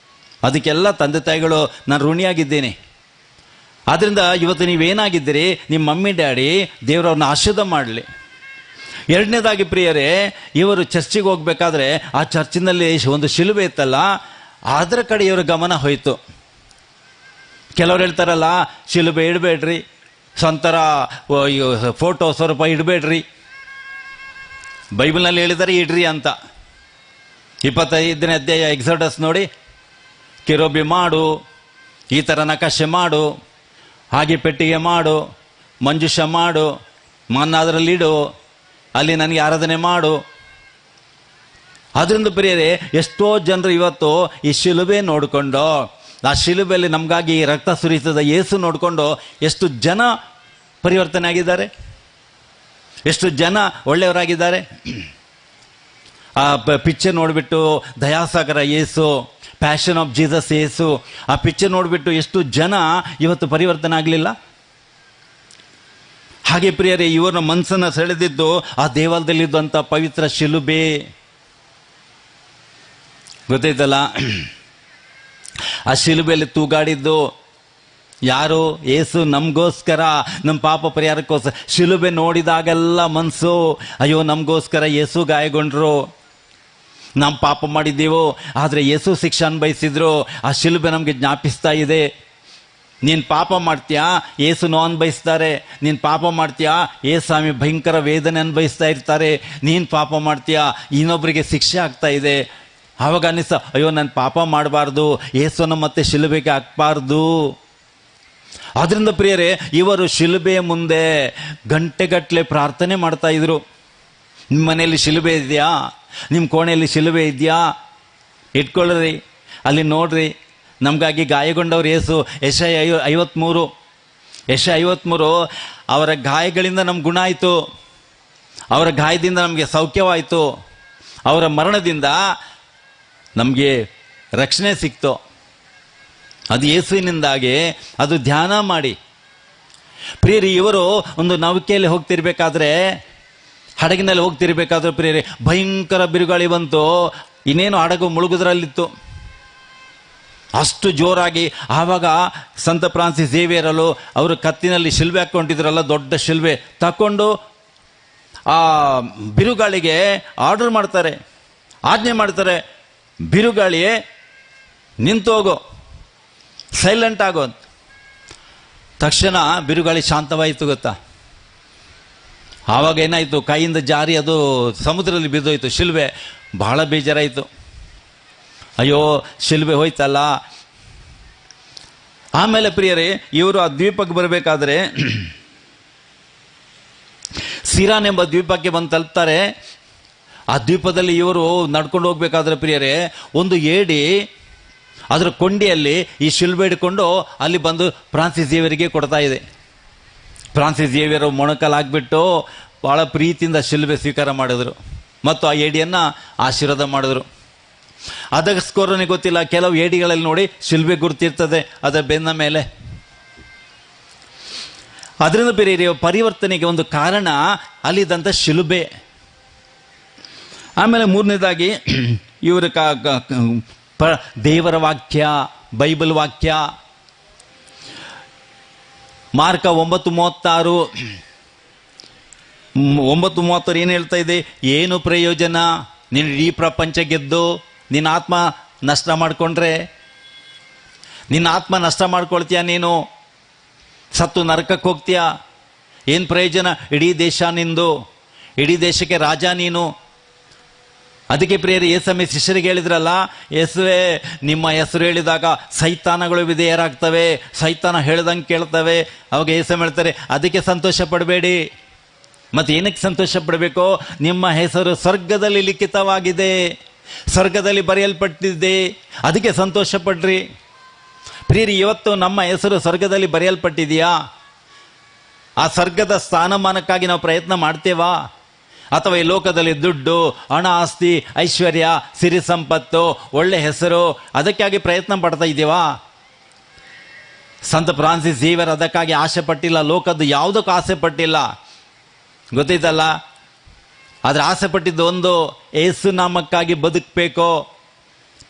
ಅದಕ್ಕೆಲ್ಲ ತಂದೆ ತಾಯಿಗಳು ನಾನು ಋಣಿಯಾಗಿದ್ದೀನಿ. ಆದ್ದರಿಂದ ಇವತ್ತು ನೀವೇನಾಗಿದ್ದೀರಿ, ನಿಮ್ಮ ಮಮ್ಮಿ ಡ್ಯಾಡಿ ದೇವರವ್ರನ್ನ ಆಶೀರ್ವಾದ ಮಾಡಲಿ. ಎರಡನೇದಾಗಿ ಪ್ರಿಯರೇ, ಇವರು ಚರ್ಚಿಗೆ ಹೋಗ್ಬೇಕಾದ್ರೆ ಆ ಚರ್ಚಿನಲ್ಲಿ ಒಂದು ಶಿಲುಬೆ ಇತ್ತಲ್ಲ, ಅದರ ಕಡೆ ಇವರ ಗಮನ ಹೋಯಿತು. ಕೆಲವ್ರು ಹೇಳ್ತಾರಲ್ಲ, ಶಿಲುಬೆ ಇಡಬೇಡ್ರಿ, ಸ್ವಂತರ ಫೋಟೋ ಸ್ವರೂಪ ಇಡಬೇಡ್ರಿ, ಬೈಬಲ್ನಲ್ಲಿ ಹೇಳಿದರೆ ಇಡ್ರಿ ಅಂತ. 25ನೇ ಅಧ್ಯಾಯ ಎಕ್ಸಾಡಸ್ ನೋಡಿ, ಕೆರೂಬಿ ಮಾಡು, ಈ ಥರ ನಕಾಶೆ ಮಾಡು, ಹಾಗೆ ಪೆಟ್ಟಿಗೆ ಮಾಡು, ಮಂಜುಷ ಮಾಡು, ಅದರಲ್ಲಿಡು, ಅಲ್ಲಿ ನನಗೆ ಆರಾಧನೆ ಮಾಡು. ಅದರಿಂದ ಪ್ರಿಯರೇ, ಎಷ್ಟೋ ಜನರು ಇವತ್ತು ಈ ಶಿಲುಬೆ ನೋಡಿಕೊಂಡು, ಆ ಶಿಲುಬೆಯಲ್ಲಿ ನಮಗಾಗಿ ರಕ್ತ ಸುರಿಸಿದ ಯೇಸು ನೋಡಿಕೊಂಡು ಎಷ್ಟು ಜನ ಪರಿವರ್ತನೆ ಆಗಿದ್ದಾರೆ, ಎಷ್ಟು ಜನ ಒಳ್ಳೆಯವರಾಗಿದ್ದಾರೆ. ಆ ಪಿಕ್ಚರ್ ನೋಡಿಬಿಟ್ಟು ದಯಾಸಾಗರ ಯೇಸು, ಪ್ಯಾಷನ್ ಆಫ್ ಜೀಸಸ್ ಯೇಸು, ಆ ಪಿಕ್ಚರ್ ನೋಡಿಬಿಟ್ಟು ಎಷ್ಟು ಜನ ಇವತ್ತು ಪರಿವರ್ತನೆ ಆಗಲಿಲ್ಲ. ಹಾಗೆ ಪ್ರಿಯರೇ, ಇವರ ಮನಸ್ಸನ್ನು ಸೆಳೆದಿದ್ದು ಆ ದೇವಾಲಯದಲ್ಲಿದ್ದಂಥ ಪವಿತ್ರ ಶಿಲುಬೆ. ಗೊತ್ತೈತಲ್ಲ, ಆ ಶಿಲುಬೆಯಲ್ಲಿ ತೂಗಾಡಿದ್ದು ಯಾರು? ಯೇಸು. ನಮಗೋಸ್ಕರ, ನಮ್ಮ ಪಾಪ ಪರಿಹಾರಕ್ಕೋಸ್ಕರ. ಶಿಲುಬೆ ನೋಡಿದಾಗೆಲ್ಲ ಮನಸ್ಸು, ಅಯ್ಯೋ ನಮಗೋಸ್ಕರ ಯೇಸು ಗಾಯಗೊಂಡ್ರು, ನಮ್ಮ ಪಾಪ ಮಾಡಿದ್ದೀವೋ, ಆದರೆ ಯೇಸು ಶಿಕ್ಷೆ ಅನ್ಭವಿಸಿದ್ರು. ಆ ಶಿಲುಬೆ ನಮಗೆ ಜ್ಞಾಪಿಸ್ತಾ ಇದೆ. ನೀನು ಪಾಪ ಮಾಡ್ತೀಯಾ, ಯೇಸು ನೋವು ಅನ್ಭವಿಸ್ತಾರೆ. ನೀನು ಪಾಪ ಮಾಡ್ತೀಯಾ, ಸ್ವಾಮಿ ಭಯಂಕರ ವೇದನೆ ಅನ್ಭವಿಸ್ತಾ ಇರ್ತಾರೆ. ನೀನು ಪಾಪ ಮಾಡ್ತೀಯಾ, ಇನ್ನೊಬ್ಬರಿಗೆ ಶಿಕ್ಷೆ ಆಗ್ತಾ ಇದೆ. ಆವಾಗ ಅನ್ನಿಸ್ತ, ಅಯ್ಯೋ ನಾನು ಪಾಪ ಮಾಡಬಾರ್ದು, ಯೇಸುವನ್ನು ಮತ್ತೆ ಶಿಲುಬೆಗೆ ಹಾಕಬಾರ್ದು. ಆದ್ರಿಂದ ಪ್ರಿಯರೇ, ಇವರು ಶಿಲುಬೆಯ ಮುಂದೆ ಗಂಟೆಗಟ್ಟಲೆ ಪ್ರಾರ್ಥನೆ ಮಾಡ್ತಾ ಇದ್ರು. ನಿಮ್ಮ ಮನೆಯಲ್ಲಿ ಶಿಲುಬೆ ಇದೆಯಾ? ನಿಮ್ಮ ಕೋಣೆಯಲ್ಲಿ ಶಿಲುಬೆ ಇದೆಯಾ? ಇಟ್ಕೊಳ್ಳ್ರಿ, ಅಲ್ಲಿ ನೋಡ್ರಿ. ನಮಗಾಗಿ ಗಾಯಗೊಂಡವ್ರು ಯೇಸು. ಯೆಶಾಯ 53 ಅವರ ಗಾಯಗಳಿಂದ ನಮ್ಗೆ ಗುಣ ಆಯಿತು, ಅವರ ಗಾಯದಿಂದ ನಮಗೆ ಸೌಖ್ಯವಾಯಿತು, ಅವರ ಮರಣದಿಂದ ನಮಗೆ ರಕ್ಷಣೆ ಸಿಕ್ತೋ ಅದು ಯೇಸುವಿನಿಂದಾಗಿ. ಅದು ಧ್ಯಾನ ಮಾಡಿ. ಪ್ರಿಯರಿ, ಇವರು ಒಂದು ನೌಕೆಯಲ್ಲಿ ಹೋಗ್ತಿರ್ಬೇಕಾದ್ರೆ, ಹಡಗಿನಲ್ಲಿ ಹೋಗ್ತಿರ್ಬೇಕಾದ್ರೆ ಪ್ರಿಯರಿ, ಭಯಂಕರ ಬಿರುಗಾಳಿ ಬಂತು. ಇನ್ನೇನು ಹಡಗು ಮುಳುಗುದ್ರಲ್ಲಿತ್ತು, ಅಷ್ಟು ಜೋರಾಗಿ. ಆವಾಗ ಸಂತ ಫ್ರಾನ್ಸಿಸ್ ಝೇವಿಯರಲ್ಲೂ ಅವರು ಕತ್ತಿನಲ್ಲಿ ಶಿಲ್ಬೆ ಹಾಕೊಂಡಿದ್ರಲ್ಲ, ದೊಡ್ಡ ಶಿಲ್ಬೆ ತಕೊಂಡು ಆ ಬಿರುಗಾಳಿಗೆ ಆರ್ಡರ್ ಮಾಡ್ತಾರೆ, ಆಜ್ಞೆ ಮಾಡ್ತಾರೆ, ಬಿರುಗಾಳಿಯೇ ನಿಂತೋಗೋ, ಸೈಲೆಂಟ್ ಆಗೋ. ತಕ್ಷಣ ಬಿರುಗಾಳಿ ಶಾಂತವಾಯಿತು. ಗೊತ್ತಾ, ಆವಾಗ ಏನಾಯಿತು, ಕೈಯಿಂದ ಜಾರಿ ಅದು ಸಮುದ್ರದಲ್ಲಿ ಬಿದ್ದೋಯ್ತು ಶಿಲ್ಬೆ. ಬಹಳ ಬೇಜಾರಾಯಿತು. ಅಯ್ಯೋ, ಶಿಲ್ಬೆ ಹೋಯ್ತಲ್ಲ. ಆಮೇಲೆ ಪ್ರಿಯರೇ, ಇವರು ಆ ದ್ವೀಪಕ್ಕೆ ಬರಬೇಕಾದ್ರೆ ಸಿರಾನ್ ಎಂಬ ದ್ವೀಪಕ್ಕೆ ಬಂದು ತಲುಪ್ತಾರೆ. ಆ ದ್ವೀಪದಲ್ಲಿ ಇವರು ನಡ್ಕೊಂಡು ಹೋಗ್ಬೇಕಾದ್ರೆ ಪ್ರಿಯರೇ, ಒಂದು ಏಡಿ ಅದರ ಕೊಂಡಿಯಲ್ಲಿ ಈ ಶಿಲ್ಬೆ ಹಿಡ್ಕೊಂಡು ಅಲ್ಲಿ ಬಂದು ಫ್ರಾನ್ಸಿಸ್ ಝೇವಿಯರ್ಗೆ ಕೊಡ್ತಾ ಇದೆ. ಫ್ರಾನ್ಸಿಸ್ ಝೇವಿಯರ್ ಮೊಣಕಲ್ಲಾಗ್ಬಿಟ್ಟು ಭಾಳ ಪ್ರೀತಿಯಿಂದ ಶಿಲ್ಬೆ ಸ್ವೀಕಾರ ಮಾಡಿದ್ರು ಮತ್ತು ಆ ಏಡಿಯನ್ನು ಆಶೀರ್ವಾದ ಮಾಡಿದ್ರು. ಅದಕ್ಕೋಸ್ಕರನೇ ಗೊತ್ತಿಲ್ಲ, ಕೆಲವು ಏಡಿಗಳಲ್ಲಿ ನೋಡಿ ಶಿಲ್ಬೆ ಗುರುತಿರ್ತದೆ ಅದರ ಬೆನ್ನ ಮೇಲೆ. ಅದರಿಂದ ಬೇರೆ ಪರಿವರ್ತನೆಗೆ ಒಂದು ಕಾರಣ ಅಲ್ಲಿದ್ದಂಥ ಶಿಲುಬೆ. ಆಮೇಲೆ ಮೂರನೇದಾಗಿ ಇವರ ದೇವರ ವಾಕ್ಯ, ಬೈಬಲ್ ವಾಕ್ಯ. ಮಾರ್ಕ 9:36 ಏನು ಹೇಳ್ತಾ ಇದೆ? ಏನು ಪ್ರಯೋಜನ ನೀನು ಇಡೀ ಪ್ರಪಂಚ ಗೆದ್ದು ನಿನ್ನ ಆತ್ಮ ನಷ್ಟ ಮಾಡಿಕೊಂಡ್ರೆ? ನಿನ್ನ ಆತ್ಮ ನಷ್ಟ ಮಾಡ್ಕೊಳ್ತೀಯ, ನೀನು ಸತ್ತು ನರಕಕ್ಕೆ ಹೋಗ್ತೀಯ. ಏನು ಪ್ರಯೋಜನ? ಇಡೀ ದೇಶ ನಿಂದು, ಇಡೀ ದೇಶಕ್ಕೆ ರಾಜ ನೀನು. ಅದಕ್ಕೆ ಪ್ರಿಯರು, ಯೇಸಮ್ಮೆ ಶಿಷ್ಯರಿಗೆ ಹೇಳಿದ್ರಲ್ಲ, ಯೇಸುವೆ ನಿಮ್ಮ ಹೆಸರು ಹೇಳಿದಾಗ ಸೈತಾನಗಳು ವಿಧೇಯರಾಗ್ತವೆ, ಸೈತಾನ ಹೇಳ್ದಂಗೆ ಕೇಳ್ತವೆ. ಅವಾಗ ಯೇಸಮ್ಮ ಹೇಳ್ತಾರೆ, ಅದಕ್ಕೆ ಸಂತೋಷ ಪಡಬೇಡಿ. ಮತ್ತೆ ಏನಕ್ಕೆ ಸಂತೋಷ ಪಡಬೇಕು? ನಿಮ್ಮ ಹೆಸರು ಸ್ವರ್ಗದಲ್ಲಿ ಲಿಖಿತವಾಗಿದೆ, ಸ್ವರ್ಗದಲ್ಲಿ ಬರೆಯಲ್ಪಟ್ಟಿದೆ, ಅದಕ್ಕೆ ಸಂತೋಷ ಪಡ್ರಿ. ಪ್ರಿಯರಿ, ಇವತ್ತು ನಮ್ಮ ಹೆಸರು ಸ್ವರ್ಗದಲ್ಲಿ ಬರೆಯಲ್ಪಟ್ಟಿದೆಯಾ? ಆ ಸ್ವರ್ಗದ ಸ್ಥಾನಮಾನಕ್ಕಾಗಿ ನಾವು ಪ್ರಯತ್ನ ಮಾಡ್ತೇವಾ? ಅಥವಾ ಈ ಲೋಕದಲ್ಲಿ ದುಡ್ಡು, ಹಣ, ಆಸ್ತಿ, ಐಶ್ವರ್ಯ, ಸಿರಿ ಸಂಪತ್ತು, ಒಳ್ಳೆ ಹೆಸರು, ಅದಕ್ಕಾಗಿ ಪ್ರಯತ್ನ ಪಡ್ತಾ ಇದ್ದೀವಾ? ಸಂತ ಫ್ರಾನ್ಸಿಸ್ ಝೇವಿಯರ್ ಅದಕ್ಕಾಗಿ ಆಸೆ ಪಟ್ಟಿಲ್ಲ, ಲೋಕದ್ದು ಯಾವುದಕ್ಕೂ ಆಸೆ ಪಟ್ಟಿಲ್ಲ, ಗೊತ್ತೈತಲ್ಲ. ಆದ್ರೆ ಆಸೆ ಪಟ್ಟಿದ್ದು ಒಂದು, ಏಸು ನಾಮಕ್ಕಾಗಿ ಬದುಕಬೇಕು.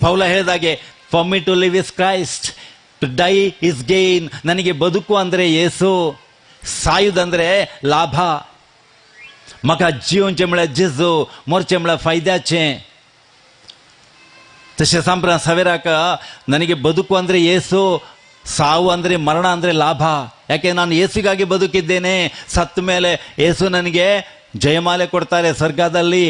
ಪೌಲ ಹೇಳಿದಾಗೆ, for me to live is Christ, to die is gain. ನನಗೆ ಬದುಕು ಅಂದ್ರೆ ಏಸು, ಸಾಯುದಂದ್ರೆ ಲಾಭ. मका जीवन चेमळे जिजू मोर चेमळे फायद्याचे तसे ಸಂಪ್ರ ಸವೇರಾಕ ನನಗೆ ಬದುಕು ಅಂದ್ರೆ ಯೇಸು, ಸಾವು ಅಂದ್ರೆ ಮರಣ ಅಂದ್ರೆ ಲಾಭ. ಯಾಕೆ? ನಾನು ಯೇಸುಗಾಗಿ ಬದುಕಿದ್ದೇನೆ. ಸತ್ತ ಮೇಲೆ ಯೇಸು ನನಗೆ ಜಯಮಾಲೆ ಕೊಡ್ತಾರೆ ಸ್ವರ್ಗದಲ್ಲಿ.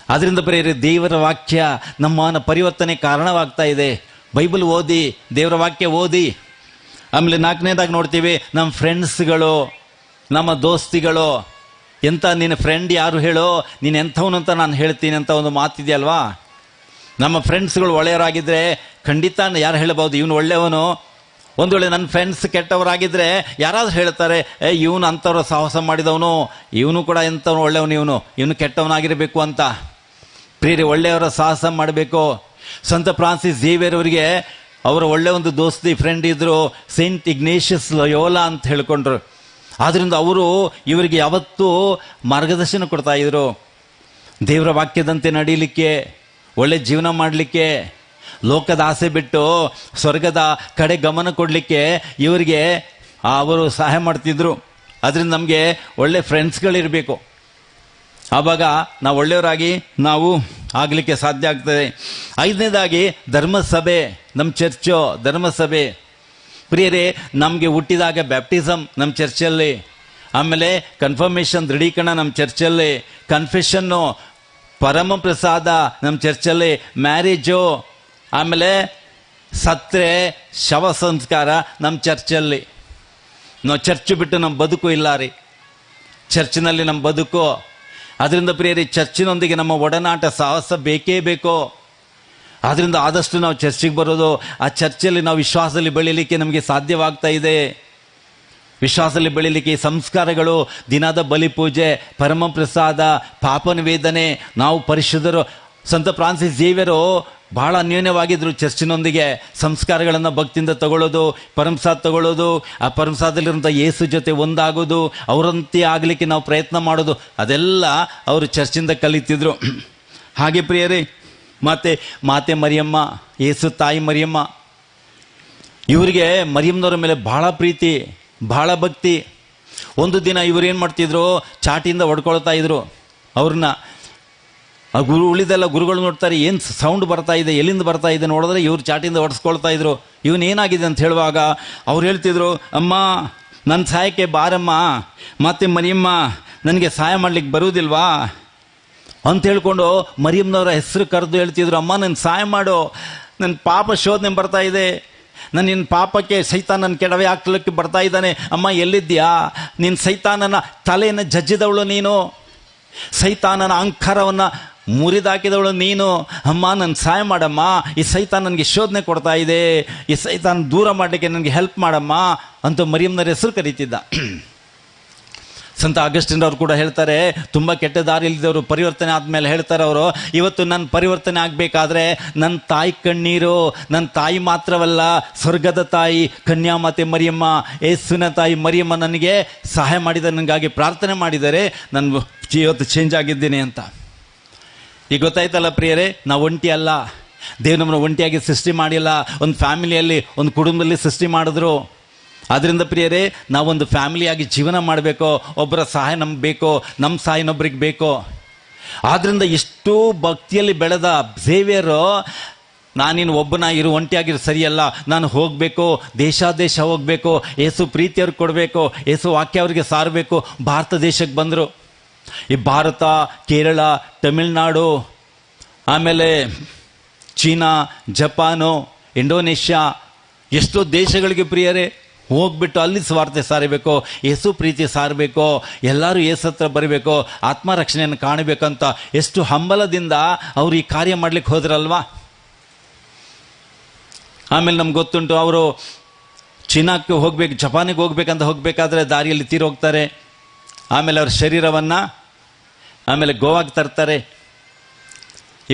ಅದರಿಂದ ಪ್ರಿಯರೇ, ದೇವರ ವಾಕ್ಯ ನಮ್ಮ ಪರಿವರ್ತನೆ ಕಾರಣವಾಗ್ತಾ ಇದೆ. ಬೈಬಲ್ ಓದಿ, ದೇವರ ವಾಕ್ಯ ಓದಿ. ಆಮೇಲೆ 4ನೇದಾಗಿ ನೋಡ್ತೀವಿ, ನಮ್ಮ ಫ್ರೆಂಡ್ಸ್ಗಳು, ನಮ್ಮ ದೋಸ್ತಿಗಳು. ಎಂಥ ನಿನ್ನ ಫ್ರೆಂಡ್ ಯಾರು ಹೇಳೋ, ನೀನು ಎಂಥವನು ಅಂತ ನಾನು ಹೇಳ್ತೀನಿ ಅಂತ ಒಂದು ಮಾತಿದೆಯಲ್ವಾ. ನಮ್ಮ ಫ್ರೆಂಡ್ಸ್ಗಳು ಒಳ್ಳೆಯವರಾಗಿದ್ದರೆ ಖಂಡಿತ ಯಾರು ಹೇಳ್ಬೋದು ಇವನು ಒಳ್ಳೆಯವನು. ಒಂದು ವೇಳೆ ನನ್ನ ಫ್ರೆಂಡ್ಸ್ ಕೆಟ್ಟವರಾಗಿದ್ದರೆ ಯಾರಾದ್ರೂ ಹೇಳ್ತಾರೆ, ಇವನು ಅಂಥವ್ರ ಸಾಹಸ ಮಾಡಿದವನು, ಇವನು ಕೂಡ ಎಂಥವನು ಒಳ್ಳೆಯವನು, ಇವನು ಕೆಟ್ಟವನಾಗಿರಬೇಕು ಅಂತ. ಪ್ರಿಯರೇ, ಒಳ್ಳೆಯವರ ಸಾಹಸ ಮಾಡಬೇಕು. ಸಂತ ಫ್ರಾನ್ಸಿಸ್ ಝೇವಿಯರ್ ಅವರಿಗೆ ಅವರ ಒಳ್ಳೆ ಒಂದು ದೋಸ್ತಿ ಫ್ರೆಂಡ್ ಇದ್ರು, ಸೇಂಟ್ ಇಗ್ನೇಷಿಯಸ್ ಲಯೋಲಾ ಅಂತ ಹೇಳ್ಕೊಂಡ್ರು. ಆದ್ದರಿಂದ ಅವರು ಇವರಿಗೆ ಯಾವತ್ತೂ ಮಾರ್ಗದರ್ಶನ ಕೊಡ್ತಾ ಇದ್ರು. ದೇವರ ವಾಕ್ಯದಂತೆ ನಡೀಲಿಕ್ಕೆ, ಒಳ್ಳೆ ಜೀವನ ಮಾಡಲಿಕ್ಕೆ, ಲೋಕದ ಆಸೆ ಬಿಟ್ಟು ಸ್ವರ್ಗದ ಕಡೆ ಗಮನ ಕೊಡಲಿಕ್ಕೆ ಇವರಿಗೆ ಅವರು ಸಹಾಯ ಮಾಡ್ತಿದ್ರು. ಅದರಿಂದ ನಮಗೆ ಒಳ್ಳೆ ಫ್ರೆಂಡ್ಸ್ಗಳಿರಬೇಕು. ಆವಾಗ ನಾವು ಒಳ್ಳೆಯವರಾಗಿ ನಾವು ಆಗಲಿಕ್ಕೆ ಸಾಧ್ಯ ಆಗ್ತದೆ. 5ನೇದಾಗಿ ಧರ್ಮಸಭೆ, ನಮ್ಮ ಚರ್ಚು ಧರ್ಮಸಭೆ. ಪ್ರಿಯರೇ, ನಮಗೆ ಹುಟ್ಟಿದಾಗ ಬ್ಯಾಪ್ಟಿಸಮ್ ನಮ್ಮ ಚರ್ಚಲ್ಲಿ, ಆಮೇಲೆ ಕನ್ಫರ್ಮೇಷನ್ ದೃಢೀಕರಣ ನಮ್ಮ ಚರ್ಚಲ್ಲಿ, ಕನ್ಫೆಷನ್ನು, ಪರಮ ಪ್ರಸಾದ ನಮ್ಮ ಚರ್ಚಲ್ಲಿ, ಮ್ಯಾರೇಜು, ಆಮೇಲೆ ಸತ್ರೆ ಶವ ಸಂಸ್ಕಾರ ನಮ್ಮ ಚರ್ಚಲ್ಲಿ. ನಾವು ಚರ್ಚು ಬಿಟ್ಟು ನಮ್ಮ ಬದುಕು ಇಲ್ಲ ರೀ, ಚರ್ಚಿನಲ್ಲಿ ನಮ್ಮ ಬದುಕು. ಅದರಿಂದ ಪ್ರಿಯರೇ, ಚರ್ಚಿನೊಂದಿಗೆ ನಮ್ಮ ಒಡನಾಟ ಸಾಹಸ ಬೇಕೇ ಬೇಕು. ಆದ್ದರಿಂದ ಆದಷ್ಟು ನಾವು ಚರ್ಚಿಗೆ ಬರೋದು, ಆ ಚರ್ಚಲ್ಲಿ ನಾವು ವಿಶ್ವಾಸದಲ್ಲಿ ಬೆಳೀಲಿಕ್ಕೆ ನಮಗೆ ಸಾಧ್ಯವಾಗ್ತಾ ಇದೆ. ವಿಶ್ವಾಸದಲ್ಲಿ ಬೆಳೀಲಿಕ್ಕೆ ಸಂಸ್ಕಾರಗಳು, ದಿನದ ಬಲಿಪೂಜೆ, ಪರಮ ಪ್ರಸಾದ, ಪಾಪ ನಿವೇದನೆ, ನಾವು ಪರಿಶುದ್ಧರು. ಸಂತ ಫ್ರಾನ್ಸಿಸ್ ಝೇವಿಯರು ಭಾಳ ಅನ್ಯೋನ್ಯವಾಗಿದ್ದರು ಚರ್ಚಿನೊಂದಿಗೆ. ಸಂಸ್ಕಾರಗಳನ್ನು ಭಕ್ತಿಯಿಂದ ತಗೊಳ್ಳೋದು, ಪರಮಸಾದ ತಗೊಳ್ಳೋದು, ಆ ಪರಮಸಾದಲ್ಲಿರುವಂಥ ಯೇಸು ಜೊತೆ ಒಂದಾಗೋದು, ಅವರಂತೆ ಆಗಲಿಕ್ಕೆ ನಾವು ಪ್ರಯತ್ನ ಮಾಡೋದು, ಅದೆಲ್ಲ ಅವರು ಚರ್ಚಿಂದ ಕಲಿತಿದ್ರು. ಹಾಗೆ ಪ್ರಿಯರೇ, ಮಾತೆ ಮರಿಯಮ್ಮ, ಯೇಸು ತಾಯಿ ಮರಿಯಮ್ಮ, ಇವರಿಗೆ ಮರಿಯಮ್ಮನವರ ಮೇಲೆ ಭಾಳ ಪ್ರೀತಿ, ಭಾಳ ಭಕ್ತಿ. ಒಂದು ದಿನ ಇವರು ಏನು ಮಾಡ್ತಿದ್ರು, ಚಾಟಿಯಿಂದ ಹೊಡ್ಕೊಳ್ತಾ ಇದ್ರು ಅವ್ರನ್ನ. ಆ ಉಳಿದೆಲ್ಲ ಗುರುಗಳು ನೋಡ್ತಾರೆ, ಏನು ಸೌಂಡ್ ಬರ್ತಾ ಇದೆ, ಎಲ್ಲಿಂದ ಬರ್ತಾ ಇದೆ ನೋಡಿದ್ರೆ ಇವ್ರು ಚಾಟಿಂದ ಹೊಡೆಸ್ಕೊಳ್ತಾ ಇದ್ರು. ಇವನೇನಾಗಿದೆ ಅಂತ ಹೇಳುವಾಗ ಅವ್ರು ಹೇಳ್ತಿದ್ರು, ಅಮ್ಮ ನನ್ನ ಸಹಾಯಕ್ಕೆ ಬಾರಮ್ಮ, ಮತ್ತೆ ಮರಿಯಮ್ಮ ನನಗೆ ಸಹಾಯ ಮಾಡ್ಲಿಕ್ಕೆ ಬರುವುದಿಲ್ವಾ ಅಂತ ಹೇಳ್ಕೊಂಡು ಮರಿಯಮ್ಮನವರ ಹೆಸರು ಕರೆದು ಹೇಳ್ತಿದ್ರು, ಅಮ್ಮ ನನ್ನ ಸಹಾಯ ಮಾಡು, ನನ್ನ ಪಾಪ ಶೋಧನೆ ಬರ್ತಾ ಇದೆ, ನಿನ್ನ ಪಾಪಕ್ಕೆ ಸೈತಾನನ ಕೆಡವೆ ಹಾಕ್ಲಿಕ್ಕೆ ಬರ್ತಾ ಇದ್ದಾನೆ, ಅಮ್ಮ ಎಲ್ಲಿದ್ದೀಯಾ, ನಿನ್ನ ಸೈತಾನನ ತಲೆಯನ್ನು ಜಜ್ಜಿದವಳು ನೀನು, ಸೈತಾನನ ಅಹಂಕಾರವನ್ನು ಮುರಿದಾಕಿದವಳು ನೀನು, ಅಮ್ಮ ನನ್ನ ಸಹಾಯ ಮಾಡಮ್ಮ, ಈ ಸೈತಾನ್ ನನಗೆ ಶೋಧನೆ ಕೊಡ್ತಾ ಇದೆ, ಈ ಸೈತಾನ್ ದೂರ ಮಾಡಲಿಕ್ಕೆ ನನಗೆ ಹೆಲ್ಪ್ ಮಾಡಮ್ಮ ಅಂತ ಮರಿಯಮ್ಮನವ್ರ ಹೆಸರು ಕರೀತಿದ್ದ. ಸಂತ ಆಗಸ್ಟಿನ್ ಅವರು ಕೂಡ ಹೇಳ್ತಾರೆ, ತುಂಬ ಕೆಟ್ಟ ದಾರಿಯಲ್ಲಿದ್ದವರು ಪರಿವರ್ತನೆ ಆದಮೇಲೆ ಹೇಳ್ತಾರೆ ಅವರು, ಇವತ್ತು ನನ್ನ ಪರಿವರ್ತನೆ ಆಗಬೇಕಾದ್ರೆ ನನ್ನ ತಾಯಿ ಕಣ್ಣೀರು, ನನ್ನ ತಾಯಿ ಮಾತ್ರವಲ್ಲ, ಸ್ವರ್ಗದ ತಾಯಿ ಕನ್ಯಾಮಾತೆ ಮರಿಯಮ್ಮ, ಯೇಸುವಿನ ತಾಯಿ ಮರಿಯಮ್ಮ ನನಗೆ ಸಹಾಯ ಮಾಡಿದ್ದಾರೆ, ನನಗಾಗಿ ಪ್ರಾರ್ಥನೆ ಮಾಡಿದ್ದಾರೆ, ನಾನು ಇವತ್ತು ಚೇಂಜ್ ಆಗಿದ್ದೀನಿ ಅಂತ. ಈಗ ಗೊತ್ತಾಯ್ತಲ್ಲ ಪ್ರಿಯರೇ, ನಾವು ಒಂಟಿ ಅಲ್ಲ, ದೇವ್ರು ನಮ್ಮನ್ನು ಒಂಟಿಯಾಗಿ ಸೃಷ್ಟಿ ಮಾಡಿಲ್ಲ, ಒಂದು ಫ್ಯಾಮಿಲಿಯಲ್ಲಿ, ಒಂದು ಕುಟುಂಬದಲ್ಲಿ ಸೃಷ್ಟಿ ಮಾಡಿದ್ರು. ಆದ್ದರಿಂದ ಪ್ರಿಯರೇ, ನಾವೊಂದು ಫ್ಯಾಮಿಲಿಯಾಗಿ ಜೀವನ ಮಾಡಬೇಕು, ಒಬ್ಬರ ಸಹಾಯ ನಮ್ಗೆ ಬೇಕು, ನಮ್ಮ ಸಹಾಯ ಇನ್ನೊಬ್ರಿಗೆ ಬೇಕು. ಆದ್ದರಿಂದ ಇಷ್ಟು ಭಕ್ತಿಯಲ್ಲಿ ಬೆಳೆದ ಝೇವಿಯರು, ನಾನಿನ್ನು ಒಬ್ಬನ ಒಂಟಿಯಾಗಿರೋ ಸರಿಯಲ್ಲ, ನಾನು ಹೋಗಬೇಕು, ದೇಶ ಹೋಗಬೇಕು, ಏಸು ಪ್ರೀತಿಯವ್ರಿಗೆ ಕೊಡಬೇಕು, ಏಸು ವಾಕ್ಯ ಅವ್ರಿಗೆ ಸಾರಬೇಕು. ಭಾರತ ದೇಶಕ್ಕೆ ಬಂದರು. ಈ ಭಾರತ, ಕೇರಳ, ತಮಿಳ್ನಾಡು, ಆಮೇಲೆ ಚೀನಾ, ಜಪಾನು, ಇಂಡೋನೇಷ್ಯಾ, ಎಷ್ಟೋ ದೇಶಗಳಿಗೆ ಪ್ರಿಯರೇ ಹೋಗ್ಬಿಟ್ಟು ಅಲ್ಲಿ ಸ್ವಾರ್ಥ ಸಾರಬೇಕು, ಯೇಸು ಪ್ರೀತಿ ಸಾರಬೇಕು, ಎಲ್ಲರೂ ಯೇಸು ಹತ್ರ ಬರಬೇಕು, ಆತ್ಮರಕ್ಷಣೆಯನ್ನು ಕಾಣಬೇಕಂತ ಎಷ್ಟು ಹಂಬಲದಿಂದ ಅವರು ಈ ಕಾರ್ಯ ಮಾಡ್ಲಿಕ್ಕೆ ಹೋದ್ರಲ್ವಾ. ಆಮೇಲೆ ನಮ್ಗೆ ಗೊತ್ತುಂಟು, ಅವರು ಚೀನಾಕ್ಕೆ ಹೋಗ್ಬೇಕು, ಜಪಾನಿಗೆ ಹೋಗ್ಬೇಕಂತ ಹೋಗ್ಬೇಕಾದ್ರೆ ದಾರಿಯಲ್ಲಿ ತೀರೋಗ್ತಾರೆ. ಆಮೇಲೆ ಅವ್ರ ಶರೀರವನ್ನು ಆಮೇಲೆ ಗೋವಾಗೆ ತರ್ತಾರೆ.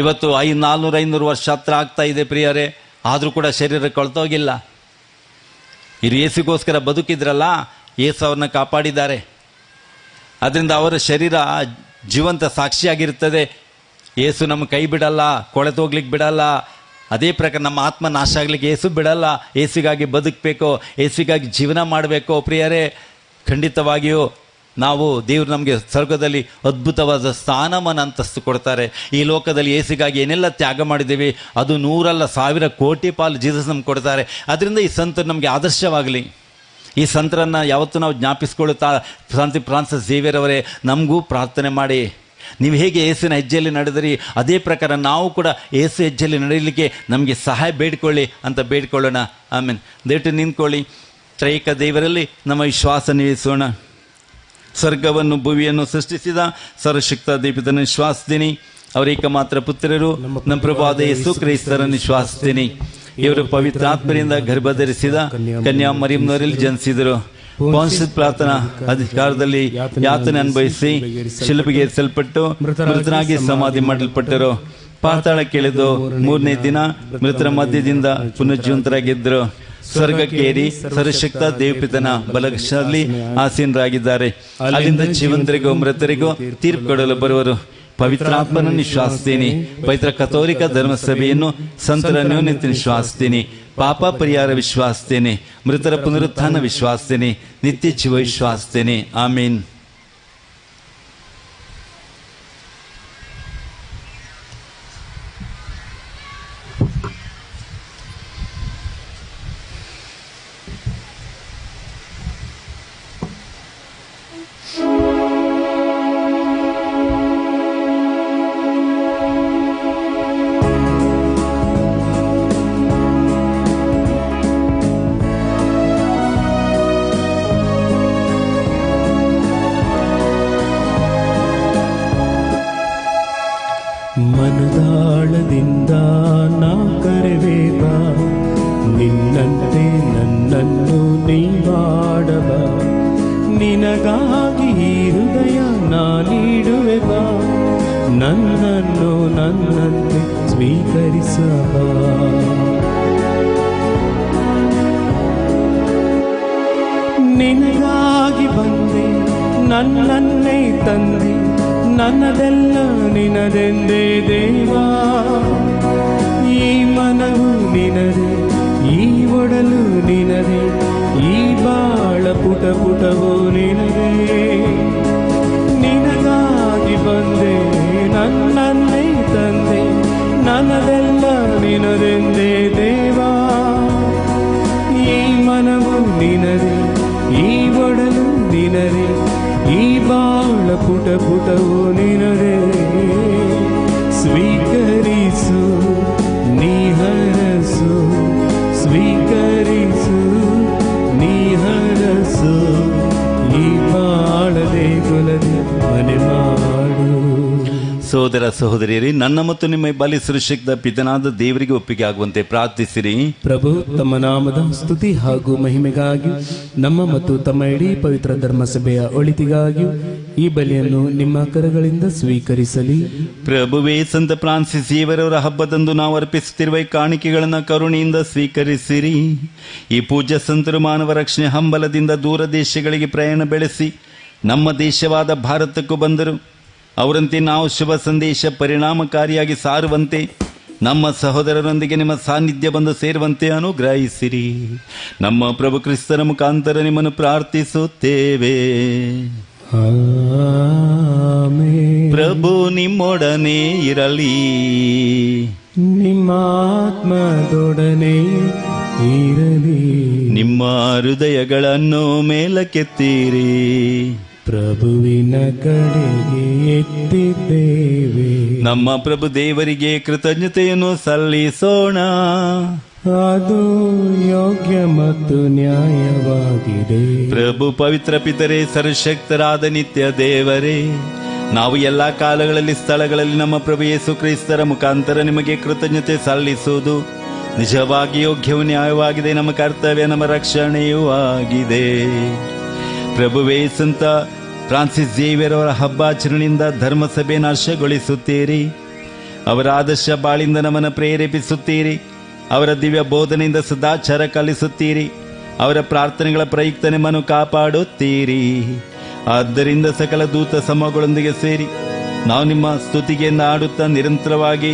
ಇವತ್ತು 400-500 ವರ್ಷ ಹತ್ರ ಆಗ್ತಾ ಇದೆ ಪ್ರಿಯರೇ, ಆದರೂ ಕೂಡ ಶರೀರ ಕೊಳ್ತೋಗಿಲ್ಲ. ಇರು ಯೇಸುಗೋಸ್ಕರ ಬದುಕಿದ್ರಲ್ಲ, ಯೇಸು ಅವ್ರನ್ನ ಕಾಪಾಡಿದ್ದಾರೆ. ಅದರಿಂದ ಅವರ ಶರೀರ ಜೀವಂತ ಸಾಕ್ಷಿಯಾಗಿರ್ತದೆ. ಯೇಸು ನಮ್ಮ ಕೈ ಬಿಡಲ್ಲ, ಕೊಳೆತೋಗ್ಲಿಕ್ಕೆ ಬಿಡಲ್ಲ. ಅದೇ ಪ್ರಕಾರ ನಮ್ಮ ಆತ್ಮ ನಾಶ ಆಗ್ಲಿಕ್ಕೆ ಯೇಸು ಬಿಡಲ್ಲ. ಯೇಸುಗಾಗಿ ಬದುಕಬೇಕು, ಯೇಸುಗಾಗಿ ಜೀವನ ಮಾಡಬೇಕು ಪ್ರಿಯರೇ. ಖಂಡಿತವಾಗಿಯೂ ನಾವು ದೇವರು ನಮಗೆ ಸ್ವರ್ಗದಲ್ಲಿ ಅದ್ಭುತವಾದ ಸ್ಥಾನಮಾನ ಅಂತಸ್ತು ಕೊಡ್ತಾರೆ. ಈ ಲೋಕದಲ್ಲಿ ಯೇಸುಗಾಗಿ ಏನೆಲ್ಲ ತ್ಯಾಗ ಮಾಡಿದ್ದೀವಿ, ಅದು 100,000 ಕೋಟಿ ಪಾಲು ಜೀಸಸ್ ನಮ್ಗೆ ಕೊಡ್ತಾರೆ. ಅದರಿಂದ ಈ ಸಂತರು ನಮಗೆ ಆದರ್ಶವಾಗಲಿ. ಈ ಸಂತರನ್ನು ಯಾವತ್ತೂ ನಾವು ಜ್ಞಾಪಿಸ್ಕೊಳ್ಳುತ್ತಾ, ಸಂತ ಫ್ರಾನ್ಸಿಸ್ ಝೇವಿಯರ್ ಅವರೇ, ನಮಗೂ ಪ್ರಾರ್ಥನೆ ಮಾಡಿ. ನೀವು ಹೇಗೆ ಯೇಸುವಿನ ಹೆಜ್ಜೆಯಲ್ಲಿ ನಡೆದಿರಿ, ಅದೇ ಪ್ರಕಾರ ನಾವು ಕೂಡ ಯೇಸು ಹೆಜ್ಜೆಯಲ್ಲಿ ನಡೆಯಲಿಕ್ಕೆ ನಮಗೆ ಸಹಾಯ ಬೇಡ್ಕೊಳ್ಳಿ ಅಂತ ಬೇಡ್ಕೊಳ್ಳೋಣ. ಆಮೇಲೆ ದಯವಿಟ್ಟು ನಿಂತ್ಕೊಳ್ಳಿ. ತ್ರೈಕ ದೇವರಲ್ಲಿ ನಮ್ಮ ವಿಶ್ವಾಸ ನಿಲ್ಲಿಸೋಣ. ಸ್ವರ್ಗವನ್ನು ಭೂಮಿಯನ್ನು ಸೃಷ್ಟಿಸಿದ ಸರ್ವಶಕ್ತ ದೀಪಿತನ ವಿಶ್ವಾಸಿಸ್ತೀನಿ. ಅವರ ಏಕಮಾತ್ರ ಪುತ್ರರು ನಮ್ಮ ಪ್ರಭುವಾದ ಯೇಸು ಕ್ರಿಸ್ತರನ್ನು ವಿಶ್ವಾಸಿಸ್ತೀನಿ. ಇವರು ಪವಿತ್ರಾತ್ಮರಿಂದ ಗರ್ಭಧರಿಸಿದ ಕನ್ಯಾ ಮರಿಯಮ್ಮನವರಲ್ಲಿ ಜನಿಸಿದರು. ಪೌಂಸಿತ್ ಪ್ರಾರ್ಥನಾ ಅಧಿಕಾರದಲ್ಲಿ ಯಾತನೆ ಅನುಭವಿಸಿ ಶಿಲುಬೆಗೆ ಏರಿಸಲ್ಪಟ್ಟು ಮೃತರಾಗಿ ಸಮಾಧಿ ಮಾಡಲ್ಪಟ್ಟರು. ಪಾತಾಳಕ್ಕೆ ಇಳಿದು 3ನೇ ದಿನ ಮೃತರ ಮಧ್ಯದಿಂದ ಪುನರ್ಜೀವಂತರಾಗಿದ್ದರು. ಸ್ವರ್ಗಕ್ಕೇರಿ ಸರ್ವಶಕ್ತ ದೇವಪಿತನ ಬಲಶಾಲಿ ಆಸೀನರಾಗಿದ್ದಾರೆ. ಅಲ್ಲಿಂದ ಜೀವಂತರಿಗೂ ಮೃತರಿಗೂ ತೀರ್ಪು ಕೊಡಲು ಬರುವರು. ಪವಿತ್ರಾತ್ಮನನ್ನು ವಿಶ್ವಾಸಿಸ್ತೀನಿ. ಪವಿತ್ರ ಕಥೋಲಿಕ ಧರ್ಮಸಭೆಯನ್ನು ಸಂತರ ನ್ಯೂನತೆ ವಿಶ್ವಾಸಿಸ್ತೀನಿ. ಪಾಪ ಪರಿಹಾರ ವಿಶ್ವಾಸಿಸ್ತೀನಿ. ಮೃತರ ಪುನರುತ್ಥಾನ ವಿಶ್ವಾಸಿಸ್ತೀನಿ. ನಿತ್ಯ ಜೀವ ವಿಶ್ವಾಸಿಸ್ತೀನಿ. ಆಮೀನ್. ಮನದಾಳದಿಂದ ನಾ ಕರೆವೇಗ, ನಿನ್ನಂತೆ ನನ್ನನ್ನು ನೀ ಮಾಡಬ. ನಿನಗಾಗಿ ಈ ಹೃದಯ ನಾ ನೀಡುವೆ ಬಾ. ನನ್ನನ್ನು ನನ್ನಂತೆ ಸ್ವೀಕರಿಸಬ. ನಿನಗಾಗಿ ಬಂದೆ, ನನ್ನನ್ನೇ ತಂದೆ, ನನ್ನದೆಲ್ಲ ನಿನದೆಂದೇ ದೇವಾ. ಈ ಮನವು ನಿನದೆ, ಈ ಒಡಲು ನಿನದೆ, ಈ ಬಾಳ ಪುಟ ಪುಟವೋ ನಿನದೆ. ನಿನಗಾಗಿ ಬಂದೆ, ನನ್ನನ್ನೇ ತಂದೆ, ನನ್ನದೆಲ್ಲ ನಿನದೆಂದೇ ದೇವಾ. ಈ ಮನವು ನಿನದೆ, ಈ ಒಡಲು ನಿನದೆ, ಈ ಬಾಳ ಪುಟ ಪುಟವೋ ನಿನದೆ. ಸ್ವೀಕರಿಸು ನೀ ಹರಸು, ಸ್ವೀಕರಿಸು ನೀ ಹರಸು, ಈ ಬಾಳದೆ ಕುಲದೆ ಮನೆ ಮಾಡು. ಸೋದರ ಸಹೋದರಿಯರೇ, ನನ್ನ ಮತ್ತು ನಿಮ್ಮ ಬಲಿ ಸೃಷ್ಟಿಸಿದ ಪಿತನಾದ ದೇವರಿಗೆ ಒಪ್ಪಿಗೆ ಆಗುವಂತೆ ಪ್ರಾರ್ಥಿಸಿರಿ. ಪ್ರಭು ತಮ್ಮ ನಾಮದ ಸ್ತುತಿ ಹಾಗೂ ಮಹಿಮೆಗಾಗಿ ನಮ್ಮ ಮತ್ತು ತಮ್ಮ ಇಡೀ ಪವಿತ್ರ ಧರ್ಮಸಭೆಯ ಒಳಿತಿಗಾಗಿಯೂ ಈ ಬಲಿಯನ್ನು ನಿಮ್ಮ ಕರಗಳಿಂದ ಸ್ವೀಕರಿಸಲಿ. ಪ್ರಭುವೇ, ಸಂತ ಫ್ರಾನ್ಸಿಸ್ ಇವರವರ ಹಬ್ಬದಂದು ನಾವು ಅರ್ಪಿಸುತ್ತಿರುವ ಈ ಕಾಣಿಕೆಗಳನ್ನು ಕರುಣೆಯಿಂದ ಸ್ವೀಕರಿಸಿರಿ. ಈ ಪೂಜ್ಯ ಸಂತರು ಮಾನವ ರಕ್ಷಣೆ ಹಂಬಲದಿಂದ ದೂರ ದೇಶಗಳಿಗೆ ಪ್ರಯಾಣ ಬೆಳೆಸಿ ನಮ್ಮ ದೇಶವಾದ ಭಾರತಕ್ಕೂ ಬಂದರು. ಅವರಂತೆ ನಾವು ಶುಭ ಸಂದೇಶ ಪರಿಣಾಮಕಾರಿಯಾಗಿ ಸಾರುವಂತೆ, ನಮ್ಮ ಸಹೋದರರೊಂದಿಗೆ ನಿಮ್ಮ ಸಾನ್ನಿಧ್ಯ ಬಂದು ಸೇರುವಂತೆ ಅನುಗ್ರಹಿಸಿರಿ. ನಮ್ಮ ಪ್ರಭು ಕ್ರಿಸ್ತನ ಮುಖಾಂತರ ನಿಮ್ಮನ್ನು ಪ್ರಾರ್ಥಿಸುತ್ತೇವೆ. ಆಮೆನ್. ಪ್ರಭು ನಿಮ್ಮೊಡನೆ ಇರಲಿ, ನಿಮ್ಮ ಆತ್ಮದೊಡನೆ ಇರಲಿ. ನಿಮ್ಮ ಹೃದಯಗಳನ್ನು ಮೇಲಕ್ಕೆತ್ತೀರಿ. ಪ್ರಭುವಿನ ಕಡೆಗೆ ಎತ್ತಿದ್ದೇವೆ. ನಮ್ಮ ಪ್ರಭು ದೇವರಿಗೆ ಕೃತಜ್ಞತೆಯನ್ನು ಸಲ್ಲಿಸೋಣ. ಅದು ಯೋಗ್ಯ ಮತ್ತು ನ್ಯಾಯವಾಗಿದೆ. ಪ್ರಭು ಪವಿತ್ರ ಪಿತರೇ, ಸರ್ವಶಕ್ತರಾದ ನಿತ್ಯ ದೇವರೇ, ನಾವು ಎಲ್ಲಾ ಕಾಲಗಳಲ್ಲಿ ಸ್ಥಳಗಳಲ್ಲಿ ನಮ್ಮ ಪ್ರಭು ಯೇಸು ಕ್ರಿಸ್ತರ ಮುಖಾಂತರ ನಿಮಗೆ ಕೃತಜ್ಞತೆ ಸಲ್ಲಿಸುವುದು ನಿಜವಾಗಿ ಯೋಗ್ಯವೂ ನ್ಯಾಯವಾಗಿದೆ. ನಮ್ಮ ಕರ್ತವ್ಯ, ನಮ್ಮ ರಕ್ಷಣೆಯೂ ಆಗಿದೆ. ಪ್ರಭುವೇ, ಸಂತ ಫ್ರಾನ್ಸಿಸ್ ಝೇವಿಯರ್ ಅವರ ಹಬ್ಬಾಚರಣೆಯಿಂದ ಧರ್ಮಸಭೆ ನಾಶಗೊಳಿಸುತ್ತೀರಿ. ಅವರ ಆದರ್ಶ ಬಾಳಿಂದ ನಮ್ಮನ್ನು ಪ್ರೇರೇಪಿಸುತ್ತೀರಿ. ಅವರ ದಿವ್ಯ ಬೋಧನೆಯಿಂದ ಸದಾಚಾರ ಕಲಿಸುತ್ತೀರಿ. ಅವರ ಪ್ರಾರ್ಥನೆಗಳ ಪ್ರಯುಕ್ತ ನಿಮ್ಮನ್ನು ಕಾಪಾಡುತ್ತೀರಿ. ಆದ್ದರಿಂದ ಸಕಲ ದೂತ ಸಮೂಹಗಳೊಂದಿಗೆ ಸೇರಿ ನಾವು ನಿಮ್ಮ ಸ್ತುತಿಗೆ ಹಾಡುತ್ತಾ ನಿರಂತರವಾಗಿ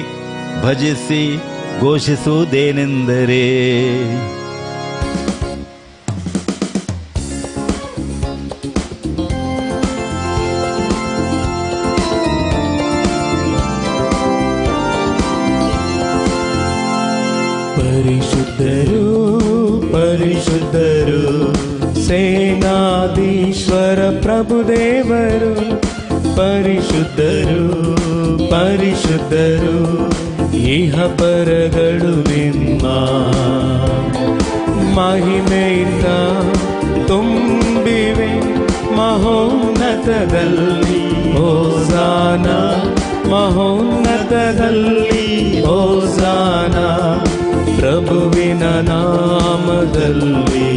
ಭಜಿಸಿ ಘೋಷಿಸುವುದೇನೆಂದರೆ, ಪರಿಶುದ್ಧರು ಪರಿಶುದ್ಧರು ಸೇನಾಧೀಶ್ವರ ಪ್ರಭುದೇವರು. ಪರಿಶುದ್ಧರು ಪರಿಶುದ್ಧರು ಇಹ ಪರಗಳು ನಿಮ್ಮ ಮಹಿಮೆಯಿಂದ ತುಂಬಿವೆ. ಮಹೋನ್ನತದಲ್ಲಿ ಹೋಸಾನ, ಮಹೋನ್ನತದಲ್ಲಿ ಹೋಸಾನ. ಪ್ರಭುವಿನ ನಾಮದಲ್ಲಿ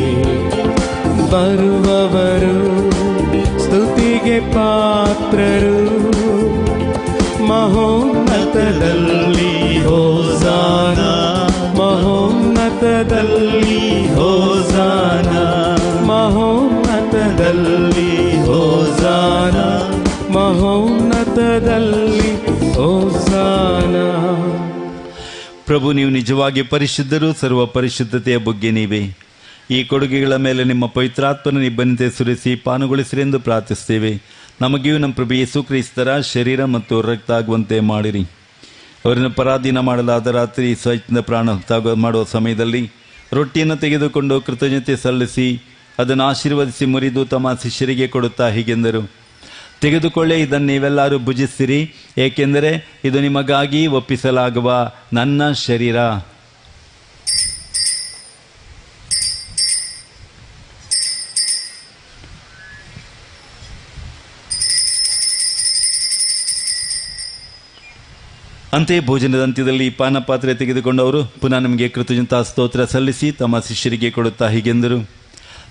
ಬರುವವರು ಸ್ತುತಿಗೆ ಪಾತ್ರರು. ಮಹೋನ್ನತದಲ್ಲಿ ಹೋಸಾನ, ಮಹೋನ್ನತದಲ್ಲಿ ಹೋಸಾನ, ಮಹೋನ್ನತದಲ್ಲಿ ಹೋಸಾನ, ಮಹೋನ್ನತದಲ್ಲಿ ಹೋಸಾನ. ಪ್ರಭು, ನೀವು ನಿಜವಾಗಿ ಪರಿಶುದ್ಧರು, ಸರ್ವ ಪರಿಶುದ್ಧತೆಯ ಬಗ್ಗೆ ನೀವೇ. ಈ ಕೊಡುಗೆಗಳ ಮೇಲೆ ನಿಮ್ಮ ಪವಿತ್ರಾತ್ಮನ ನಿಬ್ಬಂತೆ ಸುರಿಸಿ ಪಾನುಗೊಳಿಸಿರೆಂದು ಪ್ರಾರ್ಥಿಸ್ತೇವೆ. ನಮಗೆಯೂ ನಮ್ಮ ಪ್ರಭು ಯೇಸು ಕ್ರಿಸ್ತರ ಶರೀರ ಮತ್ತು ರಕ್ತ ಆಗುವಂತೆ ಮಾಡಿರಿ. ಅವರನ್ನು ಪರಾಧೀನ ಮಾಡಲಾದ ರಾತ್ರಿ ಸ್ವಚ್ಛಂದ ಪ್ರಾಣ ಮಾಡುವ ಸಮಯದಲ್ಲಿ ರೊಟ್ಟಿಯನ್ನು ತೆಗೆದುಕೊಂಡು ಕೃತಜ್ಞತೆ ಸಲ್ಲಿಸಿ ಅದನ್ನು ಆಶೀರ್ವದಿಸಿ ಮುರಿದು ತಮ್ಮ ಶಿಷ್ಯರಿಗೆ ಕೊಡುತ್ತಾ ಹೀಗೆಂದರು, ತೆಗೆದುಕೊಳ್ಳೆ, ಇದನ್ನು ನೀವೆಲ್ಲರೂ ಭುಜಿಸಿರಿ, ಏಕೆಂದರೆ ಇದು ನಿಮಗಾಗಿ ಒಪ್ಪಿಸಲಾಗುವ ನನ್ನ ಶರೀರ. ಅಂತೆಯೇ ಭೋಜನದ ಅಂತ್ಯದಲ್ಲಿ ಪಾನ ಪಾತ್ರೆ ತೆಗೆದುಕೊಂಡವರು ಪುನಃ ನಮಗೆ ಕೃತಜ್ಞತಾ ಸ್ತೋತ್ರ ಸಲ್ಲಿಸಿ ತಮ್ಮ ಶಿಷ್ಯರಿಗೆ ಕೊಡುತ್ತಾ ಹೀಗೆಂದರು,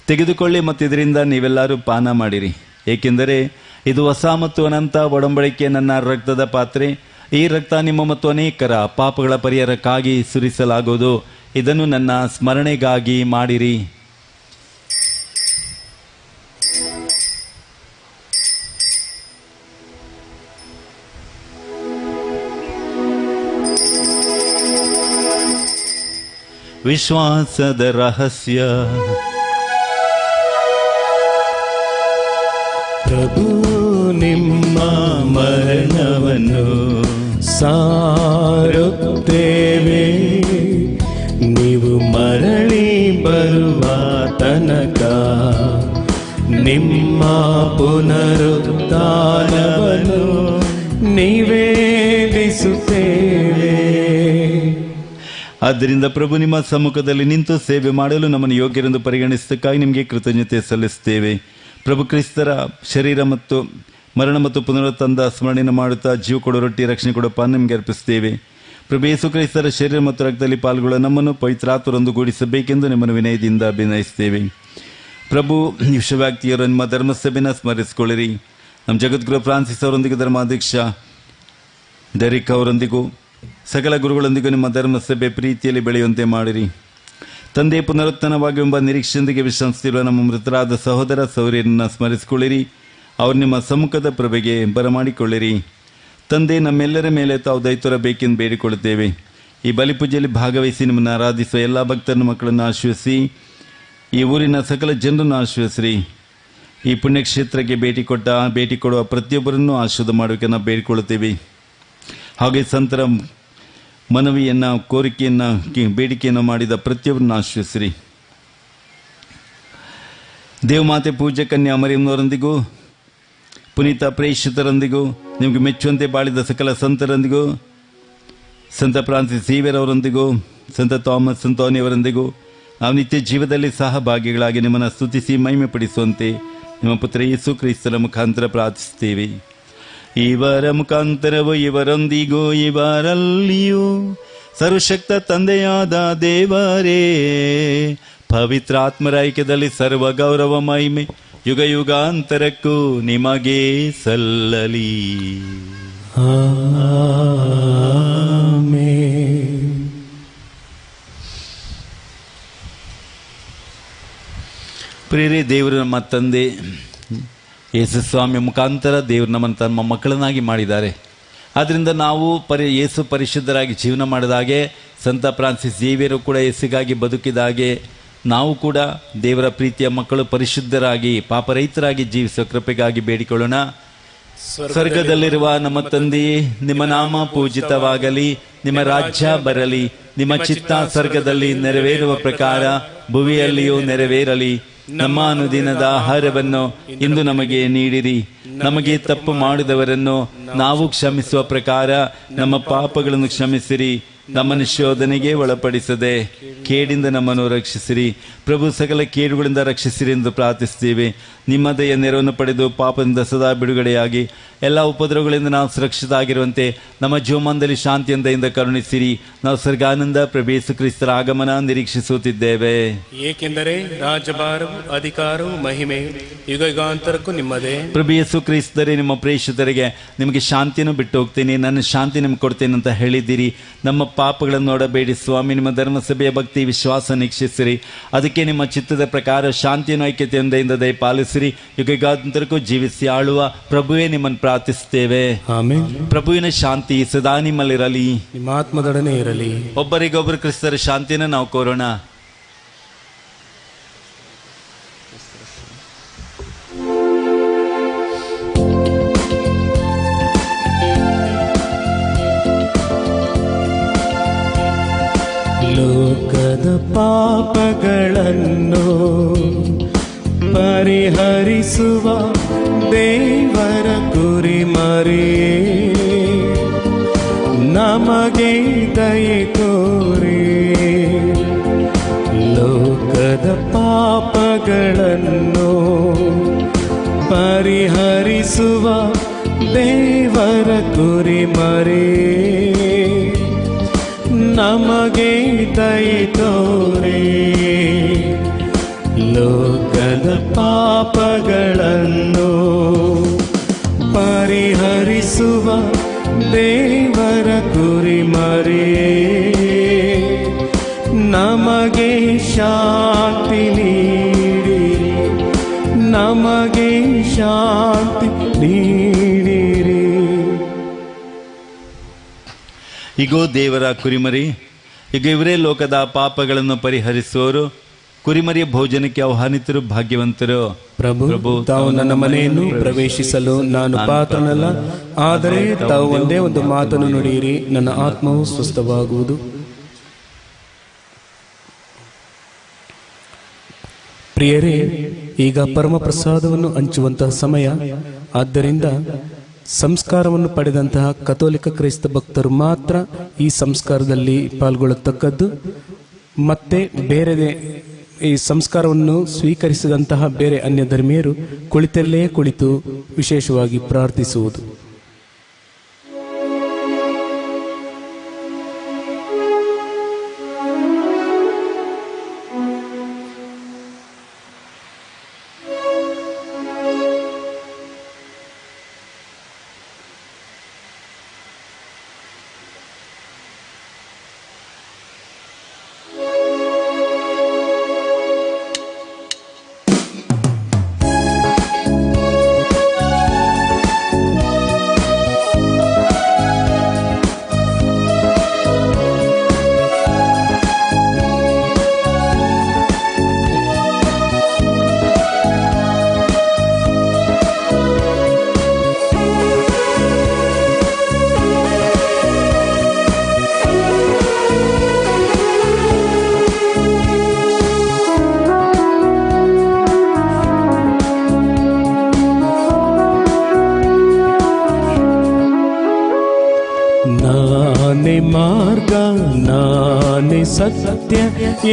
ತೆಗೆದುಕೊಳ್ಳಿ ಮತ್ತು ಇದರಿಂದ ನೀವೆಲ್ಲರೂ ಪಾನ ಮಾಡಿರಿ, ಏಕೆಂದರೆ ಇದು ಹೊಸ ಮತ್ತು ಅನಂತ ಒಡಂಬಡಿಕೆ ನನ್ನ ರಕ್ತದ ಪಾತ್ರೆ. ಈ ರಕ್ತ ನಿಮ್ಮ ಮತ್ತು ಅನೇಕರ ಪಾಪಗಳ ಪರಿಹಾರಕ್ಕಾಗಿ ಸುರಿಸಲಾಗುವುದು. ಇದನ್ನು ನನ್ನ ಸ್ಮರಣೆಗಾಗಿ ಮಾಡಿರಿ. ವಿಶ್ವಾಸದ ರಹಸ್ಯ. ಪ್ರಭು ನಿಮ್ಮ ಮರಣವನ್ನು ಸಾರುತ್ತೇವೆ, ನೀವು ಮರಳಿ ಬರುವ ತನಕ ನಿಮ್ಮ ಪುನರುತ್ಥಾನವನ್ನು ನಿವೇದಿಸುತ್ತೇವೆ. ಆದ್ದರಿಂದ ಪ್ರಭು ನಿಮ್ಮ ಸಮ್ಮುಖದಲ್ಲಿ ನಿಂತು ಸೇವೆ ಮಾಡಲು ನಮ್ಮನ್ನು ಯೋಗ್ಯರೆಂದು ಪರಿಗಣಿಸಿದ್ದಕ್ಕಾಗಿ ನಿಮಗೆ ಕೃತಜ್ಞತೆ ಸಲ್ಲಿಸುತ್ತೇವೆ. ಪ್ರಭು ಕ್ರಿಸ್ತರ ಶರೀರ ಮತ್ತು ಮರಣ ಮತ್ತು ಪುನರುತ್ಥಾನದ ಸ್ಮರಣೆಯನ್ನು ಮಾಡುತ್ತಾ ಜೀವ ಕೊಡೋ ರೊಟ್ಟಿ ರಕ್ಷಣೆ ಕೊಡೋ ಪಾನ ನಿಮಗೆ ಅರ್ಪಿಸುತ್ತೇವೆ. ಪ್ರಭು ಯೇಸು ಕ್ರಿಸ್ತರ ಶರೀರ ಮತ್ತು ರಕ್ತದಲ್ಲಿ ಪಾಲ್ಗೊಳ್ಳುವ ನಮ್ಮನ್ನು ಪವಿತ್ರಾತ್ಮರೊಂದು ಗೂಡಿಸಬೇಕೆಂದು ನಿಮ್ಮನ್ನು ವಿನಯದಿಂದ ಅಭಿನಯಿಸುತ್ತೇವೆ. ಪ್ರಭು ವಿಶ್ವವ್ಯಾಪ್ತಿಯರು ನಿಮ್ಮ ಧರ್ಮಸಭೆಯನ್ನು ಸ್ಮರಿಸಿಕೊಳ್ಳಿರಿ. ನಮ್ಮ ಜಗದ್ಗುರು ಫ್ರಾನ್ಸಿಸ್ ಅವರೊಂದಿಗೆ ಧರ್ಮಾಧ್ಯಕ್ಷ ಡೆರಿಕ್ ಅವರೊಂದಿಗೂ ಸಕಲ ಗುರುಗಳೊಂದಿಗೂ ನಿಮ್ಮ ಧರ್ಮಸಭೆ ಪ್ರೀತಿಯಲ್ಲಿ ಬೆಳೆಯುವಂತೆ ಮಾಡಿರಿ. ತಂದೆ ಪುನರುತ್ಥಾನವಾಗಿ ಎಂಬ ನಿರೀಕ್ಷೆಯೊಂದಿಗೆ ವಿಶ್ರಮಿಸುತ್ತಿರುವ ನಮ್ಮ ಮೃತರಾದ ಸಹೋದರ ಸಹೋದರಿಯರನ್ನು ಸ್ಮರಿಸಿಕೊಳ್ಳಿರಿ. ಅವರು ನಿಮ್ಮ ಸಮ್ಮುಖದ ಪ್ರಭೆಗೆ ಬರಮಾಡಿಕೊಳ್ಳಿರಿ. ತಂದೆ, ನಮ್ಮೆಲ್ಲರ ಮೇಲೆ ತಾವು ದಯತೋರಬೇಕೆಂದು ಬೇಡಿಕೊಳ್ಳುತ್ತೇವೆ. ಈ ಬಲಿಪೂಜೆಯಲ್ಲಿ ಭಾಗವಹಿಸಿ ನಿಮ್ಮನ್ನು ಆರಾಧಿಸುವ ಎಲ್ಲ ಭಕ್ತರ ಮಕ್ಕಳನ್ನು ಆಶ್ರಯಿಸಿ, ಈ ಊರಿನ ಸಕಲ ಜನರನ್ನು ಆಶ್ರಯಿಸಿರಿ. ಈ ಪುಣ್ಯಕ್ಷೇತ್ರಕ್ಕೆ ಭೇಟಿ ಕೊಡುವ ಪ್ರತಿಯೊಬ್ಬರನ್ನು ಆಶೀರ್ವಾದ ಮಾಡಬೇಕೆಂದು ನಾವು ಬೇಡಿಕೊಳ್ಳುತ್ತೇವೆ. ಹಾಗೆ ಸಂತರ ಮನವಿಯನ್ನು, ಕೋರಿಕೆಯನ್ನು, ಬೇಡಿಕೆಯನ್ನು ಮಾಡಿದ ಪ್ರತಿಯೊಬ್ಬರನ್ನು ಆಶ್ರಯಿಸಿರಿ. ದೇವಮಾತೆ ಪೂಜ್ಯ ಕನ್ಯಾ ಮರಿಯಮ್ಮನವರೊಂದಿಗೂ ಪುನೀತ ಪ್ರೇಷಿತರೊಂದಿಗೂ ನಿಮಗೆ ಮೆಚ್ಚುವಂತೆ ಬಾಳಿದ ಸಕಲ ಸಂತರೊಂದಿಗೂ, ಸಂತ ಫ್ರಾನ್ಸಿಸ್ ಝೇವಿಯರ್ ಅವರೊಂದಿಗೂ, ಸಂತ ಥಾಮಸ್ ಸಂತೋನಿಯವರೊಂದಿಗೂ ನಾವು ನಿತ್ಯ ಜೀವದಲ್ಲಿ ಸಹಭಾಗಿಗಳಾಗಿ ನಿಮ್ಮನ್ನು ಸ್ತುತಿಸಿ ಮಹಿಮೆ ಪಡಿಸುವಂತೆ ನಿಮ್ಮ ಪುತ್ರ ಯೇಸು ಕ್ರಿಸ್ತರ ಮುಖಾಂತರ ಪ್ರಾರ್ಥಿಸುತ್ತೇವೆ. ಇವರ ಮುಖಾಂತರವೂ ಇವರೊಂದಿಗೂ ಇವರಲ್ಲಿಯೂ ಸರ್ವಶಕ್ತ ತಂದೆಯಾದ ದೇವರೇ, ಪವಿತ್ರಾತ್ಮರ ಐಕ್ಯದಲ್ಲಿ ಸರ್ವ ಗೌರವ ಮಹಿಮೆ ಯುಗ ಯುಗಾಂತರಕ್ಕೂ ನಿಮಗೆ ಸಲ್ಲಲಿ. ಆಮೆನ್. ಪ್ರಿಯರೇ, ದೇವರು ನಮ್ಮ ತಂದೆ ಯೇಸು ಸ್ವಾಮಿಯ ಮುಖಾಂತರ ದೇವರು ನಮ್ಮನ್ನು ತಮ್ಮ ಮಕ್ಕಳನ್ನಾಗಿ ಮಾಡಿದ್ದಾರೆ. ಆದ್ದರಿಂದ ನಾವು ಯೇಸು ಪರಿಶುದ್ಧರಾಗಿ ಜೀವನ ಮಾಡಿದಾಗೆ, ಸಂತ ಫ್ರಾನ್ಸಿಸ್ ಝೇವಿಯರು ಕೂಡ ಯೇಸುಗಾಗಿ ಬದುಕಿದಾಗೆ ನಾವು ಕೂಡ ದೇವರ ಪ್ರೀತಿಯ ಮಕ್ಕಳು ಪರಿಶುದ್ಧರಾಗಿ ಪಾಪರಹಿತರಾಗಿ ಜೀವಿಸುವ ಕೃಪೆಗಾಗಿ ಬೇಡಿಕೊಳ್ಳೋಣ. ಸ್ವರ್ಗದಲ್ಲಿರುವ ನಮ್ಮ ತಂದೆಯೇ, ನಿಮ್ಮ ನಾಮ ಪೂಜಿತವಾಗಲಿ, ನಿಮ್ಮ ರಾಜ್ಯ ಬರಲಿ, ನಿಮ್ಮ ಚಿತ್ತ ಸ್ವರ್ಗದಲ್ಲಿ ನೆರವೇರುವ ಪ್ರಕಾರ ಭುವಿಯಲ್ಲಿಯೂ ನೆರವೇರಲಿ. ನಮ್ಮ ಅನುದಿನದ ಆಹಾರವನ್ನು ಇಂದು ನಮಗೆ ನೀಡಿರಿ. ನಮಗೆ ತಪ್ಪು ಮಾಡಿದವರನ್ನು ನಾವು ಕ್ಷಮಿಸುವ ಪ್ರಕಾರ ನಮ್ಮ ಪಾಪಗಳನ್ನು ಕ್ಷಮಿಸಿರಿ. ನಮ್ಮನ್ನು ಶೋಧನೆಗೆ ಒಳಪಡಿಸದೆ ಕೇಡಿಂದ ನಮ್ಮನ್ನು ರಕ್ಷಿಸಿರಿ. ಪ್ರಭು, ಸಕಲ ಕೇಡುಗಳಿಂದ ರಕ್ಷಿಸಿರಿ ಎಂದು ಪ್ರಾರ್ಥಿಸ್ತೀವಿ. ನಿಮ್ಮ ದಯ ನೆರವನ್ನು ಪಡೆದು ಪಾಪದಿಂದ ಸದಾ ಬಿಡುಗಡೆಯಾಗಿ ಎಲ್ಲ ಉಪದ್ರವಗಳಿಂದ ನಾವು ಸುರಕ್ಷಿತ ಆಗಿರುವಂತೆ ನಮ್ಮ ಜೀವಮಾನದಲ್ಲಿ ಶಾಂತಿಯಿಂದ ಕರುಣಿಸಿರಿ. ನಾವು ಸ್ವರ್ಗಾನಂದ ಪ್ರಭು ಯೇಸು ಕ್ರಿಸ್ತರ ಆಗಮನ ನಿರೀಕ್ಷಿಸುತ್ತಿದ್ದೇವೆ. ಏಕೆಂದರೆ ರಾಜಭಾರವು, ಅಧಿಕಾರವು, ಮಹಿಮೆಯು ಯುಗ ಯುಗಾಂತರಕ್ಕೂ ನಿಮ್ಮದೇ. ಪ್ರಭು ಯೇಸು ಕ್ರಿಸ್ತರೇ, ನಿಮ್ಮ ಪ್ರೇಷಿತರಿಗೆ ನಿಮಗೆ ಶಾಂತಿಯನ್ನು ಬಿಟ್ಟು ಹೋಗ್ತೀನಿ, ನನ್ನ ಶಾಂತಿ ನಿಮ್ಗೆ ಕೊಡ್ತೇನೆ ಅಂತ ಹೇಳಿದ್ದೀರಿ. ನಮ್ಮ ಪಾಪಗಳನ್ನು ನೋಡಬೇಡಿ ಸ್ವಾಮಿ, ನಿಮ್ಮ ಧರ್ಮಸಭೆಯ ಭಕ್ತಿ ವಿಶ್ವಾಸ ನಿರೀಕ್ಷಿಸಿರಿ. ಅದಕ್ಕೆ ನಿಮ್ಮ ಚಿತ್ತದ ಪ್ರಕಾರ ಶಾಂತಿಯನ್ನು ಐಕ್ಯತೆಯಿಂದ ದಯಪಾಲಿಸಿರಿ. ಯುಗ ಯುಗಾಂತರಕ್ಕೂ ಜೀವಿಸಿ ಆಳುವ ಪ್ರಭುವೇ, ನಿಮ್ಮನ್ನು ಪ್ರಾರ್ಥಿಸುತ್ತೇವೆ. ಆಮೆನ್. ಪ್ರಭುವಿನ ಶಾಂತಿ ಸದಾ ನಿಮ್ಮಲ್ಲಿರಲಿ, ನಿಮ್ಮ ಆತ್ಮದೊಡನೆ ಇರಲಿ. ಒಬ್ಬರಿಗೊಬ್ಬರು ಕ್ರಿಸ್ತರ ಶಾಂತಿಯನ್ನು ನಾವು ಕೋರೋಣ. ಲೋಕದ ಪಾಪಗಳನ್ನು ಪರಿಹರಿಸುವ ದೇವರ ಕುರಿಮರಿಯೇ, ನಮಗೆ ದಯೆ ತೋರಿ. ಲೋಕದ ಪಾಪಗಳನ್ನು ಪರಿಹರಿಸುವ ದೇವರ ಕುರಿಮರಿಯೇ, ನಮಗೆ ದಯೆ ತೋರಿ. ಲೋಕದ ಪಾಪಗಳನ್ನು ಪರಿಹರಿಸುವ ದೇವರ ಕುರಿಮರಿಯೇ, ನಮಗೆ ಶಾಂತಿ ನೀಡಿರಿ, ನಮಗೆ ಶಾಂತಿ ನೀಡಿರಿ. ಇಗೋ ದೇವರ ಕುರಿಮರಿ, ಈಗ ಇವರೇ ಲೋಕದ ಪಾಪಗಳನ್ನು ಪರಿಹರಿಸುವವರು. ಕುರಿಮರಿಯ ಭೋಜನಕ್ಕೆ ಆಹ್ವಾನಿತರು ಭಾಗ್ಯವಂತರು. ಪ್ರಭು, ತಾವು ನನ್ನ ಮನೆಯನ್ನು ಪ್ರವೇಶಿಸಲು ನಾನು ಪಾತ್ರನಲ್ಲ, ಆದರೆ ತಾವು ಒಂದೇ ಒಂದು ಮಾತನ್ನು ನುಡಿಯಿರಿ, ನನ್ನ ಆತ್ಮವು ಸ್ವಸ್ಥವಾಗುವುದು. ಪ್ರಿಯರೇ, ಈಗ ಪರಮ ಪ್ರಸಾದವನ್ನು ಹಂಚುವಂತಹ ಸಮಯ. ಆದ್ದರಿಂದ ಸಂಸ್ಕಾರವನ್ನು ಪಡೆದಂತಹ ಕಥೋಲಿಕ ಕ್ರೈಸ್ತ ಭಕ್ತರು ಮಾತ್ರ ಈ ಸಂಸ್ಕಾರದಲ್ಲಿ ಪಾಲ್ಗೊಳ್ಳತಕ್ಕದ್ದು. ಮತ್ತೆ ಬೇರೆ ಈ ಸಂಸ್ಕಾರವನ್ನು ಸ್ವೀಕರಿಸಿದಂತಹ ಬೇರೆ ಅನ್ಯ ಧರ್ಮೀಯರು ಕುಳಿತಲ್ಲೇ ಕುಳಿತು ವಿಶೇಷವಾಗಿ ಪ್ರಾರ್ಥಿಸುವುದು. ನಾನೇ ಮಾರ್ಗ, ನಾನೇ ಸತ್ಯ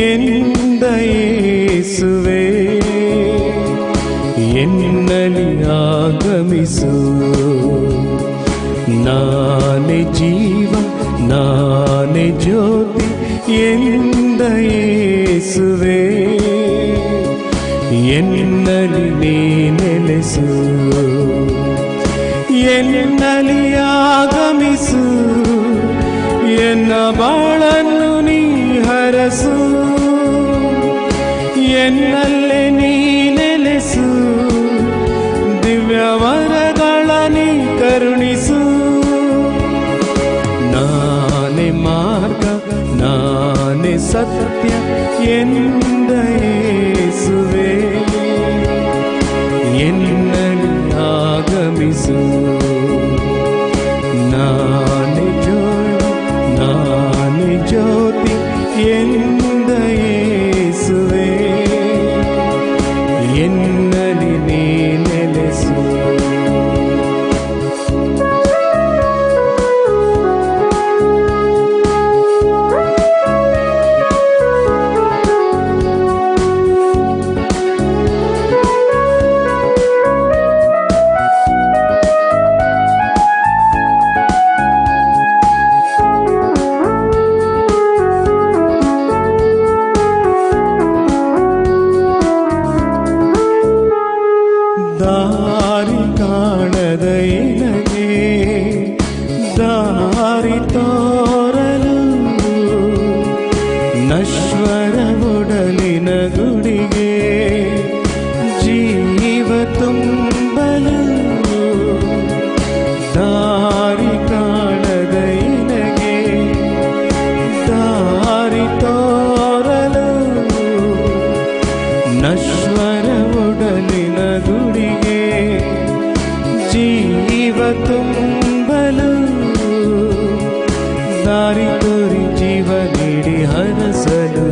ಎಂದ ಯೇಸುವೇ, ಎನ್ನಲಿ ಆಗಮಿಸು. ನಾನೇ ಜೀವ, ನಾನೇ ಜ್ಯೋತಿ ಎಂದ ಯೇಸುವೇ, ಎನ್ನಲಿ ನೀ ನೆಲೆಸು. ಎನ್ನಲಿ ಆಗಮಿಸು, ಎನ್ನ ಬಾಳನ್ನು ನೀ ಹರಸು. ಎನ್ನಲ್ಲೇ ನೀ ನೆಲೆಸು, ದಿವ್ಯ ವರಗಳ ನೀ ಕರುಣಿಸು. ನಾನೇ ಮಾರ್ಗ, ನಾನೇ ಸತ್ಯ ಎಂದ ಯೇಸುವೇ, ಎನ್ನಲಿ ಆಗಮಿಸು. ನಾನೇ ಜ್ಯೋತಿ ಎಂದ ಯೇಸುವೇ, ಎನ್ನಲಿ ನೀ ನೆಲೆಸು. ದಾರಿ ಕಾಣದ ಎನಗೆ ದಾರಿ ತೋರಲು, ನಶ್ವರ ಒಡಲಿನ ಗುಡಿಗೆ ಜೀವ ತುಂಬಲು. ದಾರಿ ಕಾಣದ ಎನಗೆ ದಾರಿ ತೋರಲು, ನಶ್ವರ ಒಡಲಿನ ಗುಡಿಗೆ ಜೀವ ತುಂಬಲು. ದಾರಿ ತೋರಿ ಜೀವ ನೀಡಿ ಹರಸಲು,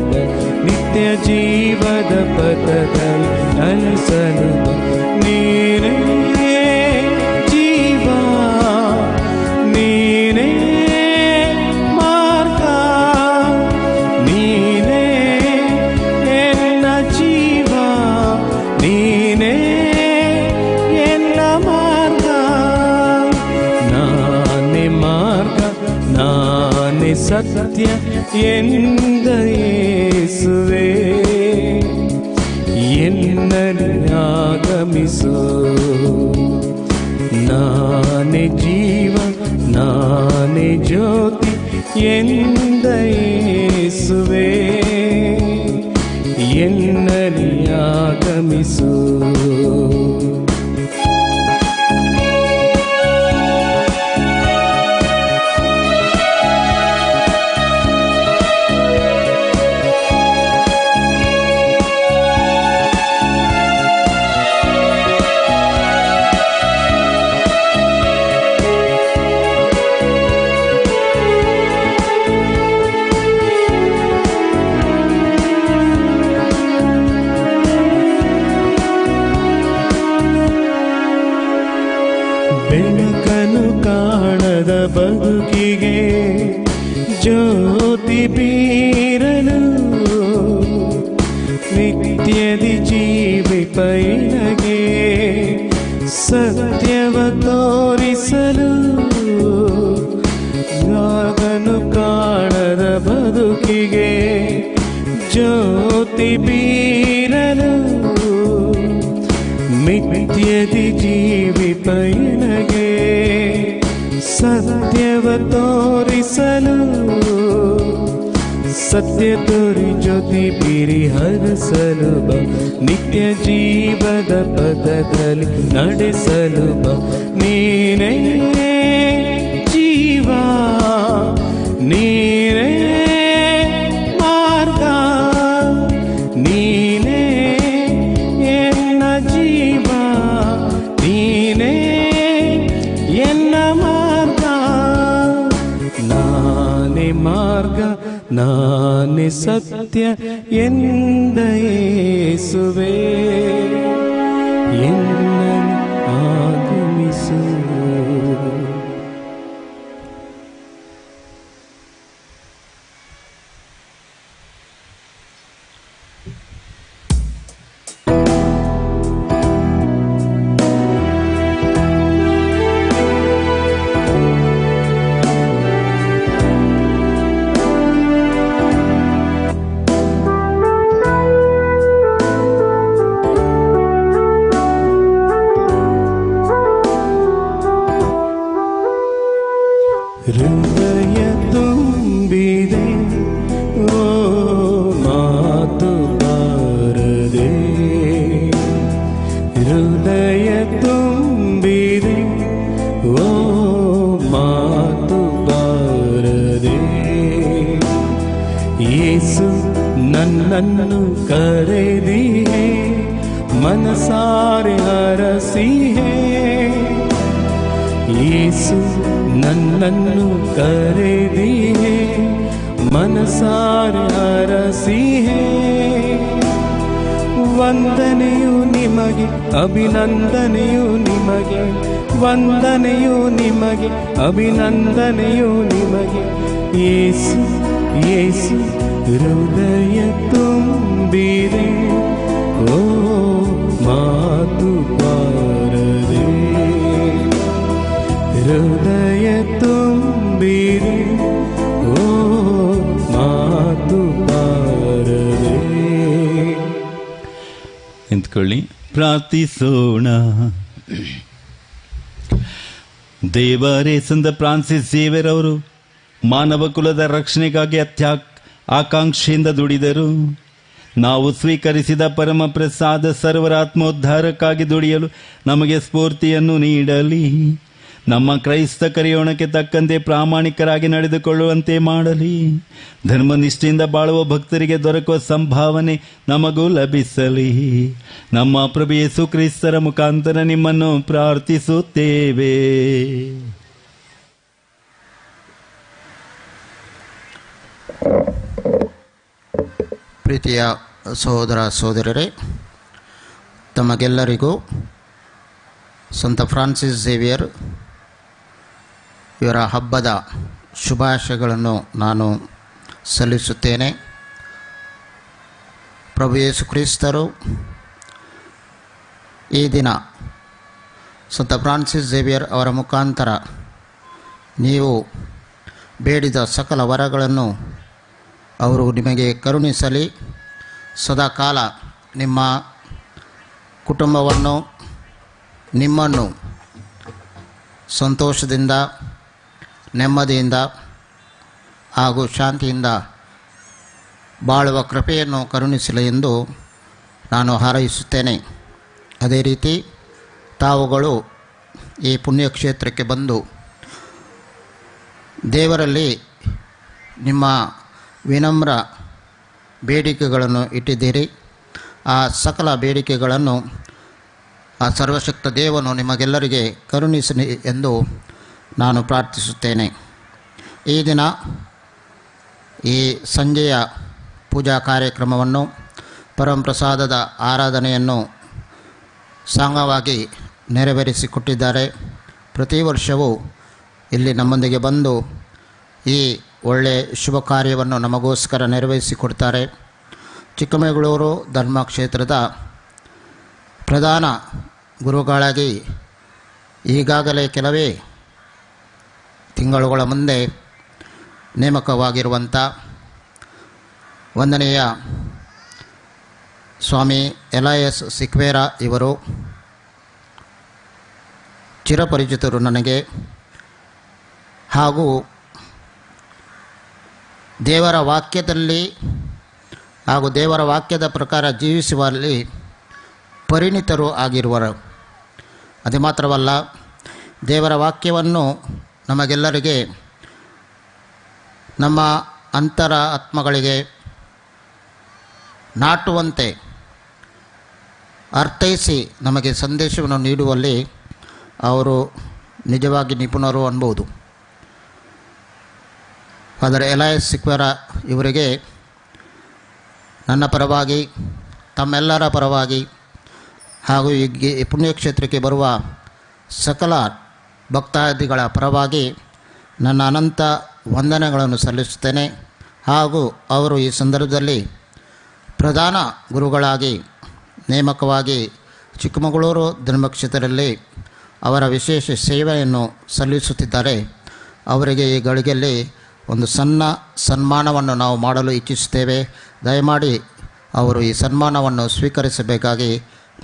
ನಿತ್ಯ ಜೀವದ ಪಥದಲ್ಲಿ ಅಲಸಲು. ನೀನೇ ಜೀವ, ನೀನೇ ಮಾರ್ಗ, ನೀನೇ ಎನ್ನ ಜೀವ, ನೀನೇ ಎನ್ನ ಮಾರ್ಗ. ನಾನೇ ಮಾರ್ಗ, ನಾನೇ ಸತ್ಯ ಎಂದ ಯೇಸುವೇ, ಎನ್ನಲಿ ಆಗಮಿಸು. ನಾನೇ ಜೀವ, ಎಂದ ಯೇಸುವೆ ಎನ್ನಲಿ ಆಗಮಿಸು. ಬೆಳಕನು ಕಾಣದ ಬದುಕಿಗೆ ಜ್ಯೋತಿ ಬೀರಲು ನಿತ್ಯದಿ ಜೀವಿಪೈನಗೆ ಸತ್ಯವ ತೋರಿಸಲು. ಬೆಳಕನು ಕಾಣದ ಬದುಕಿಗೆ ಜ್ಯೋತಿ ಬೀರಲು ನಿತ್ಯದಿ ಜೀವಿಪೈನಗೆ ಸತ್ಯವ ತೋರಿಸಲು. ಸತ್ಯ ತೋರಿ ಜ್ಯೋತಿ ಬೀರಿ ಹರಸಲು ಬಾ, ನಿತ್ಯ ಜೀವದ ಪದದಲ್ಲಿ ನಡೆಸಲು ಬಾ. ನೀನೇ ಜೀವ, ನೀನೇ ಮಾರ್ಗ, ನೀನೇ ಎನ್ನ ಜೀವ, ನೀನೇ ಎನ್ನ ಮಾರ್ಗ. ನಾನೇ ಮಾರ್ಗ, ನಾನೇ ಸತ್ಯ ಎಂದ ಯೇಸುವೆ ಎನ್ನಲಿ ಆಗಮಿಸು. ಹೃದಯ ತುಂಬಿದೆ ಓ ಮಾತು ಬಾರದೆ, ಹೃದಯ ತುಂಬಿದೆ ಓ ಮಾತು ಬಾರದೆ. ಯೇಸು ನನ್ನನ್ನು ಕರೆದಿಹೆ, ಮನಸಾರೆ ಹರಸಿಹೆ. ಯೇಸು ನನ್ನನ್ನು ಕರೆದಿಹೆ, ಮನಸಾರೆ ಹರಸಿಹೆ. ವಂದನೆಯು ನಿಮಗೆ, ಅಭಿನಂದನೆಯು ನಿಮಗೆ, ವಂದನೆಯು ನಿಮಗೆ, ಅಭಿನಂದನೆಯು ನಿಮಗೆ. ಯೇಸು ಯೇಸು ಹೃದಯ ತುಂಬಿದೆ ಓ ಮಾತು ಬಾರದೆ, ಹೃದಯ ತುಂಬಿದೆ ಓ ಮಾತು ಬಾರದೆ. ನಿಂತ್ಕೊಳ್ಳಿ, ಪ್ರಾರ್ಥಿಸೋಣ. ದೇವರೇ, ಸಂತ ಫ್ರಾನ್ಸಿಸ್ ಝೇವಿಯರ್ ಅವರು ಮಾನವ ಕುಲದ ರಕ್ಷಣೆಗಾಗಿ ಆಕಾಂಕ್ಷೆಯಿಂದ ದುಡಿದರು. ನಾವು ಸ್ವೀಕರಿಸಿದ ಪರಮ ಪ್ರಸಾದ ಸರ್ವರ ಆತ್ಮೋದ್ಧಾರಕ್ಕಾಗಿ ದುಡಿಯಲು ನಮಗೆ ಸ್ಫೂರ್ತಿಯನ್ನು ನೀಡಲಿ. ನಮ್ಮ ಕ್ರೈಸ್ತ ಕರೆಯೋಣಕ್ಕೆ ತಕ್ಕಂತೆ ಪ್ರಾಮಾಣಿಕರಾಗಿ ನಡೆದುಕೊಳ್ಳುವಂತೆ ಮಾಡಲಿ. ಧರ್ಮನಿಷ್ಠೆಯಿಂದ ಬಾಳುವ ಭಕ್ತರಿಗೆ ದೊರಕುವ ಸಂಭಾವನೆ ನಮಗೂ ಲಭಿಸಲಿ. ನಮ್ಮ ಪ್ರಭು ಯೇಸು ಕ್ರಿಸ್ತರ ಮುಖಾಂತರ ನಿಮ್ಮನ್ನು ಪ್ರಾರ್ಥಿಸುತ್ತೇವೆ. ಪ್ರೀತಿಯ ಸಹೋದರ ಸಹೋದರರೇ, ತಮಗೆಲ್ಲರಿಗೂ ಸಂತ ಫ್ರಾನ್ಸಿಸ್ ಝೇವಿಯರ್ ಇವರ ಹಬ್ಬದ ಶುಭಾಶಯಗಳನ್ನು ನಾನು ಸಲ್ಲಿಸುತ್ತೇನೆ. ಪ್ರಭು ಯೇಸು ಕ್ರಿಸ್ತರು ಈ ದಿನ ಸಂತ ಫ್ರಾನ್ಸಿಸ್ ಝೇವಿಯರ್ ಅವರ ಮುಖಾಂತರ ನೀವು ಬೇಡಿದ ಸಕಲ ವರಗಳನ್ನು ಅವರು ನಿಮಗೆ ಕರುಣಿಸಲಿ. ಸದಾಕಾಲ ನಿಮ್ಮ ಕುಟುಂಬವನ್ನು, ನಿಮ್ಮನ್ನು ಸಂತೋಷದಿಂದ, ನೆಮ್ಮದಿಯಿಂದ ಹಾಗೂ ಶಾಂತಿಯಿಂದ ಬಾಳುವ ಕೃಪೆಯನ್ನು ಕರುಣಿಸಲಿ ಎಂದು ನಾನು ಹಾರೈಸುತ್ತೇನೆ. ಅದೇ ರೀತಿ ತಾವುಗಳು ಈ ಪುಣ್ಯಕ್ಷೇತ್ರಕ್ಕೆ ಬಂದು ದೇವರಲ್ಲಿ ನಿಮ್ಮ ವಿನಮ್ರ ಬೇಡಿಕೆಗಳನ್ನು ಇಟ್ಟಿದ್ದೀರಿ. ಆ ಸಕಲ ಬೇಡಿಕೆಗಳನ್ನು ಆ ಸರ್ವಶಕ್ತ ದೇವನು ನಿಮಗೆಲ್ಲರಿಗೆ ಕರುಣಿಸಲಿ ಎಂದು ನಾನು ಪ್ರಾರ್ಥಿಸುತ್ತೇನೆ. ಈ ದಿನ ಈ ಸಂಜೆಯ ಪೂಜಾ ಕಾರ್ಯಕ್ರಮವನ್ನು ಪರಮಪ್ರಸಾದದ ಆರಾಧನೆಯನ್ನು ಸಾಂಗವಾಗಿ ನೆರವೇರಿಸಿಕೊಟ್ಟಿದ್ದಾರೆ. ಪ್ರತಿ ವರ್ಷವೂ ಇಲ್ಲಿ ನಮ್ಮೊಂದಿಗೆ ಬಂದು ಈ ಒಳ್ಳೆಯ ಶುಭ ಕಾರ್ಯವನ್ನು ನಮಗೋಸ್ಕರ ನೆರವೇರಿಸಿಕೊಡ್ತಾರೆ. ಚಿಕ್ಕಮಗಳೂರು ಧರ್ಮಕ್ಷೇತ್ರದ ಪ್ರಧಾನ ಗುರುಗಳಾಗಿ ಈಗಾಗಲೇ ಕೆಲವೇ ತಿಂಗಳುಗಳ ಮುಂದೆ ನೇಮಕವಾಗಿರುವಂಥ ವಂದನೀಯ ಸ್ವಾಮಿ ಎಲೈಯಸ್ ಸಿಕ್ವೇರ ಇವರು ಚಿರಪರಿಚಿತರು ನನಗೆ. ಹಾಗೂ ದೇವರ ವಾಕ್ಯದಲ್ಲಿ ಹಾಗೂ ದೇವರ ವಾಕ್ಯದ ಪ್ರಕಾರ ಜೀವಿಸುವಲ್ಲಿ ಪರಿಣಿತರು ಆಗಿರುವರು. ಅದು ಮಾತ್ರವಲ್ಲ, ದೇವರ ವಾಕ್ಯವನ್ನು ನಮಗೆಲ್ಲರಿಗೆ ನಮ್ಮ ಅಂತರ ಆತ್ಮಗಳಿಗೆ ನಾಟುವಂತೆ ಅರ್ಥೈಸಿ ನಮಗೆ ಸಂದೇಶವನ್ನು ನೀಡುವಲ್ಲಿ ಅವರು ನಿಜವಾಗಿ ನಿಪುಣರು ಅನ್ಬೋದು. ಫಾದರ್ ಎಲೈಯಸ್ ಸಿಕ್ವೇರ ಇವರಿಗೆ ನನ್ನ ಪರವಾಗಿ, ತಮ್ಮೆಲ್ಲರ ಪರವಾಗಿ ಹಾಗೂ ಈ ಪುಣ್ಯಕ್ಷೇತ್ರಕ್ಕೆ ಬರುವ ಸಕಲ ಭಕ್ತಾದಿಗಳ ಪರವಾಗಿ ನನ್ನ ಅನಂತ ವಂದನೆಗಳನ್ನು ಸಲ್ಲಿಸುತ್ತೇನೆ. ಹಾಗೂ ಅವರು ಈ ಸಂದರ್ಭದಲ್ಲಿ ಪ್ರಧಾನ ಗುರುಗಳಾಗಿ ನೇಮಕವಾಗಿ ಚಿಕ್ಕಮಗಳೂರು ಧರ್ಮಕ್ಷೇತ್ರದಲ್ಲಿ ಅವರ ವಿಶೇಷ ಸೇವೆಯನ್ನು ಸಲ್ಲಿಸುತ್ತಿದ್ದಾರೆ. ಅವರಿಗೆ ಈ ಗಳಿಗೆಯಲ್ಲಿ ಒಂದು ಸಣ್ಣ ಸನ್ಮಾನವನ್ನು ನಾವು ಮಾಡಲು ಇಚ್ಛಿಸುತ್ತೇವೆ. ದಯಮಾಡಿ ಅವರು ಈ ಸನ್ಮಾನವನ್ನು ಸ್ವೀಕರಿಸಬೇಕಾಗಿ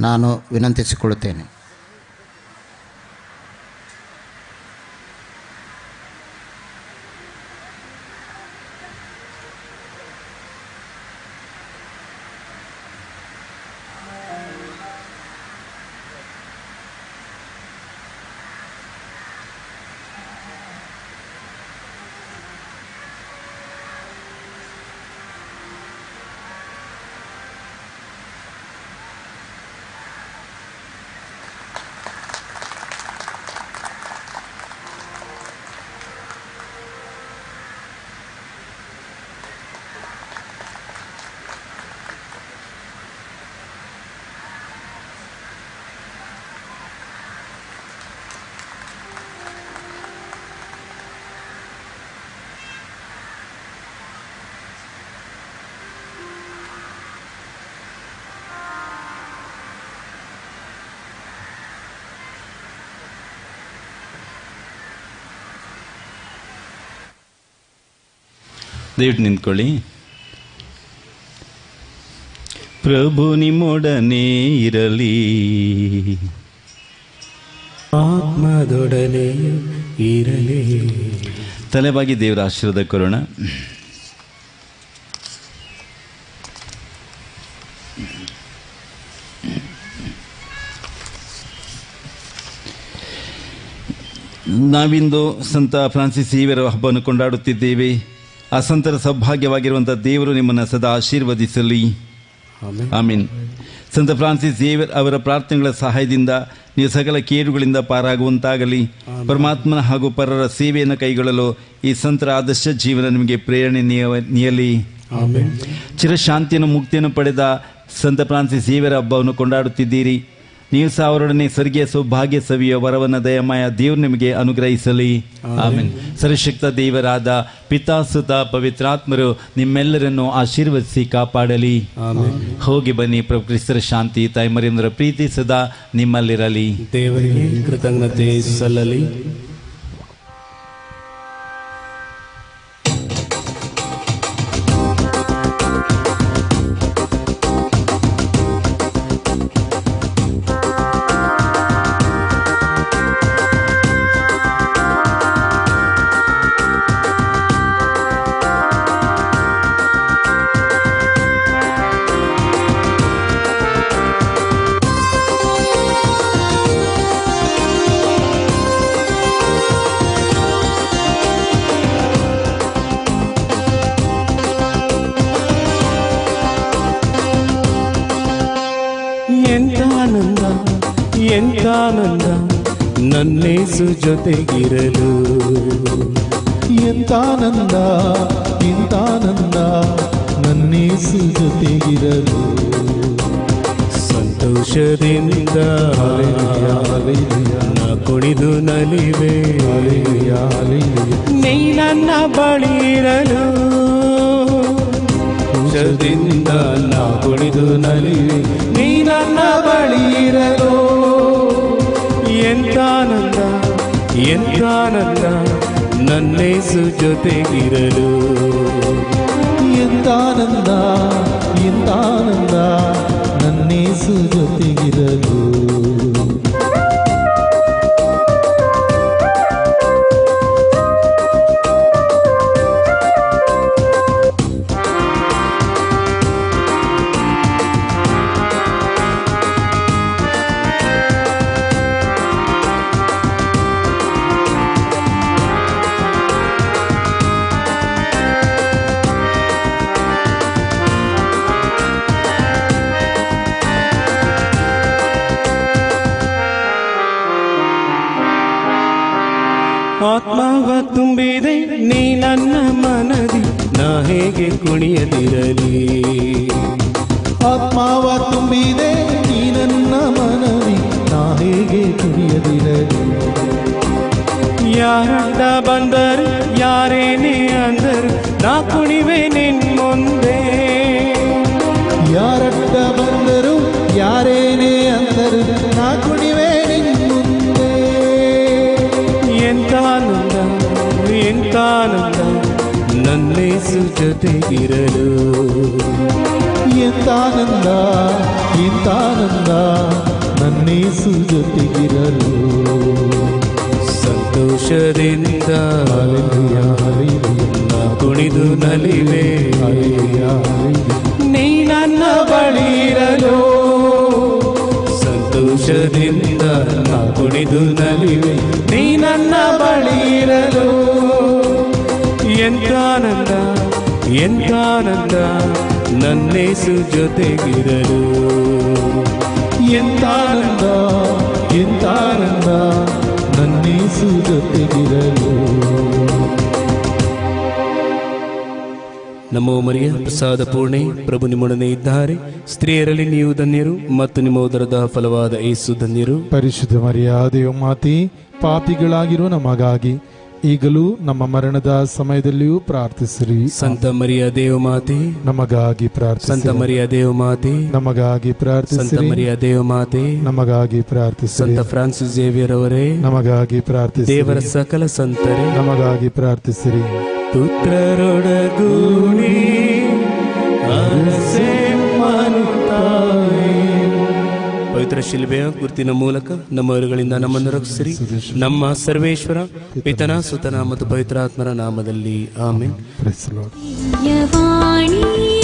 ನಾನು ವಿನಂತಿಸಿಕೊಳ್ಳುತ್ತೇನೆ. ದಯವಿಟ್ಟು ನಿಂತ್ಕೊಳ್ಳಿ. ಪ್ರಭು ನಿಮ್ಮೊಡನೆ ಇರಲಿ, ಆತ್ಮದೊಡನೆ ಇರಲಿ. ತಲೆಬಾಗಿ ದೇವರ ಆಶೀರ್ವಾದ ಕೊರೋಣ. ನಾವಿಂದು ಸಂತ ಫ್ರಾನ್ಸಿಸ್ ಸೇವಿಯರ್ ಹಬ್ಬವನ್ನು ಕೊಂಡಾಡುತ್ತಿದ್ದೇವೆ. ಆ ಸಂತರ ಸೌಭಾಗ್ಯವಾಗಿರುವಂಥ ದೇವರು ನಿಮ್ಮನ್ನು ಸದಾ ಆಶೀರ್ವದಿಸಲಿ. ಆಮೀನ್. ಸಂತ ಫ್ರಾನ್ಸಿಸ್ ಸೇವಿಯರ್ ಅವರ ಪ್ರಾರ್ಥನೆಗಳ ಸಹಾಯದಿಂದ ನೀವು ಸಕಲ ಕೇಡುಗಳಿಂದ ಪಾರಾಗುವಂತಾಗಲಿ. ಪರಮಾತ್ಮನ ಹಾಗೂ ಪರರ ಸೇವೆಯನ್ನು ಕೈಗೊಳ್ಳಲು ಈ ಸಂತರ ಆದರ್ಶ ಜೀವನ ನಿಮಗೆ ಪ್ರೇರಣೆ ನೀಯಲಿ. ಚಿರಶಾಂತಿಯನ್ನು ಮುಕ್ತಿಯನ್ನು ಪಡೆದ ಸಂತ ಫ್ರಾನ್ಸಿಸ್ ಸೇವಿಯರ್ ಹಬ್ಬವನ್ನು ಕೊಂಡಾಡುತ್ತಿದ್ದೀರಿ. ನೀವು ಸಹ ಅವರೊಡನೆ ಸ್ವರ್ಗೀಯ ಸೌಭಾಗ್ಯ ಸವಿಯ ವರವನ್ನು ದಯಮಯ ದೇವರು ನಿಮಗೆ ಅನುಗ್ರಹಿಸಲಿ. ಆಮೆನ್. ಸರ್ವಶಕ್ತ ದೇವರಾದ ಪಿತಾ ಸುತ ಪವಿತ್ರಾತ್ಮರು ನಿಮ್ಮೆಲ್ಲರನ್ನು ಆಶೀರ್ವದಿಸಿ ಕಾಪಾಡಲಿ. ಹೋಗಿ ಬನ್ನಿ. ಪ್ರಭು ಕ್ರಿಸ್ತರ ಶಾಂತಿ, ತಾಯಿ ಮರಿಯಮ್ಮರ ಪ್ರೀತಿ ಸದಾ ನಿಮ್ಮಲ್ಲಿರಲಿ. ದೇವರಿಗೆ ಕೃತಜ್ಞತೆ ಸಲ್ಲಲಿ. ಎಂತಾನಂದ ನನ್ನೇಸು ಜೊತೆಗಿರಲು. ಎಂತಾನಂದ ಇಂತಾನಂದ ನನ್ನೇಸು ಜೊತೆಗಿರಲು. ಸಂತೋಷದಿಂದ ನಾ ಕುಣಿದು ನಲಿವೆ. ನೀ ನನ್ನ ಬಳಿ ಇರಲು ಸಂತೋಷದಿಂದ ನಾ ಕುಣಿದು ನಲಿವೆ. ನೀ ನನ್ನ ಬಳಿ ಇರಲು. ಎಂತಾನಂದ ಎಂತಾನಂದ ನನ್ನೇಸು ಜೊತೆಗಿರಲು. ಎಂತಾನಂದ ಇಂತಾನಂದ ನನ್ನೇಸು ಜೊತೆಗಿರಲು. ಆತ್ಮವ ತುಂಬಿದೆ ನೀ ನನ್ನ ಮನದಿ, ನಾ ಹೇಗೆ ಕುಣಿಯದಿರಲಿ. ಆತ್ಮವ ತುಂಬಿದೆ ನೀ ನನ್ನ ಮನದಿ, ನಾ ಹೇಗೆ ಕುಣಿಯದಿರಲಿ. ಯಾರಡ್ಡ ಬಂದರು ಯಾರೇನೇ ಅಂದರು ನಾ ಕುಣಿವೆ ನಿನ್ ಮುಂದೆ. ಯಾರಡ್ಡ ಬಂದರು ಯಾರೇನೇ ಅಂದರು ನಾ ಕುಣಿವೆ ನಿನ್ ಮುಂದೆ. ಎಂತಾನಂದ ಎಂತಾನಂದ ನನ್ನೇಸು ಜೊತೆಗಿರಲು. ಎಂತಾನಂದ ಇಂತಾನಂದ ನನ್ನೇಸು ಜೊತೆಗಿರಲು. ಸಂತೋಷದಿಂದ ನಾ ಕುಣಿದು ನಲಿವೆ. ನೀ ನನ್ನ ಬಳಿ ಇರಲು ಸಂತೋಷದಿಂದ ನಾ ಕುಣಿದು ನಲಿವೆ. ನೀ ನನ್ನ ಬಳಿ ಇರಲು. ಎಂತಾನಂದ ಎಂತಾನಂದ ನನ್ನೇಸು ಜೊತೆಗಿರಲು. ಎಂತಾನಂದ ಎಂತಾನಂದ ನನ್ನೇಸು ಜೊತೆಗಿರಲು. ನಮೋ ಮರಿಯ ಪ್ರಸಾದ ಪೂರ್ಣೆ, ಪ್ರಭು ನಿಮ್ಮೊಡನೆ ಇದ್ದಾರೆ. ಸ್ತ್ರೀಯರಲ್ಲಿ ನೀವು ಧನ್ಯರು ಮತ್ತು ನಿಮ್ಮ ಉದರದ ಫಲವಾದ ಯೇಸು ಧನ್ಯರು. ಪರಿಶುದ್ಧ ಮರಿಯ ದೇವಮಾತೆ, ಪಾಪಿಗಳಾಗಿರೋ ನಮಗಾಗಿ ಈಗಲೂ ನಮ್ಮ ಮರಣದ ಸಮಯದಲ್ಲಿಯೂ ಪ್ರಾರ್ಥಿಸಿರಿ. ಸಂತ ಮರಿಯ ದೇವಮಾತೆ ನಮಗಾಗಿ ಪ್ರಾರ್ಥಿಸಿ. ಸಂತ ಮರಿಯ ದೇವಮಾತೆ ನಮಗಾಗಿ ಸಂತ ಪ್ರಾರ್ಥಿಸಿರಿ. ಮರಿಯ ದೇವಮಾತೆ ನಮಗಾಗಿ ಪ್ರಾರ್ಥಿಸಿರಿ. ಸಂತ ಫ್ರಾನ್ಸಿಸ್ ಜೇವಿಯರ್ ಅವರೇ ನಮಗಾಗಿ ಪ್ರಾರ್ಥಿಸಿರಿ. ದೇವರ ಸಕಲ ಸಂತರೇ ನಮಗಾಗಿ ಪ್ರಾರ್ಥಿಸಿರಿ. ಪುತ್ರರೊಡಗೂಡಿ ಆಸೆ ಮಾಡುತ್ತಾವೆ. ಪವಿತ್ರ ಶಿಲ್ಬೆಯ ಗುರುತಿನ ಮೂಲಕ ನಮ್ಮವರುಗಳಿಂದ ನಮ್ಮನ್ನು ರಕ್ಷಿಸಿರಿ. ನಮ್ಮ ಸರ್ವೇಶ್ವರ ಪಿತನ ಸುತನ ಮತ್ತು ಪವಿತ್ರಾತ್ಮರ ನಾಮದಲ್ಲಿ ಆಮೆನ್. Praise the Lord. ಯವಾಣಿ